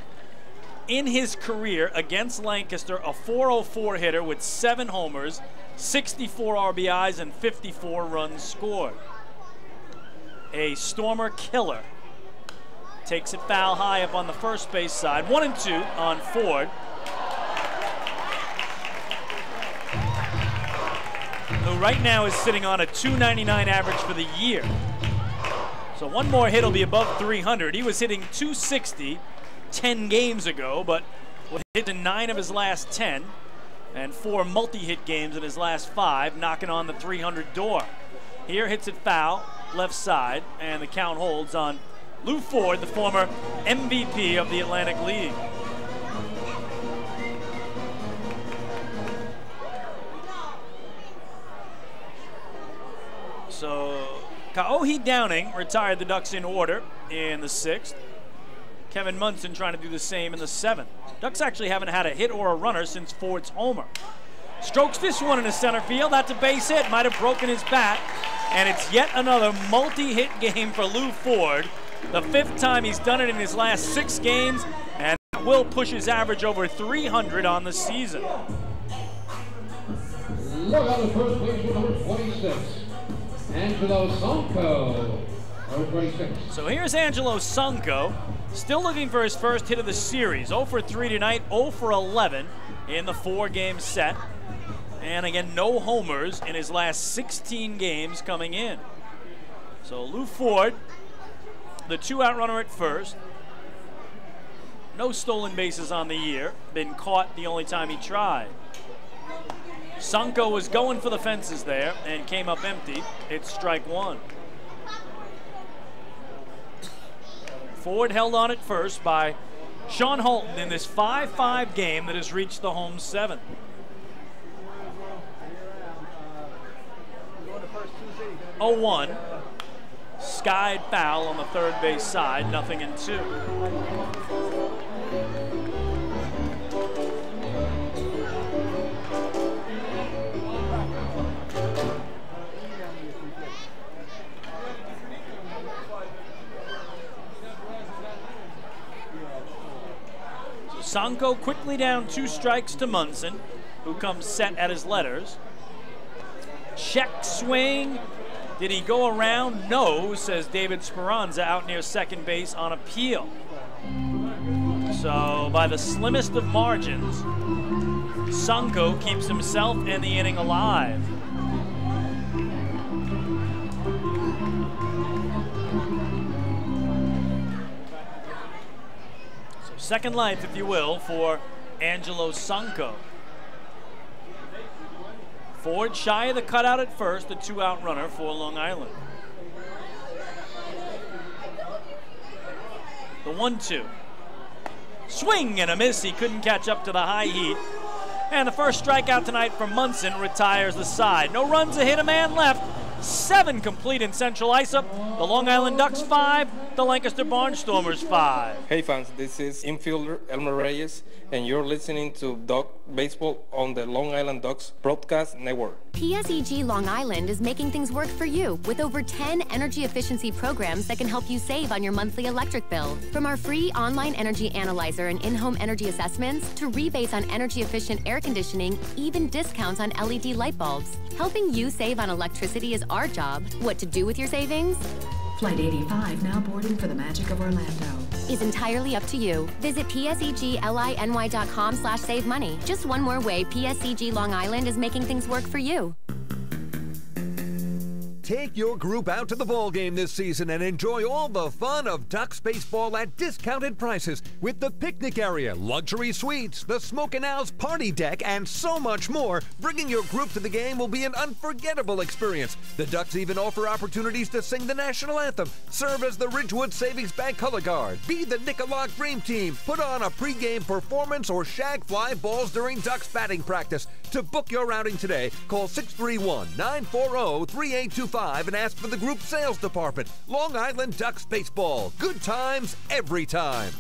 In his career against Lancaster, a .404 hitter with 7 homers, 64 RBIs, and 54 runs scored. A Stormer killer. Takes it foul high up on the first base side. 1-2 on Ford. Who right now is sitting on a .299 average for the year. So one more hit will be above 300. He was hitting .260 10 games ago, but hit in 9 of his last 10 and 4 multi-hit games in his last 5, knocking on the 300 door. Here hits it foul, left side, and the count holds on Lou Ford, the former MVP of the Atlantic League. So Kaohi Downing retired the Ducks in order in the 6th. Kevin Munson trying to do the same in the 7th. Ducks actually haven't had a hit or a runner since Ford's homer. Strokes this one into center field. That's a base hit. Might have broken his bat. And it's yet another multi-hit game for Lou Ford. The 5th time he's done it in his last 6 games. And that will push his average over 300 on the season. Look out the first base with number 26. Angelo Sonko, number 26. So here's Angelo Sonko, still looking for his first hit of the series. 0 for 3 tonight, 0 for 11 in the 4-game set. And again, no homers in his last 16 games coming in. So Lou Ford, the 2-out runner at first. No stolen bases on the year. Been caught the only time he tried. Sonko was going for the fences there and came up empty. It's strike 1. Ford held on at first by Sean Holton in this 5-5 game that has reached the home 7th. Oh, 1. Skied foul on the 3rd base side, 0-2. Sonko quickly down 2 strikes to Munson, who comes set at his letters. Check swing. Did he go around? No, says David Speranza out near second base on appeal. So by the slimmest of margins, Sonko keeps himself and the inning alive. Second life, if you will, for Angelo Sonko. Ford shy of the cutout at first, the 2-out runner for Long Island. The 1-2. Swing and a miss. He couldn't catch up to the high heat. And the first strikeout tonight from Munson retires the side. No runs, a hit, a man left. 7 complete in Central Islip. The Long Island Ducks 5, the Lancaster Barnstormers 5. Hey fans, this is infielder Elmer Reyes, and you're listening to Duck Baseball on the Long Island Ducks Broadcast Network. PSEG Long Island is making things work for you with over 10 energy efficiency programs that can help you save on your monthly electric bill. From our free online energy analyzer and in-home energy assessments to rebates on energy efficient air conditioning, even discounts on LED light bulbs. Helping you save on electricity is our job. What to do with your savings? Flight 85 now boarding for the magic of Orlando. Is entirely up to you. Visit psegly.com/save money. Just one more way PSEG Long Island is making things work for you. Take your group out to the ball game this season and enjoy all the fun of Ducks baseball at discounted prices with the picnic area, luxury suites, the Smokin' Owl's party deck, and so much more. Bringing your group to the game will be an unforgettable experience. The Ducks even offer opportunities to sing the national anthem, serve as the Ridgewood Savings Bank color guard, be the Nicolak Dream Team, put on a pregame performance, or shag fly balls during Ducks batting practice. To book your outing today, call 631-940-3825 and ask for the group sales department. Long Island Ducks baseball. Good times every time.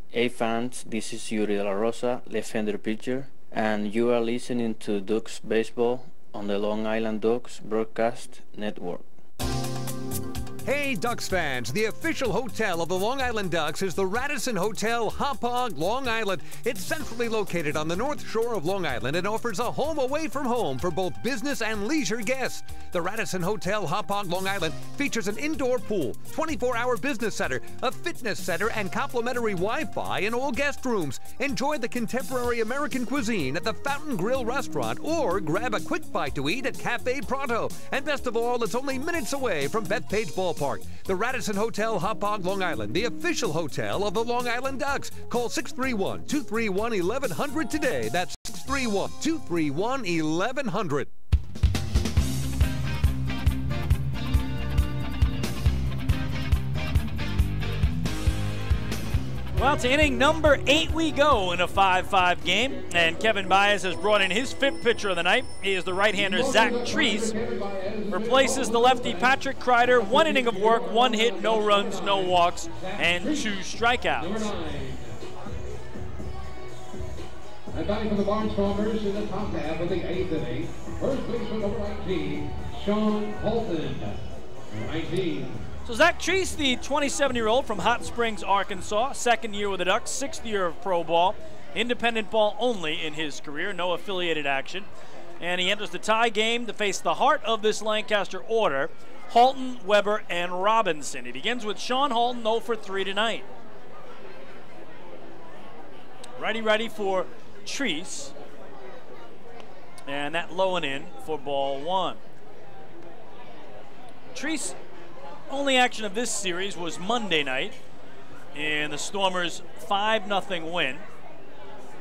Hey fans, this is Yuri De La Rosa, left-hander pitcher, and you are listening to Ducks baseball on the Long Island Ducks Broadcast Network. Hey Ducks fans, the official hotel of the Long Island Ducks is the Radisson Hotel, Hauppauge, Long Island. It's centrally located on the north shore of Long Island and offers a home away from home for both business and leisure guests. The Radisson Hotel, Hauppauge, Long Island features an indoor pool, 24-hour business center, a fitness center, and complimentary Wi-Fi in all guest rooms. Enjoy the contemporary American cuisine at the Fountain Grill restaurant or grab a quick bite to eat at Cafe Pronto. And best of all, it's only minutes away from Bethpage Ballpark. The Radisson Hotel, Hauppauge, Long Island, the official hotel of the Long Island Ducks. Call 631-231-1100 today. That's 631-231-1100. Well, to inning number 8 we go in a 5-5 game, and Kevin Baez has brought in his 5th pitcher of the night. He is the right-hander Zach Treese, replaces the lefty Patrick Kreider. 1 inning of work, 1 hit, no runs, no walks, and 2 strikeouts. And batting for the Barnstormers in the top half of the 8th inning, first baseman number 19, Sean Holton, 19. So Zach Treese, the 27-year-old from Hot Springs, Arkansas, 2nd year with the Ducks, 6th year of pro ball, independent ball only in his career, no affiliated action. And he enters the tie game to face the heart of this Lancaster order, Halton, Weber, and Robinson. He begins with Sean Halton, 0 for 3 tonight. Righty for Treese. And that low and in for ball 1. Treese, only action of this series was Monday night in the Stormers' 5-0 win.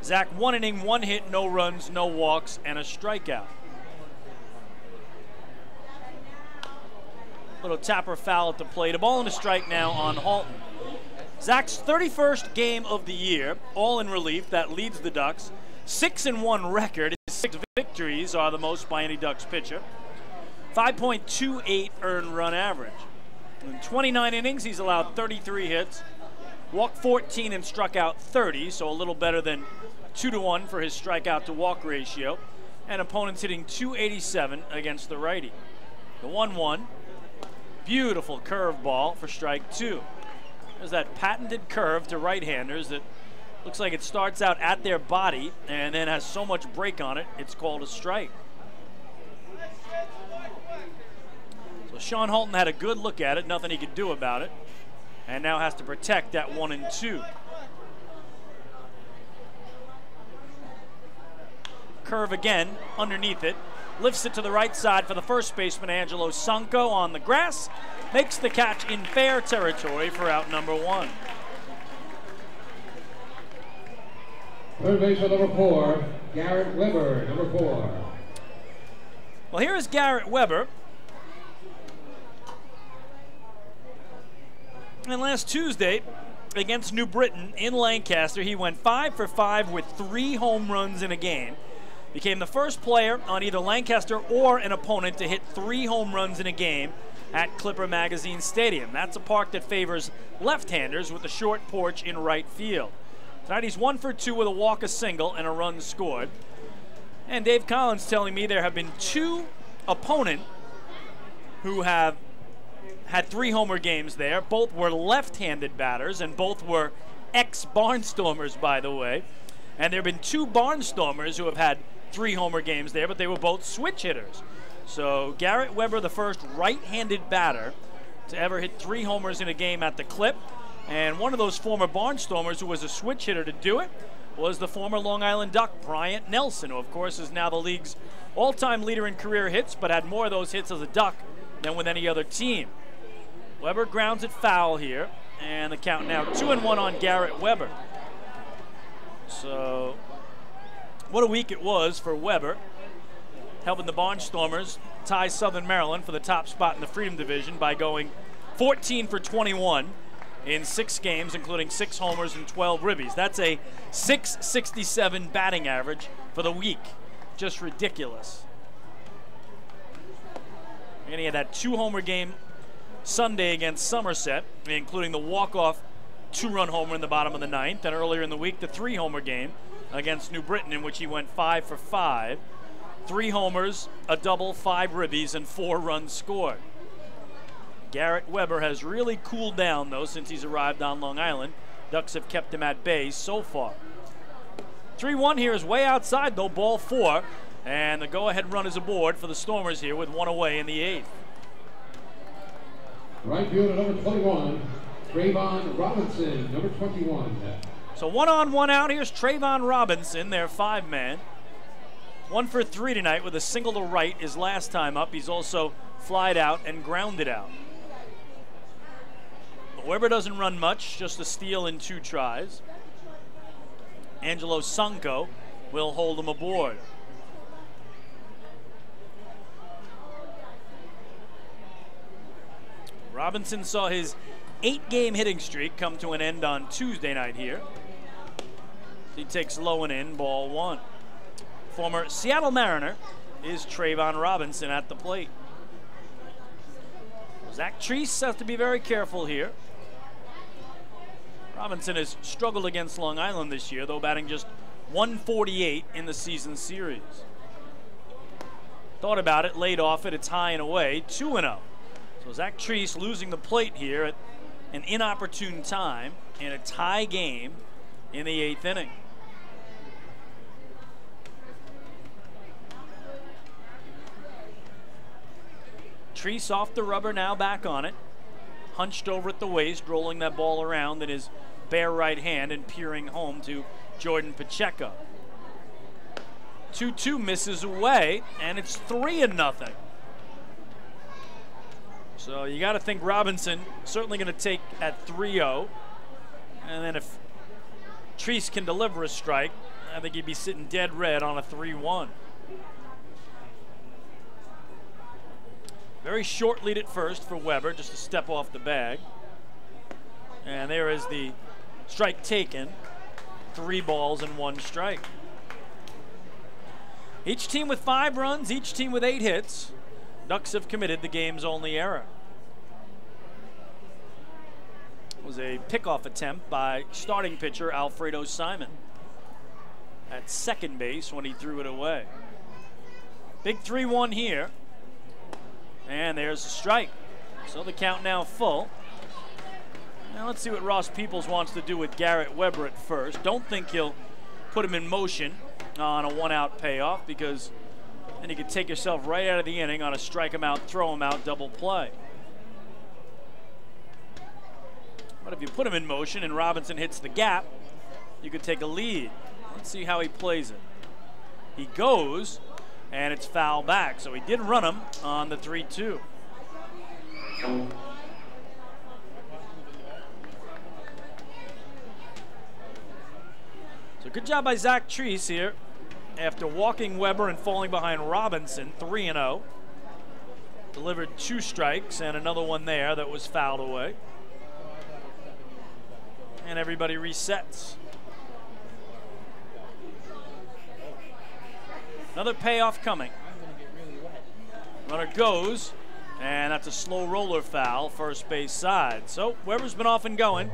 Zach, 1 inning, 1 hit, no runs, no walks, and a strikeout. Little tapper foul at the plate. A ball and a strike now on Halton. Zach's 31st game of the year, all in relief. That leads the Ducks. 6-1 record. His 6 victories are the most by any Ducks pitcher. 5.28 earned run average. In 29 innings, he's allowed 33 hits, walked 14 and struck out 30, so a little better than 2-1 for his strikeout to walk ratio. And opponents hitting .287 against the righty. The 1-1, beautiful curveball for strike 2. There's that patented curve to right-handers that looks like it starts out at their body and then has so much break on it, it's called a strike. Sean Halton had a good look at it, nothing he could do about it, and now has to protect that 1 and 2. Curve again, underneath it, lifts it to the right side for the first baseman Angelo Sanko on the grass, makes the catch in fair territory for out number 1. Third baseman number 4, Garrett Weber, number 4. Well, here is Garrett Weber. And last Tuesday, against New Britain in Lancaster, he went 5 for 5 with 3 home runs in a game. Became the first player on either Lancaster or an opponent to hit 3 home runs in a game at Clipper Magazine Stadium. That's a park that favors left-handers with a short porch in right field. Tonight he's 1 for 2 with a walk, a single, and a run scored. And Dave Collins telling me there have been 2 opponents who have had 3 homer games there. Both were left-handed batters, and both were ex-Barnstormers, by the way. And there have been 2 Barnstormers who have had 3 homer games there, but they were both switch hitters. So Garrett Weber, the first right-handed batter to ever hit 3 homers in a game at the Clip. And one of those former Barnstormers who was a switch hitter to do it was the former Long Island Duck, Bryant Nelson, who of course is now the league's all-time leader in career hits, but had more of those hits as a Duck than with any other team. Weber grounds it foul here, and the count now 2-1 on Garrett Weber. So, what a week it was for Weber, helping the Barnstormers tie Southern Maryland for the top spot in the Freedom Division by going 14 for 21 in 6 games, including 6 homers and 12 ribbies. That's a .667 batting average for the week. Just ridiculous. And he had that 2-homer game Sunday against Somerset, including the walk-off 2-run homer in the bottom of the 9th, and earlier in the week, the 3-homer game against New Britain, in which he went 5 for 5. 3 homers, a double, 5 ribbies, and 4 runs scored. Garrett Weber has really cooled down, though, since he's arrived on Long Island. Ducks have kept him at bay so far. 3-1 here is way outside, though, ball 4. And the go-ahead run is aboard for the Stormers here with 1 away in the 8th. Right fielder number 21, Trayvon Robinson, number 21. So 1 on, 1 out. Here's Trayvon Robinson, their 5-man. 1 for 3 tonight with a single to right his last time up. He's also flied out and grounded out. Weber doesn't run much, just a steal in 2 tries. Angelo Sunko will hold him aboard. Robinson saw his 8-game hitting streak come to an end on Tuesday night here. He takes low and in, ball 1. Former Seattle Mariner is Trayvon Robinson at the plate. Zach Treese has to be very careful here. Robinson has struggled against Long Island this year, though batting just .148 in the season series. Thought about it, laid off it, it's high and away, 2-0. So Zach Treese losing the plate here at an inopportune time in a tie game in the 8th inning. Treese off the rubber, now back on it. Hunched over at the waist, rolling that ball around in his bare right hand and peering home to Jordan Pacheco. 2-2 misses away, and it's 3-0. So you got to think Robinson certainly going to take at 3-0. And then if Treese can deliver a strike, I think he'd be sitting dead red on a 3-1. Very short lead at first for Weber, just a step off the bag. And there is the strike taken. 3 balls and 1 strike. Each team with 5 runs, each team with 8 hits. Ducks have committed the game's only error. It was a pickoff attempt by starting pitcher Alfredo Simon at second base when he threw it away. Big 3-1 here. And there's a strike. So the count now full. Now let's see what Ross Peoples wants to do with Garrett Weber at first. Don't think he'll put him in motion on a 1-out payoff, because then you could take yourself right out of the inning on a strike him out, throw him out double play. But if you put him in motion and Robinson hits the gap, you could take a lead. Let's see how he plays it. He goes, and it's foul back. So he did run him on the 3-2. So good job by Zach Treese here. After walking Weber and falling behind Robinson, 3-0. Delivered 2 strikes and another one there that was fouled away. And everybody resets. Another payoff coming. Runner goes, and that's a slow roller foul, first base side. So Weber's been off and going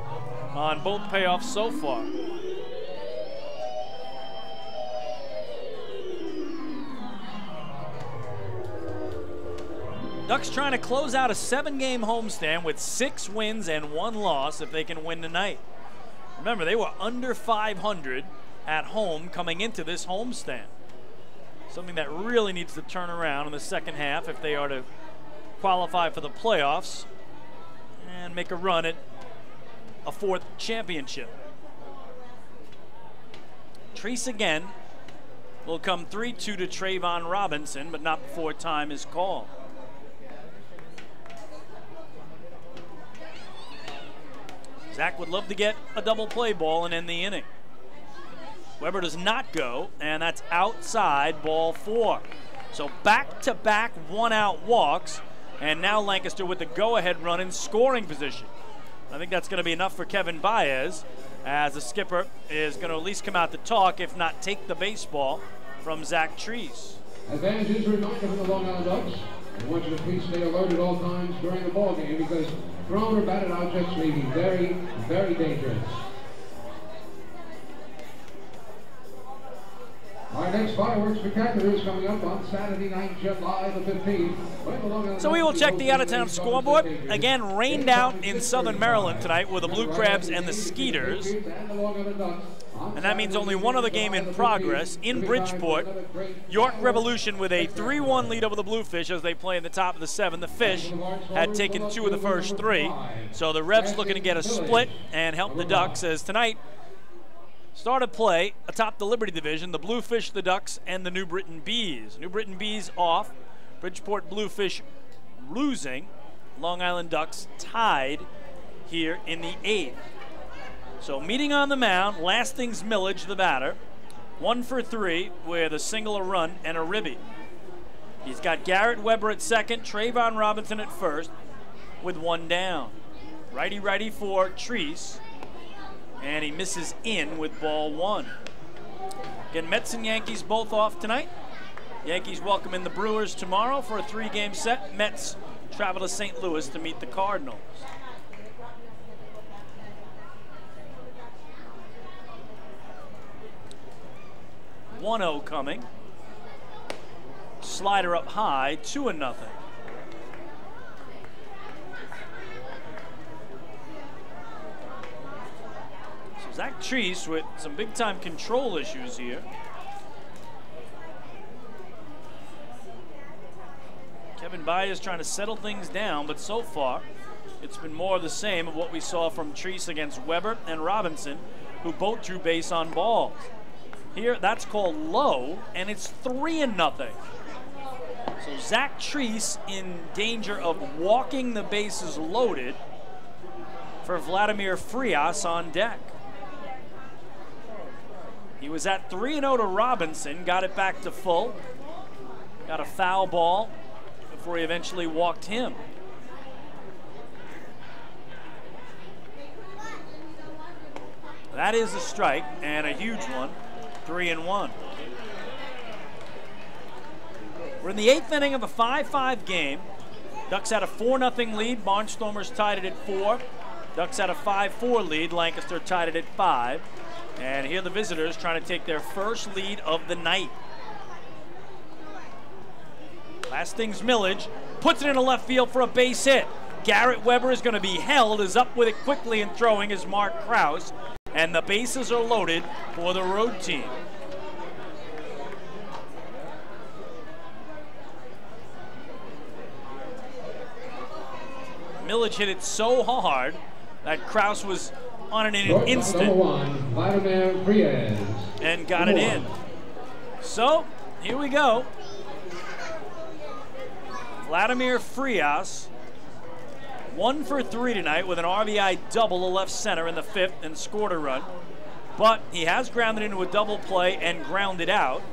on both payoffs so far. Ducks trying to close out a 7-game homestand with 6 wins and 1 loss if they can win tonight. Remember, they were under 500 at home coming into this homestand. Something that really needs to turn around in the second half if they are to qualify for the playoffs and make a run at a 4th championship. Treese again. will come 3-2 to Trayvon Robinson, but not before time is called. Zach would love to get a double play ball and end the inning. Weber does not go, and that's outside, ball 4. So back-to-back one-out walks, and now Lancaster with the go-ahead run in scoring position. I think that's going to be enough for Kevin Baez, as the skipper is going to at least come out to talk, if not take the baseball from Zach Treese. Advantage is reminder from the Long Island Ducks. I want you to please stay alert at all times during the ball game because thrown or batted objects may be very, very dangerous. Our next fireworks spectacular is coming up on Saturday night, July the 15th. So we will check the out-of-town scoreboard. Again, rained out in southern Maryland tonight with the Blue Crabs and the Skeeters. And that means only one other game in progress. In Bridgeport, York Revolution with a 3-1 lead over the Bluefish as they play in the top of the 7th. The Fish had taken 2 of the first 3. So the Revs looking to get a split and help the Ducks as tonight started play atop the Liberty Division, the Bluefish, the Ducks, and the New Britain Bees. New Britain Bees off, Bridgeport Bluefish losing, Long Island Ducks tied here in the 8th. So meeting on the mound, Lastings Millage, the batter, 1 for 3 with a single, a run, and a ribby. He's got Garrett Weber at second, Trayvon Robinson at first with 1 down. Righty-righty for Treese. And he misses in with ball 1. Again, Mets and Yankees both off tonight. Yankees welcome in the Brewers tomorrow for a 3-game set. Mets travel to St. Louis to meet the Cardinals. One-0 coming. Slider up high, 2-0. Zach Treese with some big-time control issues here. Kevin Baez trying to settle things down, but so far it's been more of the same of what we saw from Treese against Weber and Robinson, who both drew base on balls. Here, that's called low, and it's 3-0. So Zach Treese in danger of walking the bases loaded for Vladimir Frias on deck. He was at 3-0 to Robinson, got it back to full, got a foul ball before he eventually walked him. That is a strike, and a huge one, 3-1. We're in the 8th inning of a 5-5 game. Ducks had a 4-0 lead, Barnstormers tied it at 4. Ducks had a 5-4 lead, Lancaster tied it at 5. And here the visitors trying to take their first lead of the night. Lastings Millage puts it into left field for a base hit. Garrett Weber is going to be held, is up with it quickly and throwing is Mark Krause. And the bases are loaded for the road team. Millage hit it so hard that Krause was on it in an instant and got it in. So here we go. Vladimir Frias, 1 for 3 tonight with an RBI double to left center in the 5th and scored a run. But he has grounded into a double play and grounded out.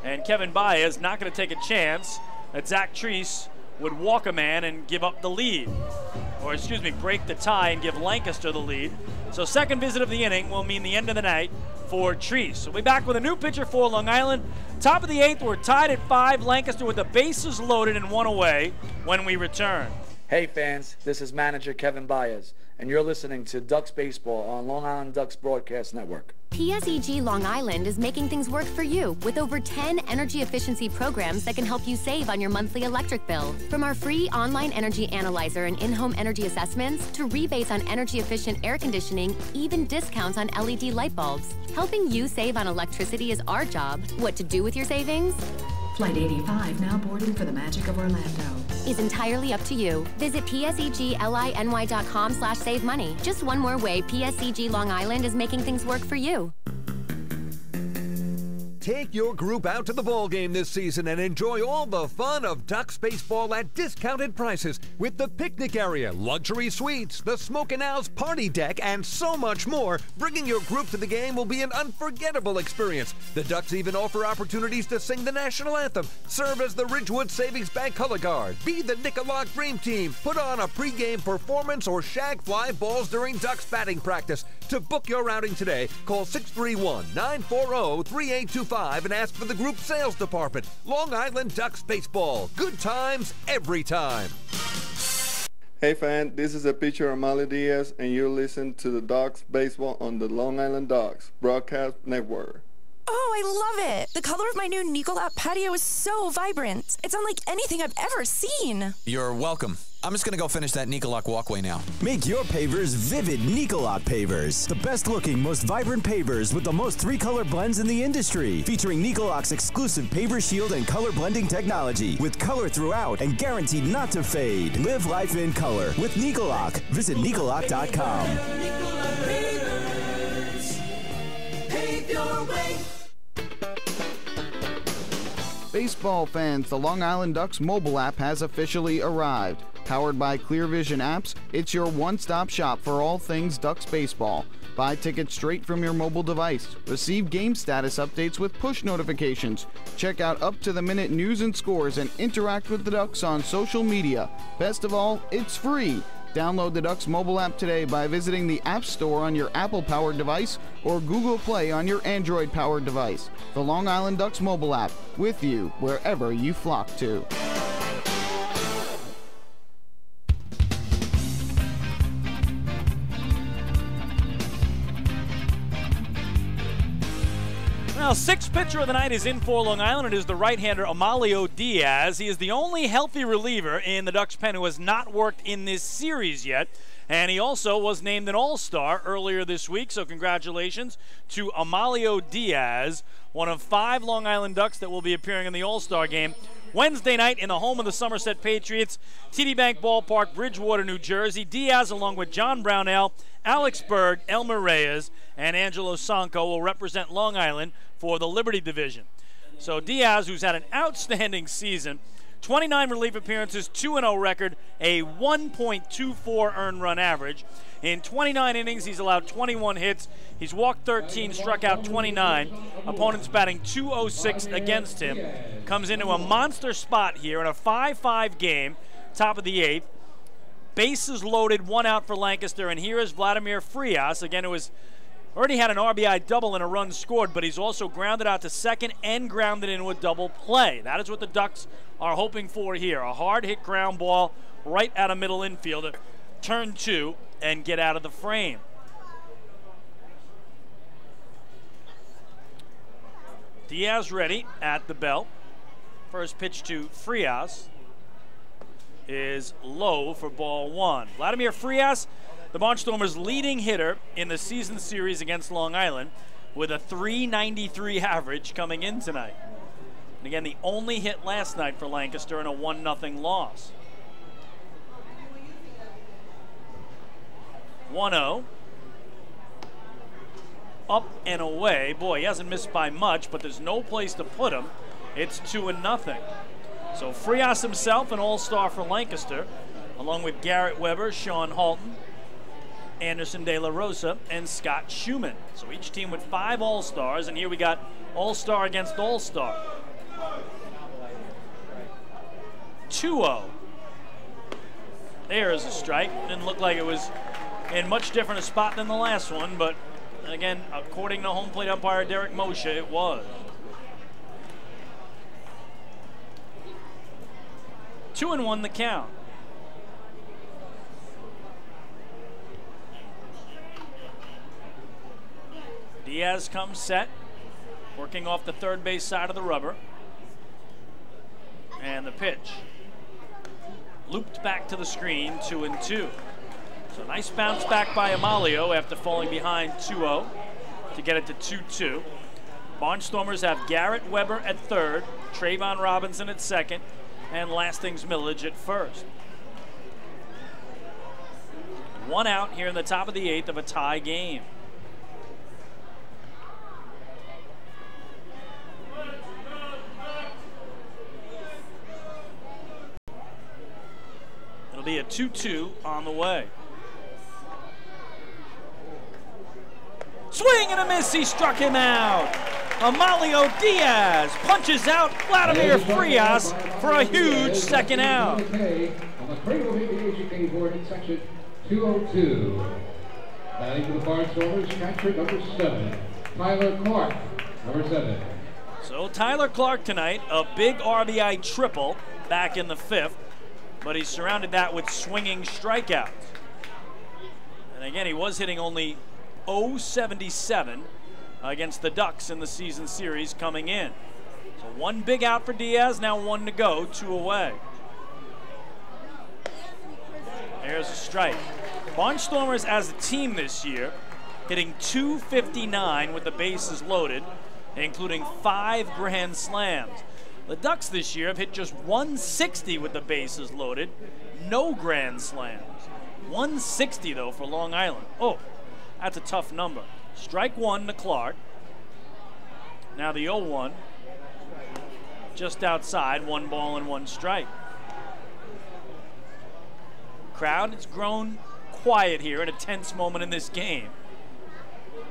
And Kevin Baez not going to take a chance that Zach Treese would walk a man and give up the lead. Or excuse me, break the tie and give Lancaster the lead. So second visit of the inning will mean the end of the night for Treese. We'll be back with a new pitcher for Long Island. Top of the 8th, we're tied at 5. Lancaster with the bases loaded and 1 away when we return. Hey fans, this is manager Kevin Baez, and you're listening to Ducks Baseball on Long Island Ducks Broadcast Network. PSEG Long Island is making things work for you with over 10 energy efficiency programs that can help you save on your monthly electric bill. From our free online energy analyzer and in-home energy assessments to rebates on energy efficient air conditioning, even discounts on LED light bulbs. Helping you save on electricity is our job. What to do with your savings? Flight 85 now boarding for the magic of Orlando. Is entirely up to you. Visit psegLINY.com/save money. Just one more way PSEG Long Island is making things work for you. Take your group out to the ball game this season and enjoy all the fun of Ducks baseball at discounted prices with the picnic area, luxury suites, the Smokin' Owl's party deck, and so much more. Bringing your group to the game will be an unforgettable experience. The Ducks even offer opportunities to sing the national anthem, serve as the Ridgewood Savings Bank color guard, be the Nicolak Dream Team, put on a pregame performance, or shag fly balls during Ducks batting practice. To book your outing today, call 631-940-3825 and ask for the group sales department. Long Island Ducks Baseball. Good times every time. Hey fan, this is a pitcher Amali Diaz, and you're listening to the Ducks Baseball on the Long Island Ducks Broadcast Network. Oh, I love it. The color of my new Nicolak patio is so vibrant. It's unlike anything I've ever seen. You're welcome. I'm just going to go finish that Nicolak walkway now. Make your pavers vivid Nicolak pavers. The best looking, most vibrant pavers with the most 3-color blends in the industry. Featuring Nicolak's exclusive paver shield and color blending technology. With color throughout and guaranteed not to fade. Live life in color with Nicolak. Visit Nicolak.com. Pave your way. Baseball fans, the Long Island Ducks mobile app has officially arrived. Powered by Clear Vision Apps, it's your one-stop shop for all things Ducks baseball. Buy tickets straight from your mobile device. Receive game status updates with push notifications. Check out up-to-the-minute news and scores and interact with the Ducks on social media. Best of all, it's free. Download the Ducks mobile app today by visiting the App Store on your Apple-powered device or Google Play on your Android-powered device. The Long Island Ducks mobile app, with you wherever you flock to. Well, sixth pitcher of the night is in for Long Island. It is the right-hander Amalio Diaz. He is the only healthy reliever in the Ducks pen who has not worked in this series yet. And he also was named an All-Star earlier this week, so congratulations to Amalio Diaz, one of 5 Long Island Ducks that will be appearing in the All-Star game Wednesday night in the home of the Somerset Patriots, TD Bank Ballpark, Bridgewater, New Jersey. Diaz, along with John Brownell, Alex Berg, Elmer Reyes, and Angelo Sanco, will represent Long Island for the Liberty Division. So Diaz, who's had an outstanding season, 29 relief appearances, 2-0 record, a 1.24 earned run average. In 29 innings, he's allowed 21 hits. He's walked 13, struck out 29. Opponents batting .206 against him. Comes into a monster spot here in a 5-5 game, top of the 8th. Bases loaded, 1 out for Lancaster, and here is Vladimir Frias, again, who has already had an RBI double and a run scored, but he's also grounded out to second and grounded into a double play. That is what the Ducks are hoping for here. A hard hit ground ball right out of middle infield to turn 2 and get out of the frame. Diaz ready at the belt. First pitch to Frias is low for ball 1. Vladimir Frias, the Barnstormers' leading hitter in the season series against Long Island, with a .393 average coming in tonight. And again, the only hit last night for Lancaster in a 1-0 loss. 1-0. Up and away. Boy, he hasn't missed by much, but there's no place to put him. It's 2-0. So Frias himself, an all-star for Lancaster, along with Garrett Weber, Sean Halton, Anderson De La Rosa, and Scott Schumann. So each team with 5 all-stars, and here we got all-star against all-star. 2-0. There is a strike. Didn't look like it was in much different a spot than the last one, but again, according to home plate umpire Derek Moshe, it was. 2-1 the count. Diaz comes set, working off the third base side of the rubber. And the pitch. Looped back to the screen, 2-2. So nice bounce back by Amalio after falling behind 2-0 to get it to 2-2. Barnstormers have Garrett Weber at third, Trayvon Robinson at second, and Lastings Millage at first. 1 out here in the top of the 8th of a tie game. 2-2 on the way. Swing and a miss, he struck him out. Amalio Diaz punches out Vladimir Frias for a huge second out. On the Cradle Aviation board in section 202. Batting for the Barnstormers, catcher number 7, Tyler Clark, number 7. So Tyler Clark tonight, a big RBI triple back in the 5th, but he surrounded that with swinging strikeouts. And again, he was hitting only .077 against the Ducks in the season series coming in. So one big out for Diaz, now one to go, 2 away. There's a strike. Barnstormers as a team this year hitting .259 with the bases loaded, including 5 grand slams. The Ducks this year have hit just .160 with the bases loaded, no grand slams. .160 though for Long Island. Oh, that's a tough number. Strike 1 to Clark. Now the 0-1, just outside, 1 ball and 1 strike. Crowd has grown quiet here at a tense moment in this game.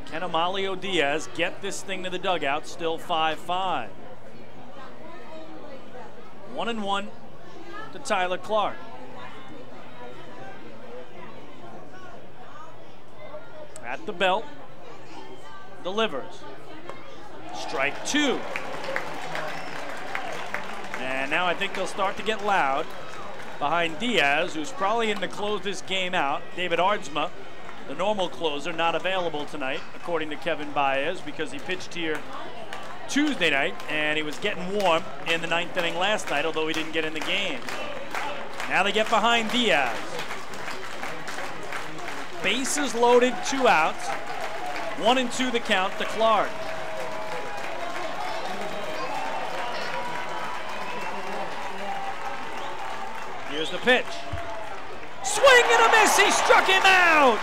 Can Amalio Diaz get this thing to the dugout? Still 5-5. 1-1 to Tyler Clark. At the belt, delivers. Strike 2. And now I think they'll start to get loud behind Diaz, who's probably in to close this game out. David Ardsma, the normal closer, not available tonight, according to Kevin Baez, because he pitched here Tuesday night, and he was getting warm in the 9th inning last night, although he didn't get in the game. Now they get behind Diaz. Bases loaded, 2 outs. 1-2 the count to Clark. Here's the pitch. Swing and a miss, he struck him out!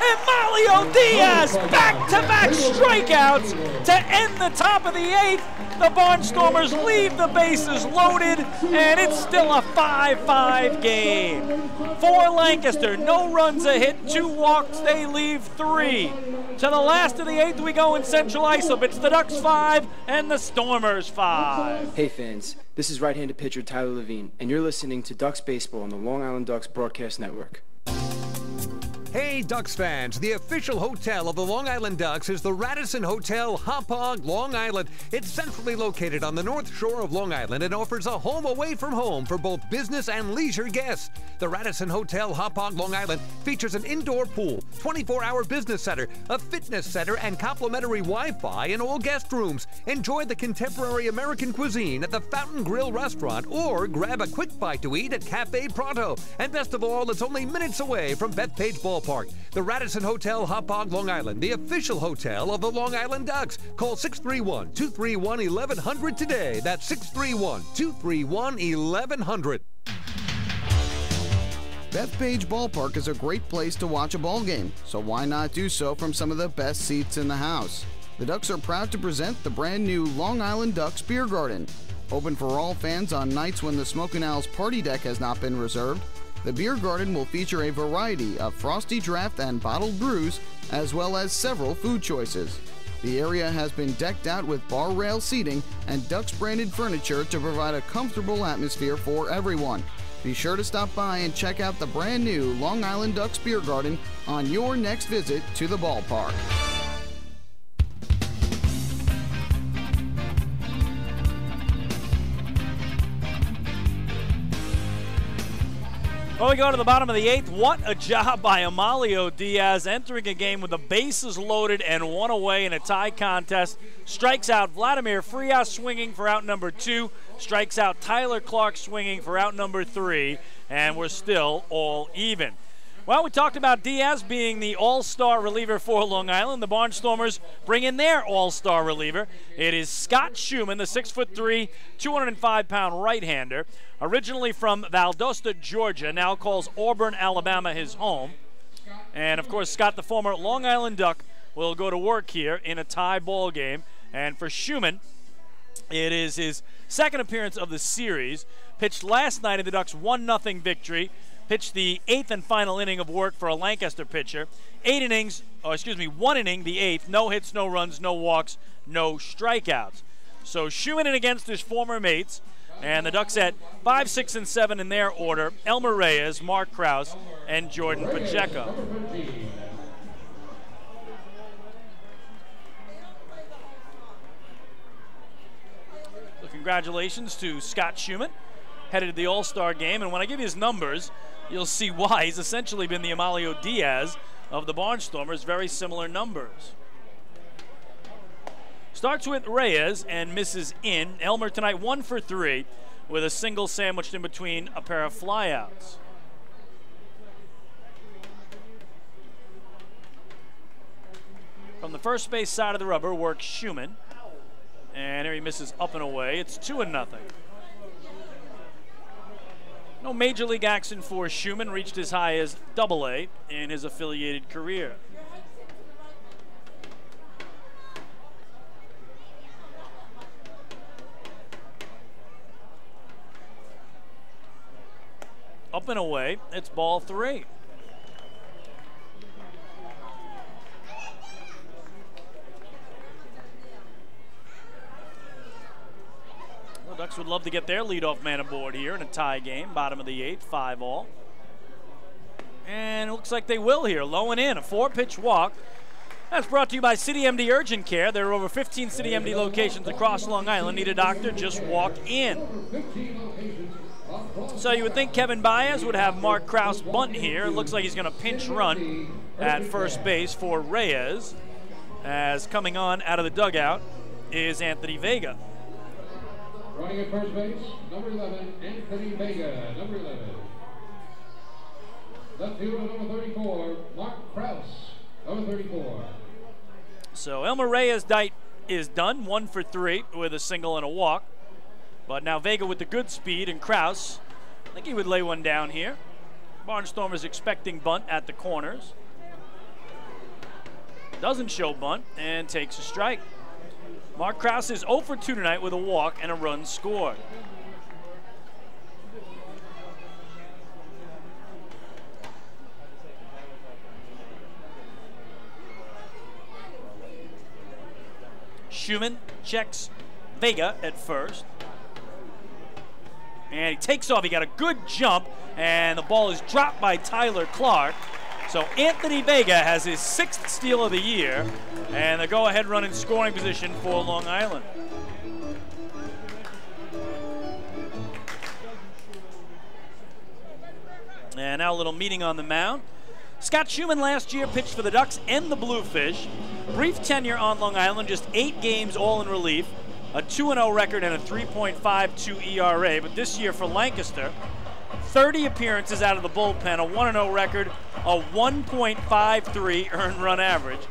Amalio Diaz, back-to-back strikeouts to end the top of the 8th. The Barnstormers leave the bases loaded, and it's still a 5-5 game. For Lancaster, no runs a hit, 2 walks, they leave 3. To the last of the 8th we go in Central Islip. It's the Ducks 5 and the Stormers 5. Hey fans, this is right-handed pitcher Tyler Levine, and you're listening to Ducks Baseball on the Long Island Ducks Broadcast Network. Hey Ducks fans, the official hotel of the Long Island Ducks is the Radisson Hotel Hauppauge, Long Island. It's centrally located on the north shore of Long Island and offers a home away from home for both business and leisure guests. The Radisson Hotel Hauppauge, Long Island features an indoor pool, 24-hour business center, a fitness center, and complimentary Wi-Fi in all guest rooms. Enjoy the contemporary American cuisine at the Fountain Grill restaurant or grab a quick bite to eat at Cafe Pronto. And best of all, it's only minutes away from Bethpage Ballpark. The Radisson Hotel Hauppauge, Long Island, the official hotel of the Long Island Ducks. Call 631-231-1100 today. That's 631-231-1100. Bethpage Ballpark is a great place to watch a ball game, so why not do so from some of the best seats in the house? The Ducks are proud to present the brand new Long Island Ducks Beer Garden. Open for all fans on nights when the Smokin' Owl's party deck has not been reserved. The beer garden will feature a variety of frosty draft and bottled brews, as well as several food choices. The area has been decked out with bar rail seating and Ducks branded furniture to provide a comfortable atmosphere for everyone. Be sure to stop by and check out the brand new Long Island Ducks Beer Garden on your next visit to the ballpark. Well, we go to the bottom of the 8th. What a job by Amalio Diaz, entering a game with the bases loaded and 1 away in a tie contest. Strikes out Vladimir Frias swinging for out number 2. Strikes out Tyler Clark swinging for out number 3. And we're still all even. Well, we talked about Diaz being the all-star reliever for Long Island. The Barnstormers bring in their all-star reliever. It is Scott Schumann, the 6'3", 205-pound right-hander. Originally from Valdosta, Georgia, now calls Auburn, Alabama his home. And, of course, Scott, the former Long Island Duck, will go to work here in a tie ball game. And for Schumann, it is his second appearance of the series. Pitched last night in the Ducks' 1-0 victory. pitched the 8th and final inning of work for a Lancaster pitcher. 1 inning, the 8th. No hits, no runs, no walks, no strikeouts. So Schumann in against his former mates. And the Ducks at 5, 6, and 7 in their order. Elmer Reyes, Mark Krause, and Jordan Pacheco. So congratulations to Scott Schumann, headed to the All-Star game. And when I give you his numbers, you'll see why. He's essentially been the Emilio Diaz of the Barnstormers, very similar numbers. Starts with Reyes and misses in. Elmer tonight 1 for 3 with a single sandwiched in between a pair of flyouts. From the first base side of the rubber works Schumann. And here he misses up and away. It's 2-0. No major league action for Schumann. Reached as high as AA in his affiliated career. Up and away, it's ball 3. The Ducks would love to get their leadoff man aboard here in a tie game, bottom of the 8th, 5-all. And it looks like they will here, low and in, a 4-pitch walk. That's brought to you by City MD Urgent Care. There are over 15 City MD locations across Long Island. Need a doctor? Just walk in. So you would think Kevin Baez would have Mark Krause bunt here. It looks like he's going to pinch run at first base for Reyes, as coming on out of the dugout is Anthony Vega. Running at first base, number 11, Anthony Vega, number 11. Left fielder, number 34, Mark Krause, number 34. So Elmer Reyes is done, 1 for 3 with a single and a walk. But now Vega with the good speed, and Krause, I think he would lay one down here. Barnstormers expecting bunt at the corners. Doesn't show bunt and takes a strike. Mark Krause is 0 for 2 tonight with a walk and a run scored. Schumann checks Vega at first. And he takes off. He got a good jump, and the ball is dropped by Tyler Clark. So Anthony Vega has his 6th steal of the year, and the go-ahead run in scoring position for Long Island. And now a little meeting on the mound. Scott Schumann last year pitched for the Ducks and the Bluefish. Brief tenure on Long Island, just 8 games all in relief. A 2-0 record and a 3.52 ERA, but this year for Lancaster, 30 appearances out of the bullpen, a 1-0 record, a 1.53 earned run average.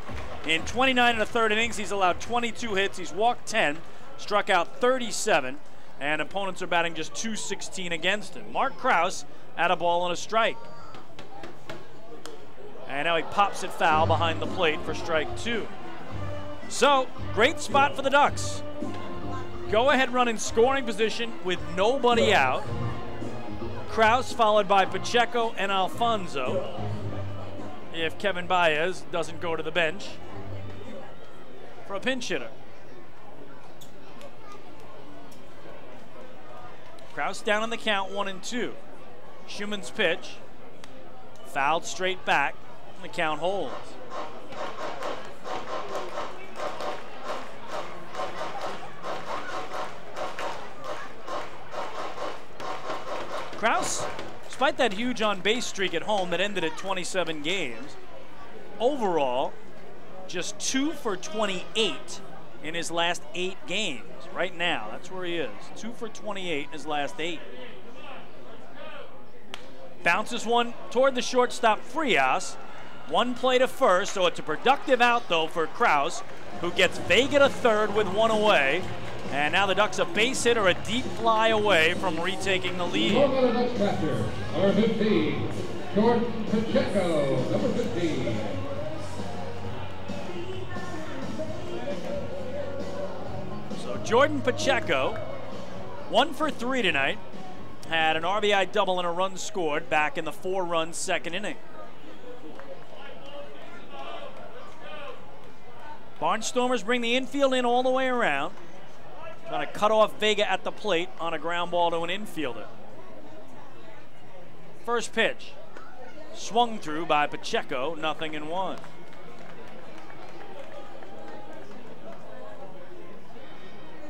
In 29 1/3 innings, he's allowed 22 hits, he's walked 10, struck out 37, and opponents are batting just .216 against him. Mark Krause at a ball and a strike. And now he pops it foul behind the plate for strike 2. So, great spot for the Ducks. Go-ahead run in scoring position with nobody out. Krause followed by Pacheco and Alfonso, if Kevin Baez doesn't go to the bench for a pinch hitter. Krause down on the count, 1-2. Schumann's pitch, fouled straight back, and the count holds. Krause, despite that huge on-base streak at home that ended at 27 games, overall, just 2 for 28 in his last 8 games. Right now, that's where he is. 2 for 28 in his last 8. Bounces one toward the shortstop, Frias. One play to first, so it's a productive out, though, for Krause, who gets Vega to third with 1 away. And now the Ducks a base hit or a deep fly away from retaking the lead. Ducks catcher, number 15, Jordan Pacheco, number 15. So Jordan Pacheco, 1 for 3 tonight. had an RBI double and a run scored back in the 4-run second inning. Barnstormers bring the infield in all the way around, trying to cut off Vega at the plate on a ground ball to an infielder. First pitch, swung through by Pacheco, 0-1.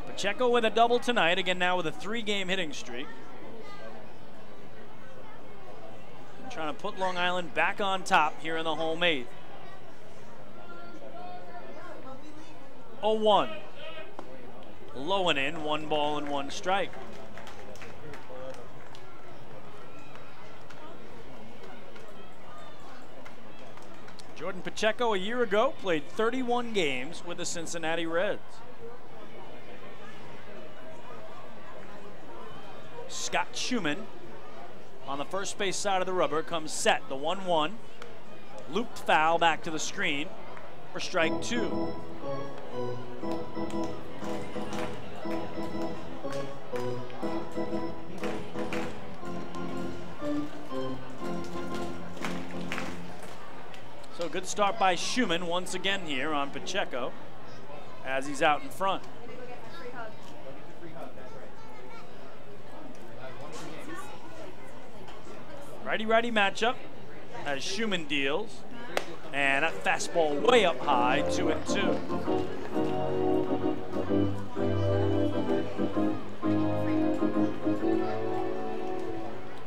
Pacheco with a double tonight, again now with a 3-game hitting streak. Trying to put Long Island back on top here in the home 8th. 0-1. Low and in, 1 ball and 1 strike. Jordan Pacheco a year ago played 31 games with the Cincinnati Reds. Scott Schumann on the first base side of the rubber comes set, the 1-1. Looped foul back to the screen for strike 2. So good start by Schumann once again here on Pacheco as he's out in front. Righty-righty matchup as Schumann deals. And that fastball way up high, 2-2.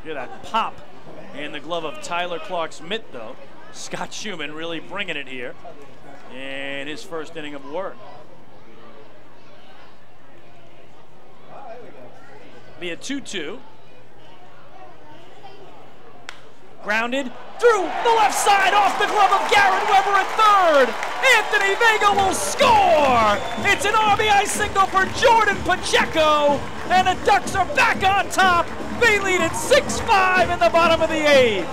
Hear that pop in the glove of Tyler Clark's mitt, though. Scott Schumann really bringing it here in his first inning of work. Be a 2-2. Grounded through the left side off the glove of Garrett Weber at third. Anthony Vega will score. It's an RBI single for Jordan Pacheco, and the Ducks are back on top. They lead at 6-5 in the bottom of the 8th.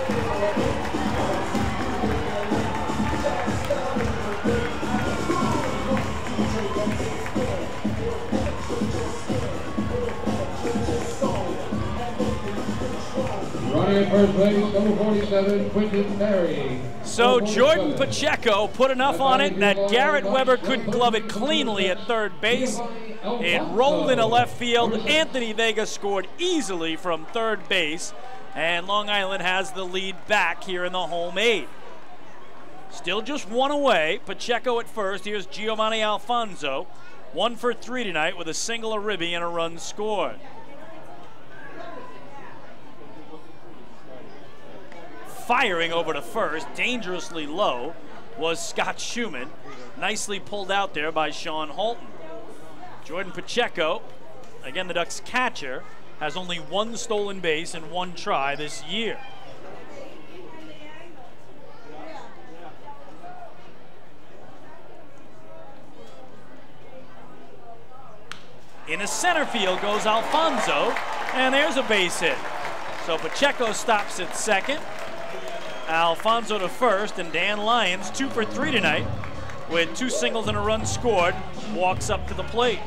Running at first base, number 47, Quinton Perry. So Jordan Pacheco put enough on it that Garrett Weber couldn't glove it cleanly at third base. It rolled into left field. Anthony Vega scored easily from third base, and Long Island has the lead back here in the home 8. Still just 1 away. Pacheco at first. Here's Giovanni Alfonso. 1 for 3 tonight with a single, a ribby, and a run scored. Firing over to first, dangerously low, was Scott Schumann. Nicely pulled out there by Sean Holton. Jordan Pacheco, again the Ducks catcher, has only 1 stolen base and 1 try this year. In the center field goes Alfonso, and there's a base hit. So Pacheco stops at second. Alfonso to first, and Dan Lyons 2 for 3 tonight with 2 singles and a run scored, walks up to the plate.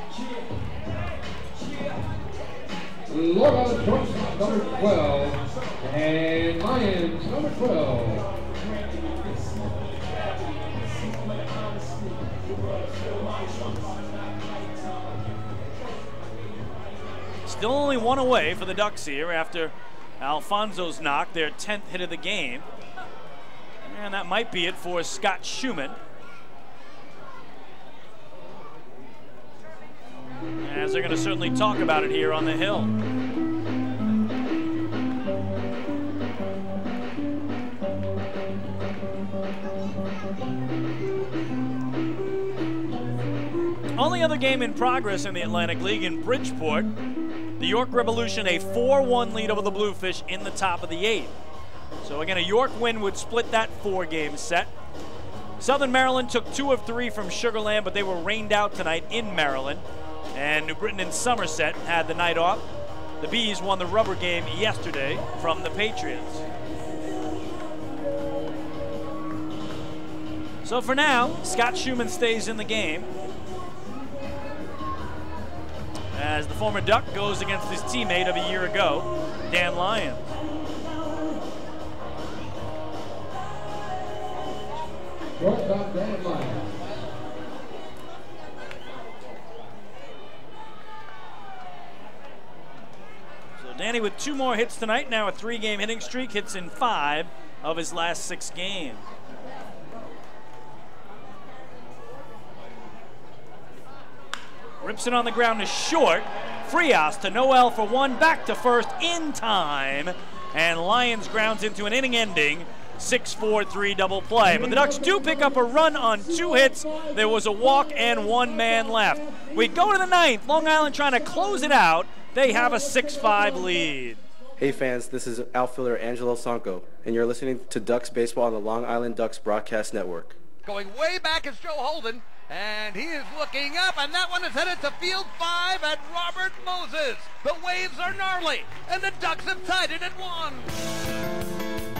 Long Island shortstop number 12, and Lyons number 12. Still only 1 away for the Ducks here after Alfonso's knock, their 10th hit of the game. And that might be it for Scott Schumann, as they're going to certainly talk about it here on the Hill. Only other game in progress in the Atlantic League in Bridgeport. The York Revolution a 4-1 lead over the Bluefish in the top of the 8th. So again, a York win would split that 4-game set. Southern Maryland took 2 of 3 from Sugar Land, but they were rained out tonight in Maryland. And New Britain and Somerset had the night off. The Bees won the rubber game yesterday from the Patriots. So for now, Scott Schumann stays in the game, as the former Duck goes against his teammate of a year ago, Dan Lyons. Shortstop Dan Lyons. So Danny with 2 more hits tonight, now a 3-game hitting streak, hits in 5 of his last 6 games. Rips it on the ground to short. Frias to Noel for 1, back to first in time. And Lyons grounds into an inning-ending 6-4-3 double play. But the Ducks do pick up a run on 2 hits. There was a walk and 1 man left. We go to the 9th. Long Island trying to close it out. They have a 6-5 lead. Hey fans, this is outfielder Angelo Sanco, and you're listening to Ducks Baseball on the Long Island Ducks Broadcast Network. Going way back is Joe Holden, and he is looking up, and that one is headed to field 5 at Robert Moses. The waves are gnarly, and the Ducks have tied it at 1.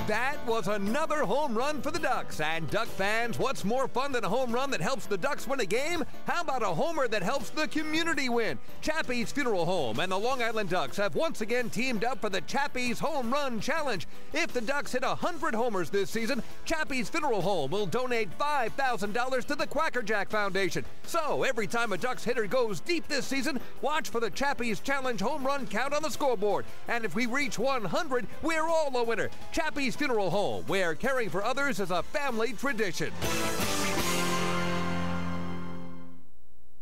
That was another home run for the Ducks. And Duck fans, what's more fun than a home run that helps the Ducks win a game? How about a homer that helps the community win? Chappie's Funeral Home and the Long Island Ducks have once again teamed up for the Chappie's Home Run Challenge. If the Ducks hit 100 homers this season, Chappie's Funeral Home will donate $5,000 to the Quackerjack Foundation. So every time a Ducks hitter goes deep this season, watch for the Chappie's Challenge home run count on the scoreboard. And if we reach 100, we're all a winner. Chappie's Funeral Home, where caring for others is a family tradition.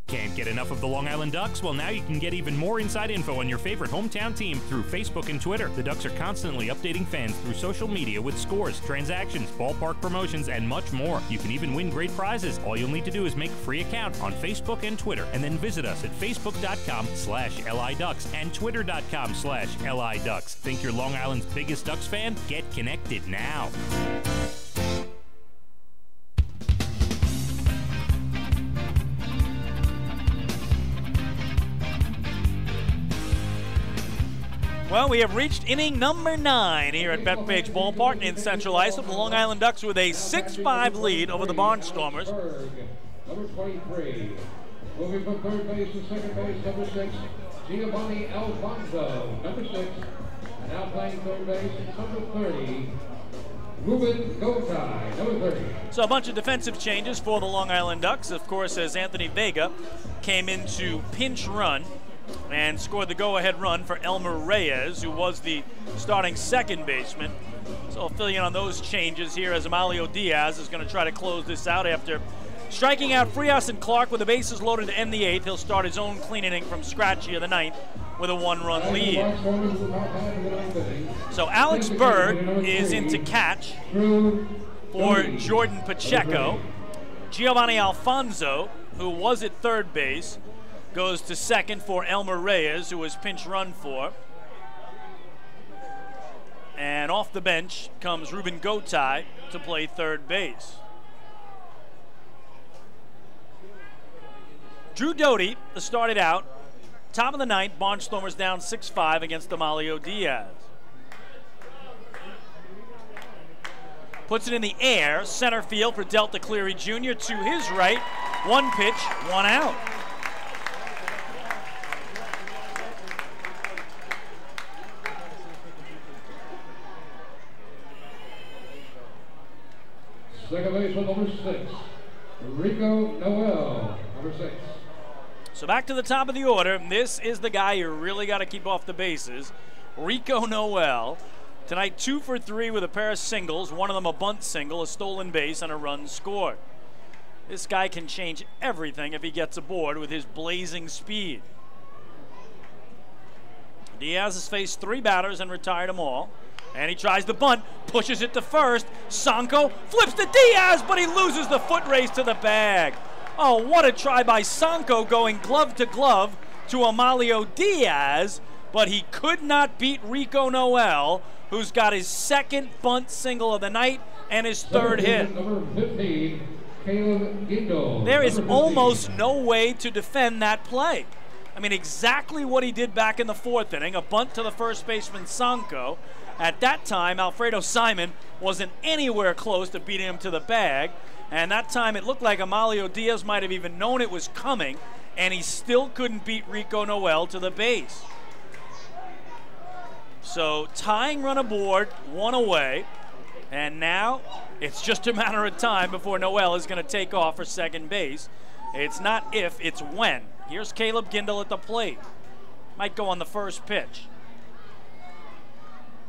Can't get enough of the Long Island Ducks? Well, now you can get even more inside info on your favorite hometown team through Facebook and Twitter. The Ducks are constantly updating fans through social media with scores, transactions, ballpark promotions, and much more. You can even win great prizes. All you'll need to do is make a free account on Facebook and Twitter, and then visit us at facebook.com/LIDucks and twitter.com/LIDucks. Think you're Long Island's biggest Ducks fan? Get connected now. Well, we have reached inning number 9 here at Bethpage Ballpark in Central Islip. The Long Island Ducks with a 6-5 lead over the Barnstormers. Number 23. Moving from third base to second base, number 6, Giovanni Alfonso. Number 6. And now playing third base, number 30, Ruben Gotay. Number 30. So a bunch of defensive changes for the Long Island Ducks, of course, as Anthony Vega came into pinch run and scored the go-ahead run for Elmer Reyes, who was the starting second baseman. So I'll fill you in on those changes here as Amalio Diaz is going to try to close this out after striking out Frias and Clark with the bases loaded to end the 8th. He'll start his own clean inning from scratch here the 9th with a 1-run lead. So Alex Berg is in to catch for Jordan Pacheco. Giovanni Alfonso, who was at third base, goes to second for Elmer Reyes, who was pinch run for. And off the bench comes Ruben Gotay to play third base. Drew Doty started out, top of the 9th, Barnstormers down 6-5 against Amalio Diaz. Puts it in the air, center field for Delta Cleary Jr. to his right. 1 pitch, 1 out. Second baseman, number 6, Rico Noel, number 6. So back to the top of the order. This is the guy you really got to keep off the bases, Rico Noel. Tonight 2 for 3 with a pair of singles, one of them a bunt single, a stolen base, and a run scored. This guy can change everything if he gets aboard with his blazing speed. Diaz has faced 3 batters and retired them all. And he tries the bunt, pushes it to first. Sanco flips to Diaz, but he loses the foot race to the bag. Oh, what a try by Sanco going glove to glove to Amalio Diaz, but he could not beat Rico Noel, who's got his second bunt single of the night and his third hit. Number 15, Caleb Guindo. There is almost no way to defend that play. I mean, exactly what he did back in the 4th inning, a bunt to the first baseman Sanco. At that time, Alfredo Simon wasn't anywhere close to beating him to the bag. And that time it looked like Amalio Diaz might have even known it was coming and he still couldn't beat Rico Noel to the base. So tying run aboard, 1 away, and now it's just a matter of time before Noel is going to take off for second base. It's not if, it's when. Here's Caleb Gindel at the plate. Might go on the first pitch.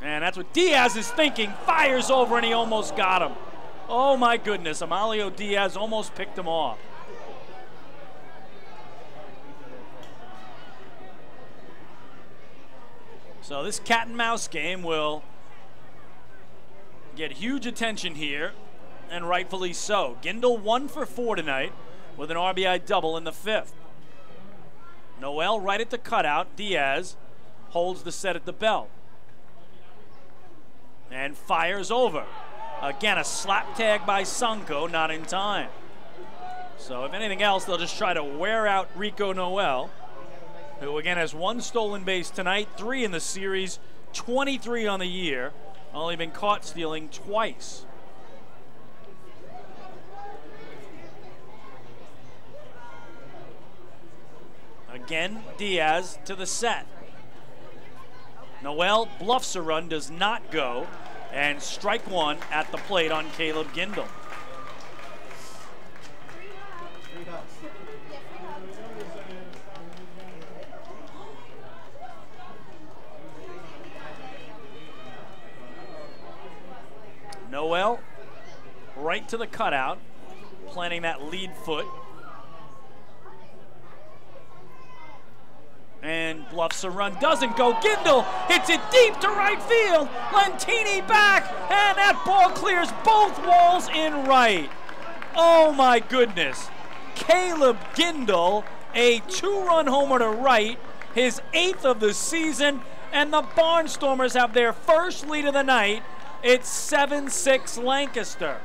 And that's what Diaz is thinking. Fires over and he almost got him. Oh my goodness, Amalio Diaz almost picked him off. So this cat and mouse game will get huge attention here, and rightfully so. Gindel 1 for 4 tonight with an RBI double in the 5th. Noel right at the cutout. Diaz holds the set at the belt and fires over. Again, a slap tag by Sanko, not in time. So if anything else, they'll just try to wear out Rico Noel, who again has 1 stolen base tonight, 3 in the series, 23 on the year, only been caught stealing twice. Again, Diaz to the set. Noel bluffs a run, does not go, and strike 1 at the plate on Caleb Gindel. Noel right to the cutout, planting that lead foot. And bluffs a run, doesn't go. Gindel hits it deep to right field. Lentini back, and that ball clears both walls in right. Oh my goodness. Caleb Gindel, a 2-run homer to right, his 8th of the season, and the Barnstormers have their first lead of the night. It's 7-6 Lancaster.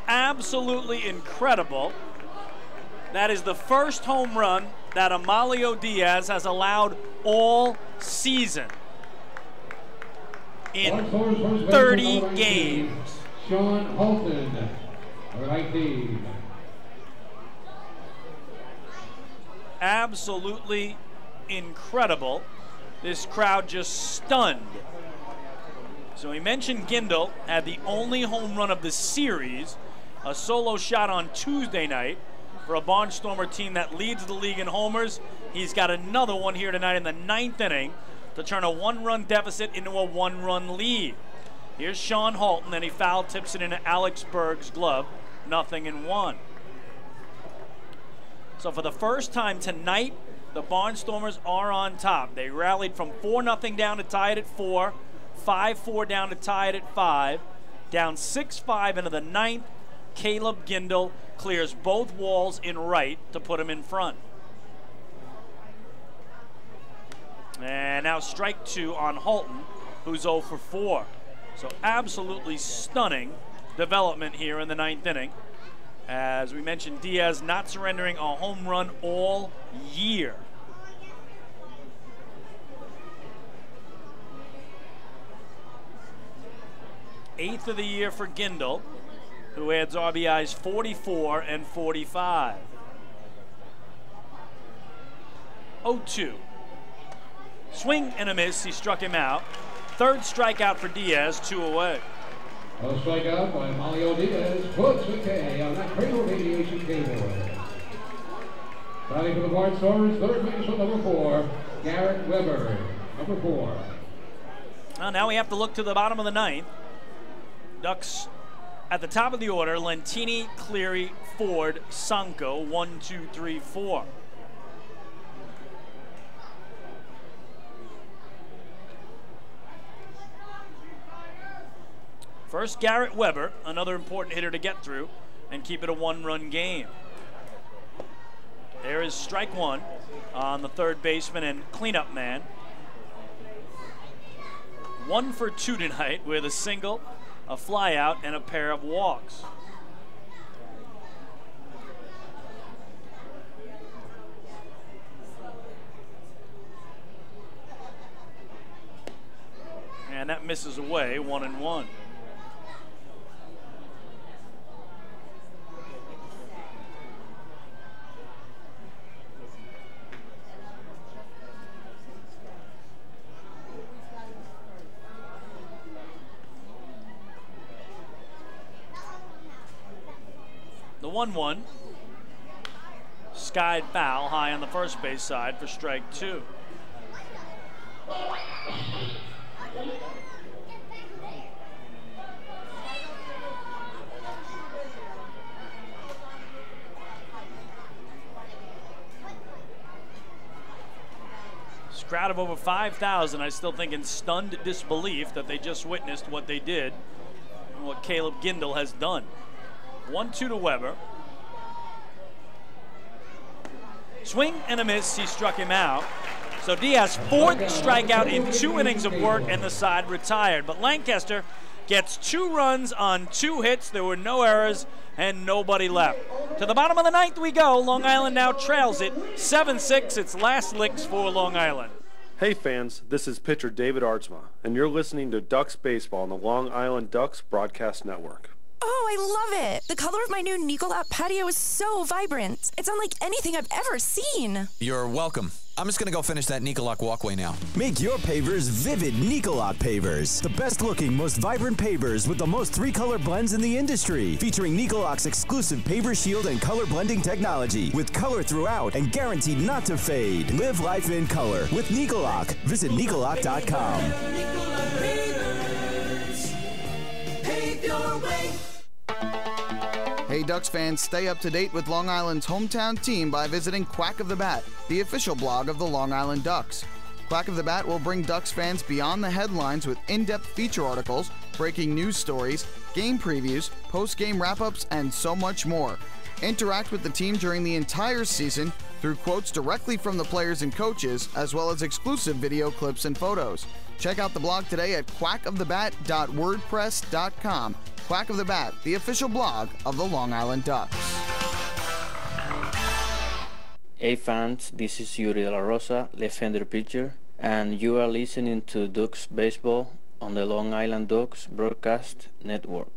Absolutely incredible. That is the first home run that Amalio Diaz has allowed all season in 30 games. Sean Holton, right field. Absolutely incredible. This crowd just stunned. So we mentioned Gindel had the only home run of the series, a solo shot on Tuesday night for a Barnstormer team that leads the league in homers. He's got another one here tonight in the 9th inning to turn a 1-run deficit into a 1-run lead. Here's Sean Holton, and he foul tips it into Alex Berg's glove, 0-1. So for the first time tonight, the Barnstormers are on top. They rallied from 4-0 down to tie it at 4, 5-4 down to tie it at 5, down 6-5 into the 9th. Caleb Gindel clears both walls in right to put him in front. And now strike 2 on Holton, who's 0 for 4. So absolutely stunning development here in the 9th inning. As we mentioned, Diaz not surrendering a home run all year. Eighth of the year for Gindel, who adds RBIs 44 and 45. 0-2. Swing and a miss. He struck him out. Third strikeout for Diaz, 2 away. A strikeout by Amalio Diaz puts a K on that cradle radiation keyboard. Batting for the Barnstormers, third baseman number 4, Garrett Weber, number 4. Well, now we have to look to the bottom of the 9th. Ducks at the top of the order: Lentini, Cleary, Ford, Sanko, 1, 2, 3, 4. First, Garrett Weber, another important hitter to get through and keep it a 1-run game. There is strike 1 on the third baseman and cleanup man. 1 for 2 tonight with a single, a fly out, and a pair of walks. And that misses away, 1-1. 1-1. Skied foul high on the first base side for strike 2. Crowd of over 5,000, I still think in stunned disbelief that they just witnessed what they did and what Caleb Gindel has done. 1-2 to Weber. Swing and a miss, he struck him out. So Diaz, 4th strikeout in 2 innings of work, and the side retired. But Lancaster gets 2 runs on 2 hits. There were no errors and nobody left. To the bottom of the 9th we go. Long Island now trails it 7-6. It's last licks for Long Island. Hey fans, this is pitcher David Artsma, and you're listening to Ducks Baseball on the Long Island Ducks Broadcast Network. Oh, I love it. The color of my new Nicolot patio is so vibrant. It's unlike anything I've ever seen. You're welcome. I'm just going to go finish that Nicolot walkway now. Make your pavers vivid Nicolot pavers. The best looking, most vibrant pavers with the most 3-color blends in the industry. Featuring Nicolot's exclusive paver shield and color blending technology. With color throughout and guaranteed not to fade. Live life in color with Nicolot. Visit Nicolot.com. Pave your way. Hey Ducks fans, stay up to date with Long Island's hometown team by visiting Quack of the Bat, the official blog of the Long Island Ducks. Quack of the Bat will bring Ducks fans beyond the headlines with in-depth feature articles, breaking news stories, game previews, post-game wrap-ups, and so much more. Interact with the team during the entire season through quotes directly from the players and coaches, as well as exclusive video clips and photos. Check out the blog today at quackofthebat.wordpress.com. Quack of the Bat, the official blog of the Long Island Ducks. Hey fans, this is Yuri De La Rosa, left-hander pitcher, and you are listening to Ducks Baseball on the Long Island Ducks Broadcast Network.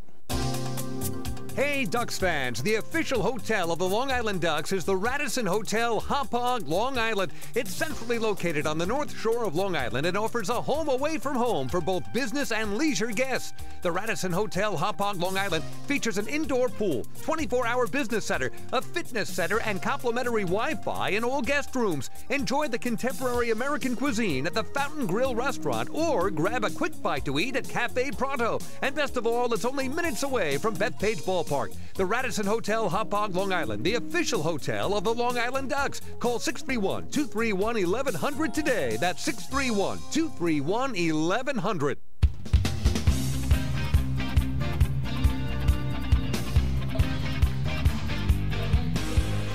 Hey Ducks fans, the official hotel of the Long Island Ducks is the Radisson Hotel Hauppauge, Long Island. It's centrally located on the north shore of Long Island and offers a home away from home for both business and leisure guests. The Radisson Hotel Hauppauge, Long Island features an indoor pool, 24-hour business center, a fitness center, and complimentary Wi-Fi in all guest rooms. Enjoy the contemporary American cuisine at the Fountain Grill restaurant or grab a quick bite to eat at Cafe Pronto. And best of all, it's only minutes away from Bethpage Ballpark. The Radisson Hotel Hauppauge, Long Island, the official hotel of the Long Island Ducks. Call 631-231-1100 today. That's 631-231-1100.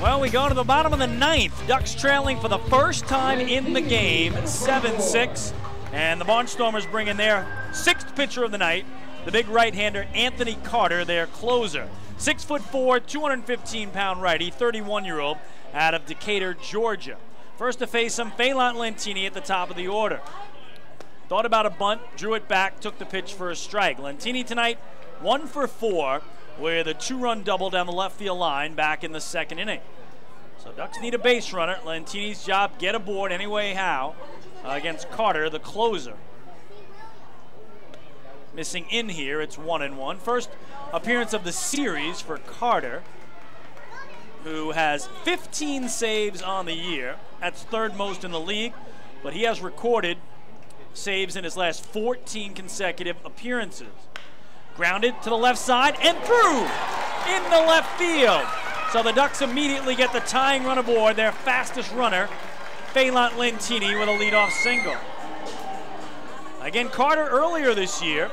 Well, we go to the bottom of the 9th. Ducks trailing for the first time in the game, 7-6. And the Barnstormers bring in their 6th pitcher of the night, the big right-hander Anthony Carter, their closer. 6'4", 215-pound righty, 31-year-old out of Decatur, Georgia. First to face him, Phelan Lentini at the top of the order. Thought about a bunt, drew it back, took the pitch for a strike. Lentini tonight, 1 for 4, with a 2-run double down the left field line back in the 2nd inning. So Ducks need a base runner. Lentini's job, get aboard any way how against Carter, the closer. Missing in here, it's 1-1. First appearance of the series for Carter, who has 15 saves on the year. That's 3rd most in the league, but he has recorded saves in his last 14 consecutive appearances. Grounded to the left side and through in the left field. So the Ducks immediately get the tying run aboard, their fastest runner, Phelan Lentini, with a leadoff single. Again, Carter earlier this year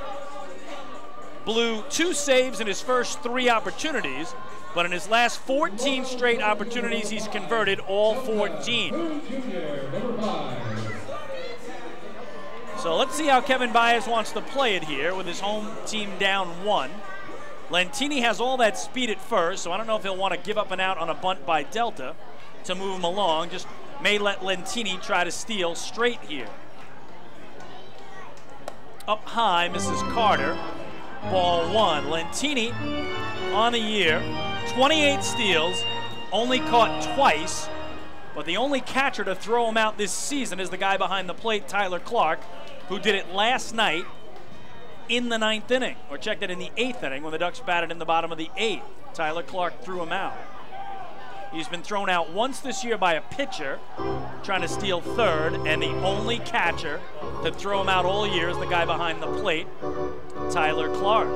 blew 2 saves in his first 3 opportunities, but in his last 14 straight opportunities, he's converted all 14. So let's see how Kevin Baez wants to play it here with his home team down 1. Lentini has all that speed at first, so I don't know if he'll want to give up an out on a bunt by Delta to move him along. Just may let Lentini try to steal straight here. Up high, misses Carter. Ball 1. Lentini on the year, 28 steals, only caught twice, but the only catcher to throw him out this season is the guy behind the plate, Tyler Clark, who did it last night in the 9th inning, or check that in the 8th inning when the Ducks batted in the bottom of the 8th. Tyler Clark threw him out. He's been thrown out once this year by a pitcher trying to steal third, and the only catcher to throw him out all year is the guy behind the plate, Tyler Clark.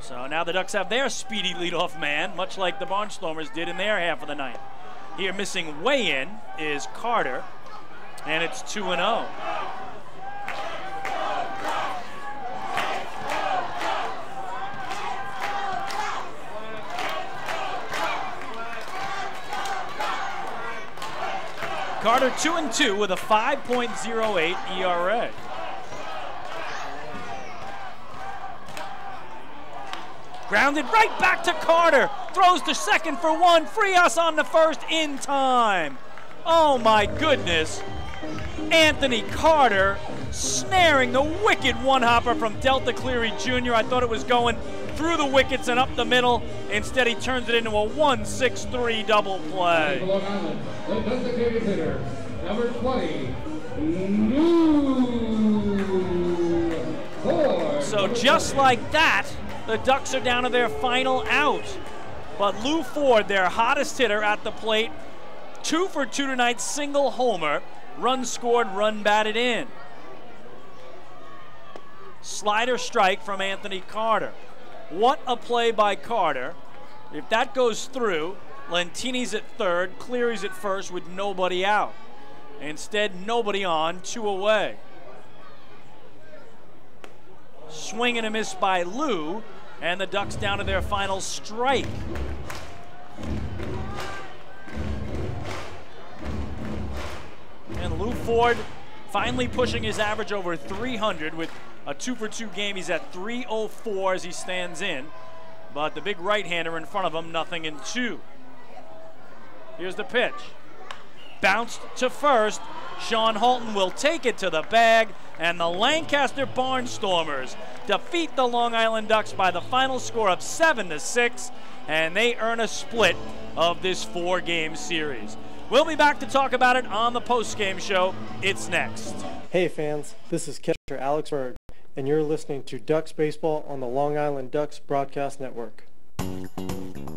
So now the Ducks have their speedy leadoff man, much like the Barnstormers did in their half of the ninth. Here missing way in is Carter, and it's 2-0. Carter 2-2 with a 5.08 ERA. Grounded right back to Carter. Throws to second for one. Frias on the first in time. Oh my goodness. Anthony Carter snaring the wicked one-hopper from Delta Cleary Jr. I thought it was going through the wickets and up the middle. Instead, he turns it into a 1-6-3 double play. Long Island, the designated hitter, number 20, Lou. So just like that, the Ducks are down to their final out. But Lou Ford, their hottest hitter at the plate, 2 for 2 tonight, single homer. Run scored, run batted in. Slider strike from Anthony Carter. What a play by Carter. If that goes through, Lentini's at third, Cleary's at first with nobody out. Instead, nobody on, 2 away. Swing and a miss by Lou, and the Ducks down to their final strike. And Lou Ford finally pushing his average over 300 with a 2 for 2 game. He's at 304 as he stands in. But the big right-hander in front of him, 0-2. Here's the pitch. Bounced to first. Sean Halton will take it to the bag, and the Lancaster Barnstormers defeat the Long Island Ducks by the final score of 7-6, and they earn a split of this 4-game series. We'll be back to talk about it on the post-game show. It's next. Hey fans, this is catcher Alex Berg, and you're listening to Ducks Baseball on the Long Island Ducks Broadcast Network.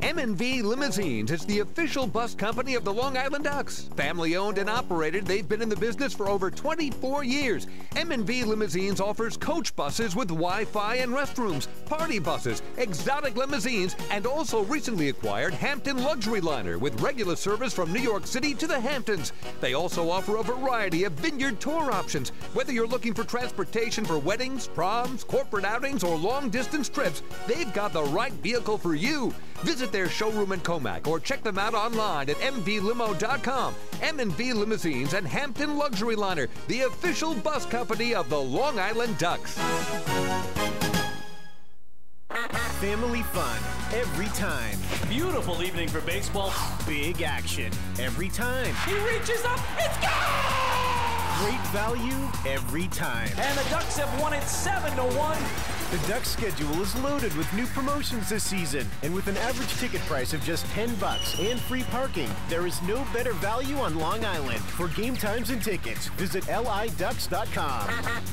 M&V Limousines is the official bus company of the Long Island Ducks. Family owned and operated, they've been in the business for over 24 years. M&V Limousines offers coach buses with Wi-Fi and restrooms, party buses, exotic limousines, and also recently acquired Hampton Luxury Liner with regular service from New York City to the Hamptons. They also offer a variety of vineyard tour options. Whether you're looking for transportation for weddings, proms, corporate outings, or long-distance trips, they've got the right vehicle for you. Visit their showroom in Comac or check them out online at mvlimo.com. M&V Limousines and Hampton Luxury Liner, the official bus company of the Long Island Ducks. Family fun every time. Beautiful evening for baseball. Big action every time. He reaches up, it's gone! Great value every time. And the Ducks have won it 7-1. The Ducks schedule is loaded with new promotions this season, and with an average ticket price of just $10 and free parking, there is no better value on Long Island. For game times and tickets, visit liducks.com.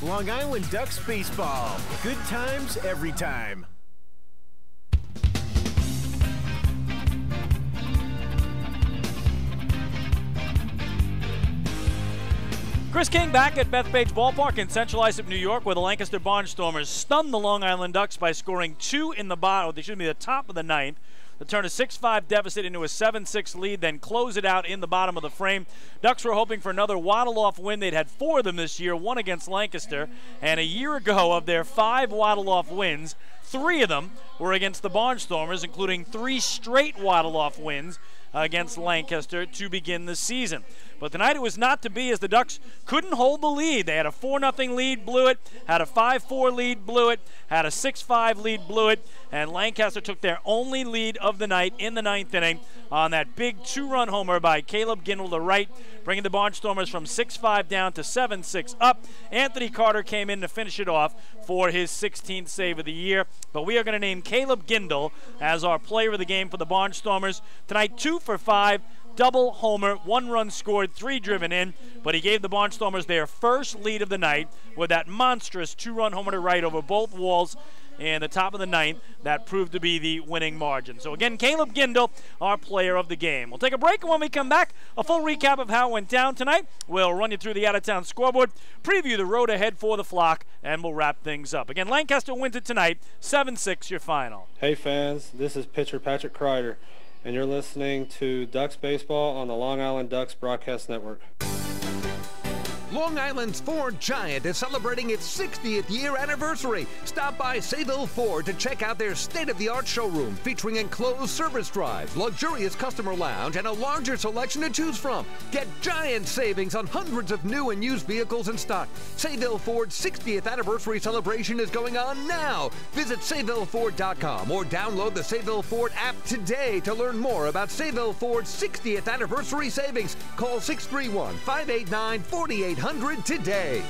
Long Island Ducks Baseball. Good times every time. Chris King back at Bethpage Ballpark in Central Islip, New York, where the Lancaster Barnstormers stunned the Long Island Ducks by scoring 2 in the bottom. They should be the top of the ninth to turn a 6-5 deficit into a 7-6 lead, then close it out in the bottom of the frame. Ducks were hoping for another waddle-off win. They'd had 4 of them this year, 1 against Lancaster, and a year ago of their 5 waddle-off wins, 3 of them were against the Barnstormers, including 3 straight waddle-off wins against Lancaster to begin the season. But tonight it was not to be, as the Ducks couldn't hold the lead. They had a 4-0 lead, blew it, had a 5-4 lead, blew it, had a 6-5 lead, blew it, and Lancaster took their only lead of the night in the 9th inning on that big 2-run homer by Caleb Gindle to right, bringing the Barnstormers from 6-5 down to 7-6 up. Anthony Carter came in to finish it off for his 16th save of the year. But we are going to name Caleb Gindle as our player of the game for the Barnstormers. Tonight, 2 for 5, double homer, 1 run scored, 3 driven in, but he gave the Barnstormers their first lead of the night with that monstrous 2-run homer to right over both walls in the top of the 9th. That proved to be the winning margin. So again, Caleb Gindel, our player of the game. We'll take a break, and when we come back, a full recap of how it went down tonight. We'll run you through the out-of-town scoreboard, preview the road ahead for the Flock, and we'll wrap things up. Again, Lancaster wins it tonight, 7-6 your final. Hey fans, this is pitcher Patrick Kreider, and you're listening to Ducks Baseball on the Long Island Ducks Broadcast Network. Long Island's Ford Giant is celebrating its 60th year anniversary. Stop by Sayville Ford to check out their state-of-the-art showroom featuring enclosed service drives, luxurious customer lounge, and a larger selection to choose from. Get giant savings on hundreds of new and used vehicles in stock. Sayville Ford's 60th anniversary celebration is going on now. Visit SayvilleFord.com or download the Sayville Ford app today to learn more about Sayville Ford's 60th anniversary savings. Call 631-589-4800 today.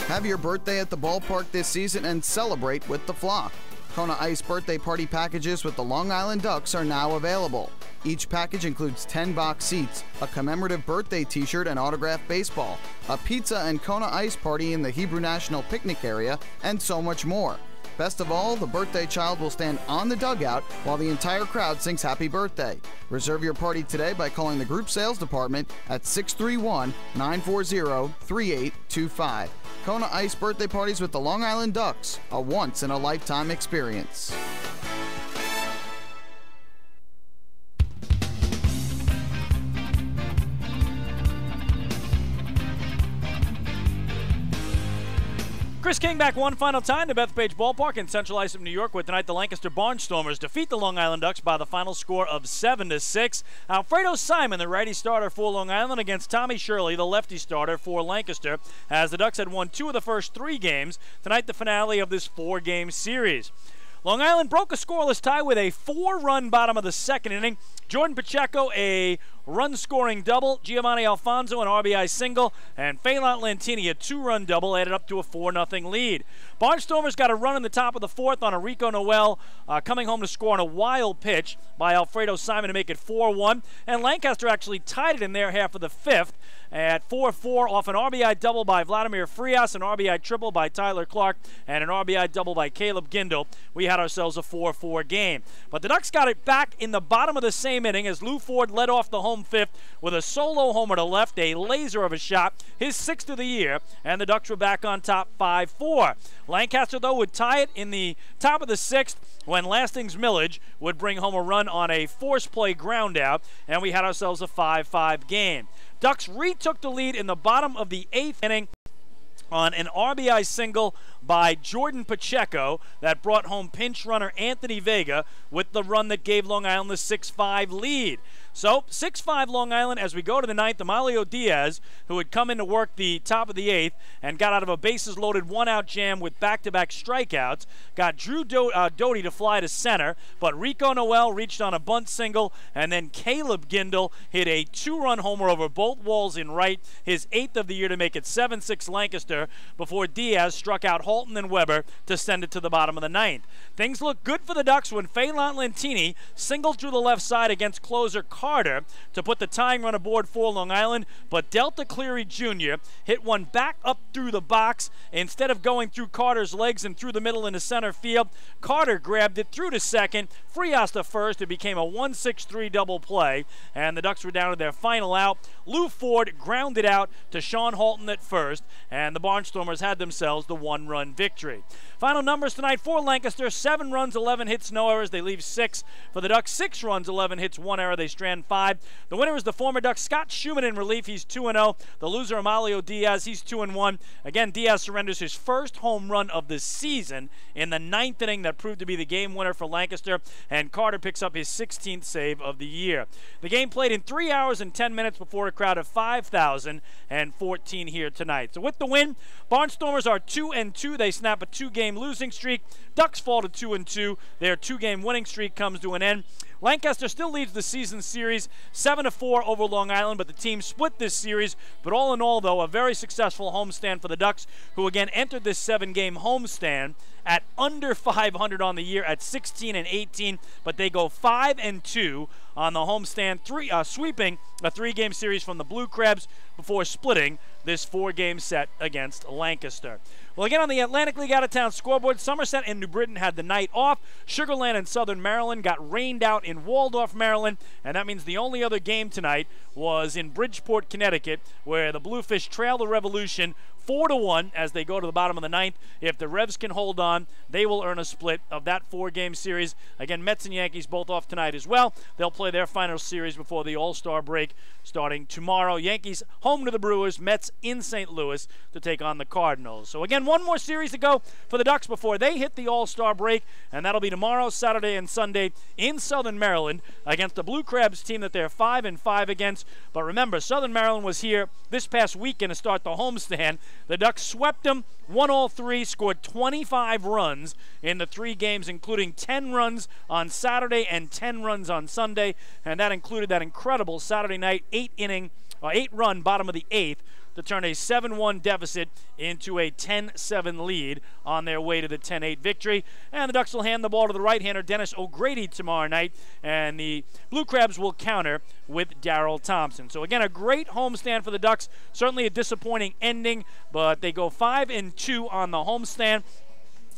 Have your birthday at the ballpark this season and celebrate with the Flock. Kona Ice birthday party packages with the Long Island Ducks are now available. Each package includes 10 box seats, a commemorative birthday t-shirt and autographed baseball, a pizza and Kona Ice party in the Hebrew National Picnic area, and so much more. Best of all, the birthday child will stand on the dugout while the entire crowd sings happy birthday. Reserve your party today by calling the group sales department at 631-940-3825. Kona Ice birthday parties with the Long Island Ducks, a once-in-a-lifetime experience. Chris King back one final time to Bethpage Ballpark in Central Islip, New York, where tonight the Lancaster Barnstormers defeat the Long Island Ducks by the final score of 7-6. Alfredo Simon, the righty starter for Long Island, against Tommy Shirley, the lefty starter for Lancaster, as the Ducks had won 2 of the first 3 games. Tonight, the finale of this 4-game series. Long Island broke a scoreless tie with a 4-run bottom of the 2nd inning. Jordan Pacheco, a run-scoring double, Giovanni Alfonso an RBI single, and Phelan Lantini a 2-run double added up to a 4-0 lead. Barnstormers got a run in the top of the 4th on a Rico Noel coming home to score on a wild pitch by Alfredo Simon to make it 4-1, and Lancaster actually tied it in their half of the 5th at 4-4 off an RBI double by Vladimir Frias, an RBI triple by Tyler Clark, and an RBI double by Caleb Gindel. We had ourselves a 4-4 game. But the Ducks got it back in the bottom of the same inning as Lou Ford led off the home 5th with a solo homer to left, a laser of a shot, his 6th of the year, and the Ducks were back on top 5-4. Lancaster, though, would tie it in the top of the 6th when Lastings Millage would bring home a run on a force play ground out, and we had ourselves a 5-5 game. Ducks retook the lead in the bottom of the 8th inning on an RBI single by Jordan Pacheco that brought home pinch runner Anthony Vega with the run that gave Long Island the 6-5 lead. So 6-5 Long Island as we go to the 9th. Amalio Diaz, who had come in to work the top of the 8th and got out of a bases-loaded 1-out jam with back-to-back strikeouts, got Drew Doty to fly to center, but Rico Noel reached on a bunt single, and then Caleb Gindel hit a 2-run homer over both walls in right, his 8th of the year to make it 7-6 Lancaster, before Diaz struck out Halton and Weber to send it to the bottom of the 9th. Things look good for the Ducks when Phelan Lantini singled through the left side against closer Carter to put the tying run aboard for Long Island, but Delta Cleary Jr. hit one back up through the box. Instead of going through Carter's legs and through the middle into center field, Carter grabbed it through to second, Frias to first. It became a 1-6-3 double play, and the Ducks were down to their final out. Lou Ford grounded out to Sean Halton at first, and the Barnstormers had themselves the 1-run victory. Final numbers tonight for Lancaster: 7 runs, 11 hits, no errors. They leave 6. For the Ducks, 6 runs, 11 hits, 1 error. They strand 5. The winner is the former Duck Scott Schumann in relief. He's 2-0. The loser, Amalio Diaz, he's 2-1. Again, Diaz surrenders his first home run of the season in the 9th inning that proved to be the game winner for Lancaster, and Carter picks up his 16th save of the year. The game played in 3 hours and 10 minutes before a crowd of 5,014 here tonight. So with the win, Barnstormers are 2-2. They snap a 2-game losing streak. Ducks fall to 2-2. Their 2-game winning streak comes to an end. Lancaster still leads the season series 7-4 over Long Island, but the team split this series. But all in all, though, a very successful homestand for the Ducks, who again entered this 7-game homestand at under 500 on the year at 16-18, but they go 5-2 on the homestand, sweeping a 3-game series from the Blue Crabs before splitting this 4-game set against Lancaster. Well, again, on the Atlantic League out-of-town scoreboard, Somerset and New Britain had the night off. Sugar Land and Southern Maryland got rained out in Waldorf, Maryland, and that means the only other game tonight was in Bridgeport, Connecticut, where the Bluefish trail the Revolution 4-1 as they go to the bottom of the 9th. If the Revs can hold on, they will earn a split of that 4-game series. Again, Mets and Yankees both off tonight as well. They'll play their final series before the All-Star break starting tomorrow. Yankees home to the Brewers, Mets in St. Louis to take on the Cardinals. So again, one more series to go for the Ducks before they hit the All-Star break, and that'll be tomorrow, Saturday, and Sunday in Southern Maryland against the Blue Crabs team that they're 5-5 against. But remember, Southern Maryland was here this past weekend to start the homestand. The Ducks swept them, won all 3, scored 25 runs in the 3 games, including 10 runs on Saturday and 10 runs on Sunday, and that included that incredible Saturday night 8-run bottom of the 8th to turn a 7-1 deficit into a 10-7 lead on their way to the 10-8 victory. And the Ducks will hand the ball to the right-hander Dennis O'Grady tomorrow night, and the Blue Crabs will counter with Darrell Thompson. So again, a great homestand for the Ducks. Certainly a disappointing ending, but they go 5-2 on the homestand,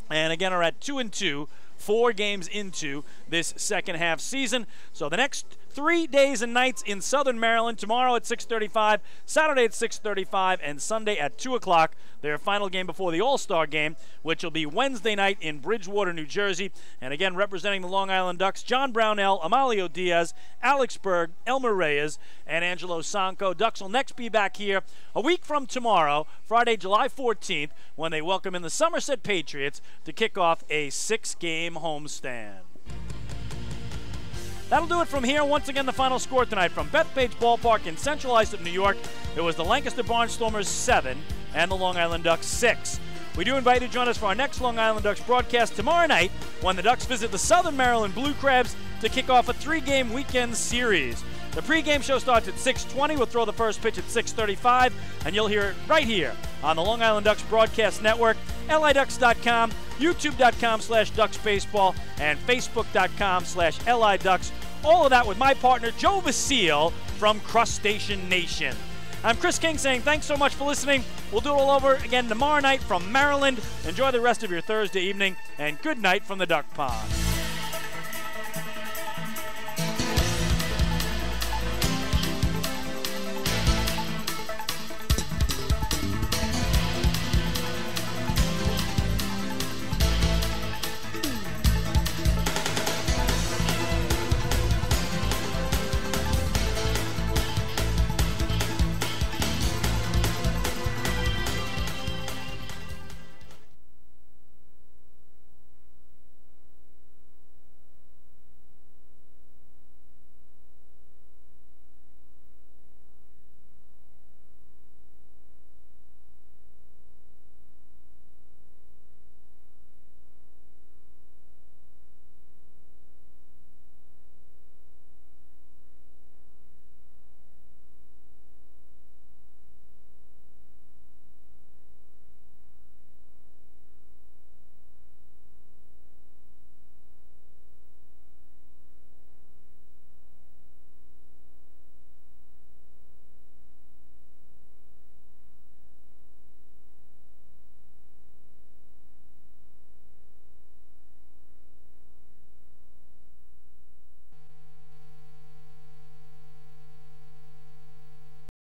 and again are at 2-2, 4 games into this second half season. So the next 3 days and nights in Southern Maryland, tomorrow at 6:35, Saturday at 6:35, and Sunday at 2 o'clock, their final game before the All-Star game, which will be Wednesday night in Bridgewater, New Jersey. And again, representing the Long Island Ducks, John Brownell, Amalio Diaz, Alex Berg, Elmer Reyes, and Angelo Sanco. Ducks will next be back here a week from tomorrow, Friday, July 14th, when they welcome in the Somerset Patriots to kick off a 6-game homestand. That'll do it from here. Once again, the final score tonight from Bethpage Ballpark in Central Islip, New York. It was the Lancaster Barnstormers 7 and the Long Island Ducks 6. We do invite you to join us for our next Long Island Ducks broadcast tomorrow night when the Ducks visit the Southern Maryland Blue Crabs to kick off a 3-game weekend series. The pregame show starts at 6:20. We'll throw the first pitch at 6:35, and you'll hear it right here on the Long Island Ducks Broadcast Network, liducks.com, youtube.com/ducksbaseball, and facebook.com/liducks. All of that with my partner, Joe Vasile from Crustacean Nation. I'm Chris King saying thanks so much for listening. We'll do it all over again tomorrow night from Maryland. Enjoy the rest of your Thursday evening, and good night from the Duck Pond.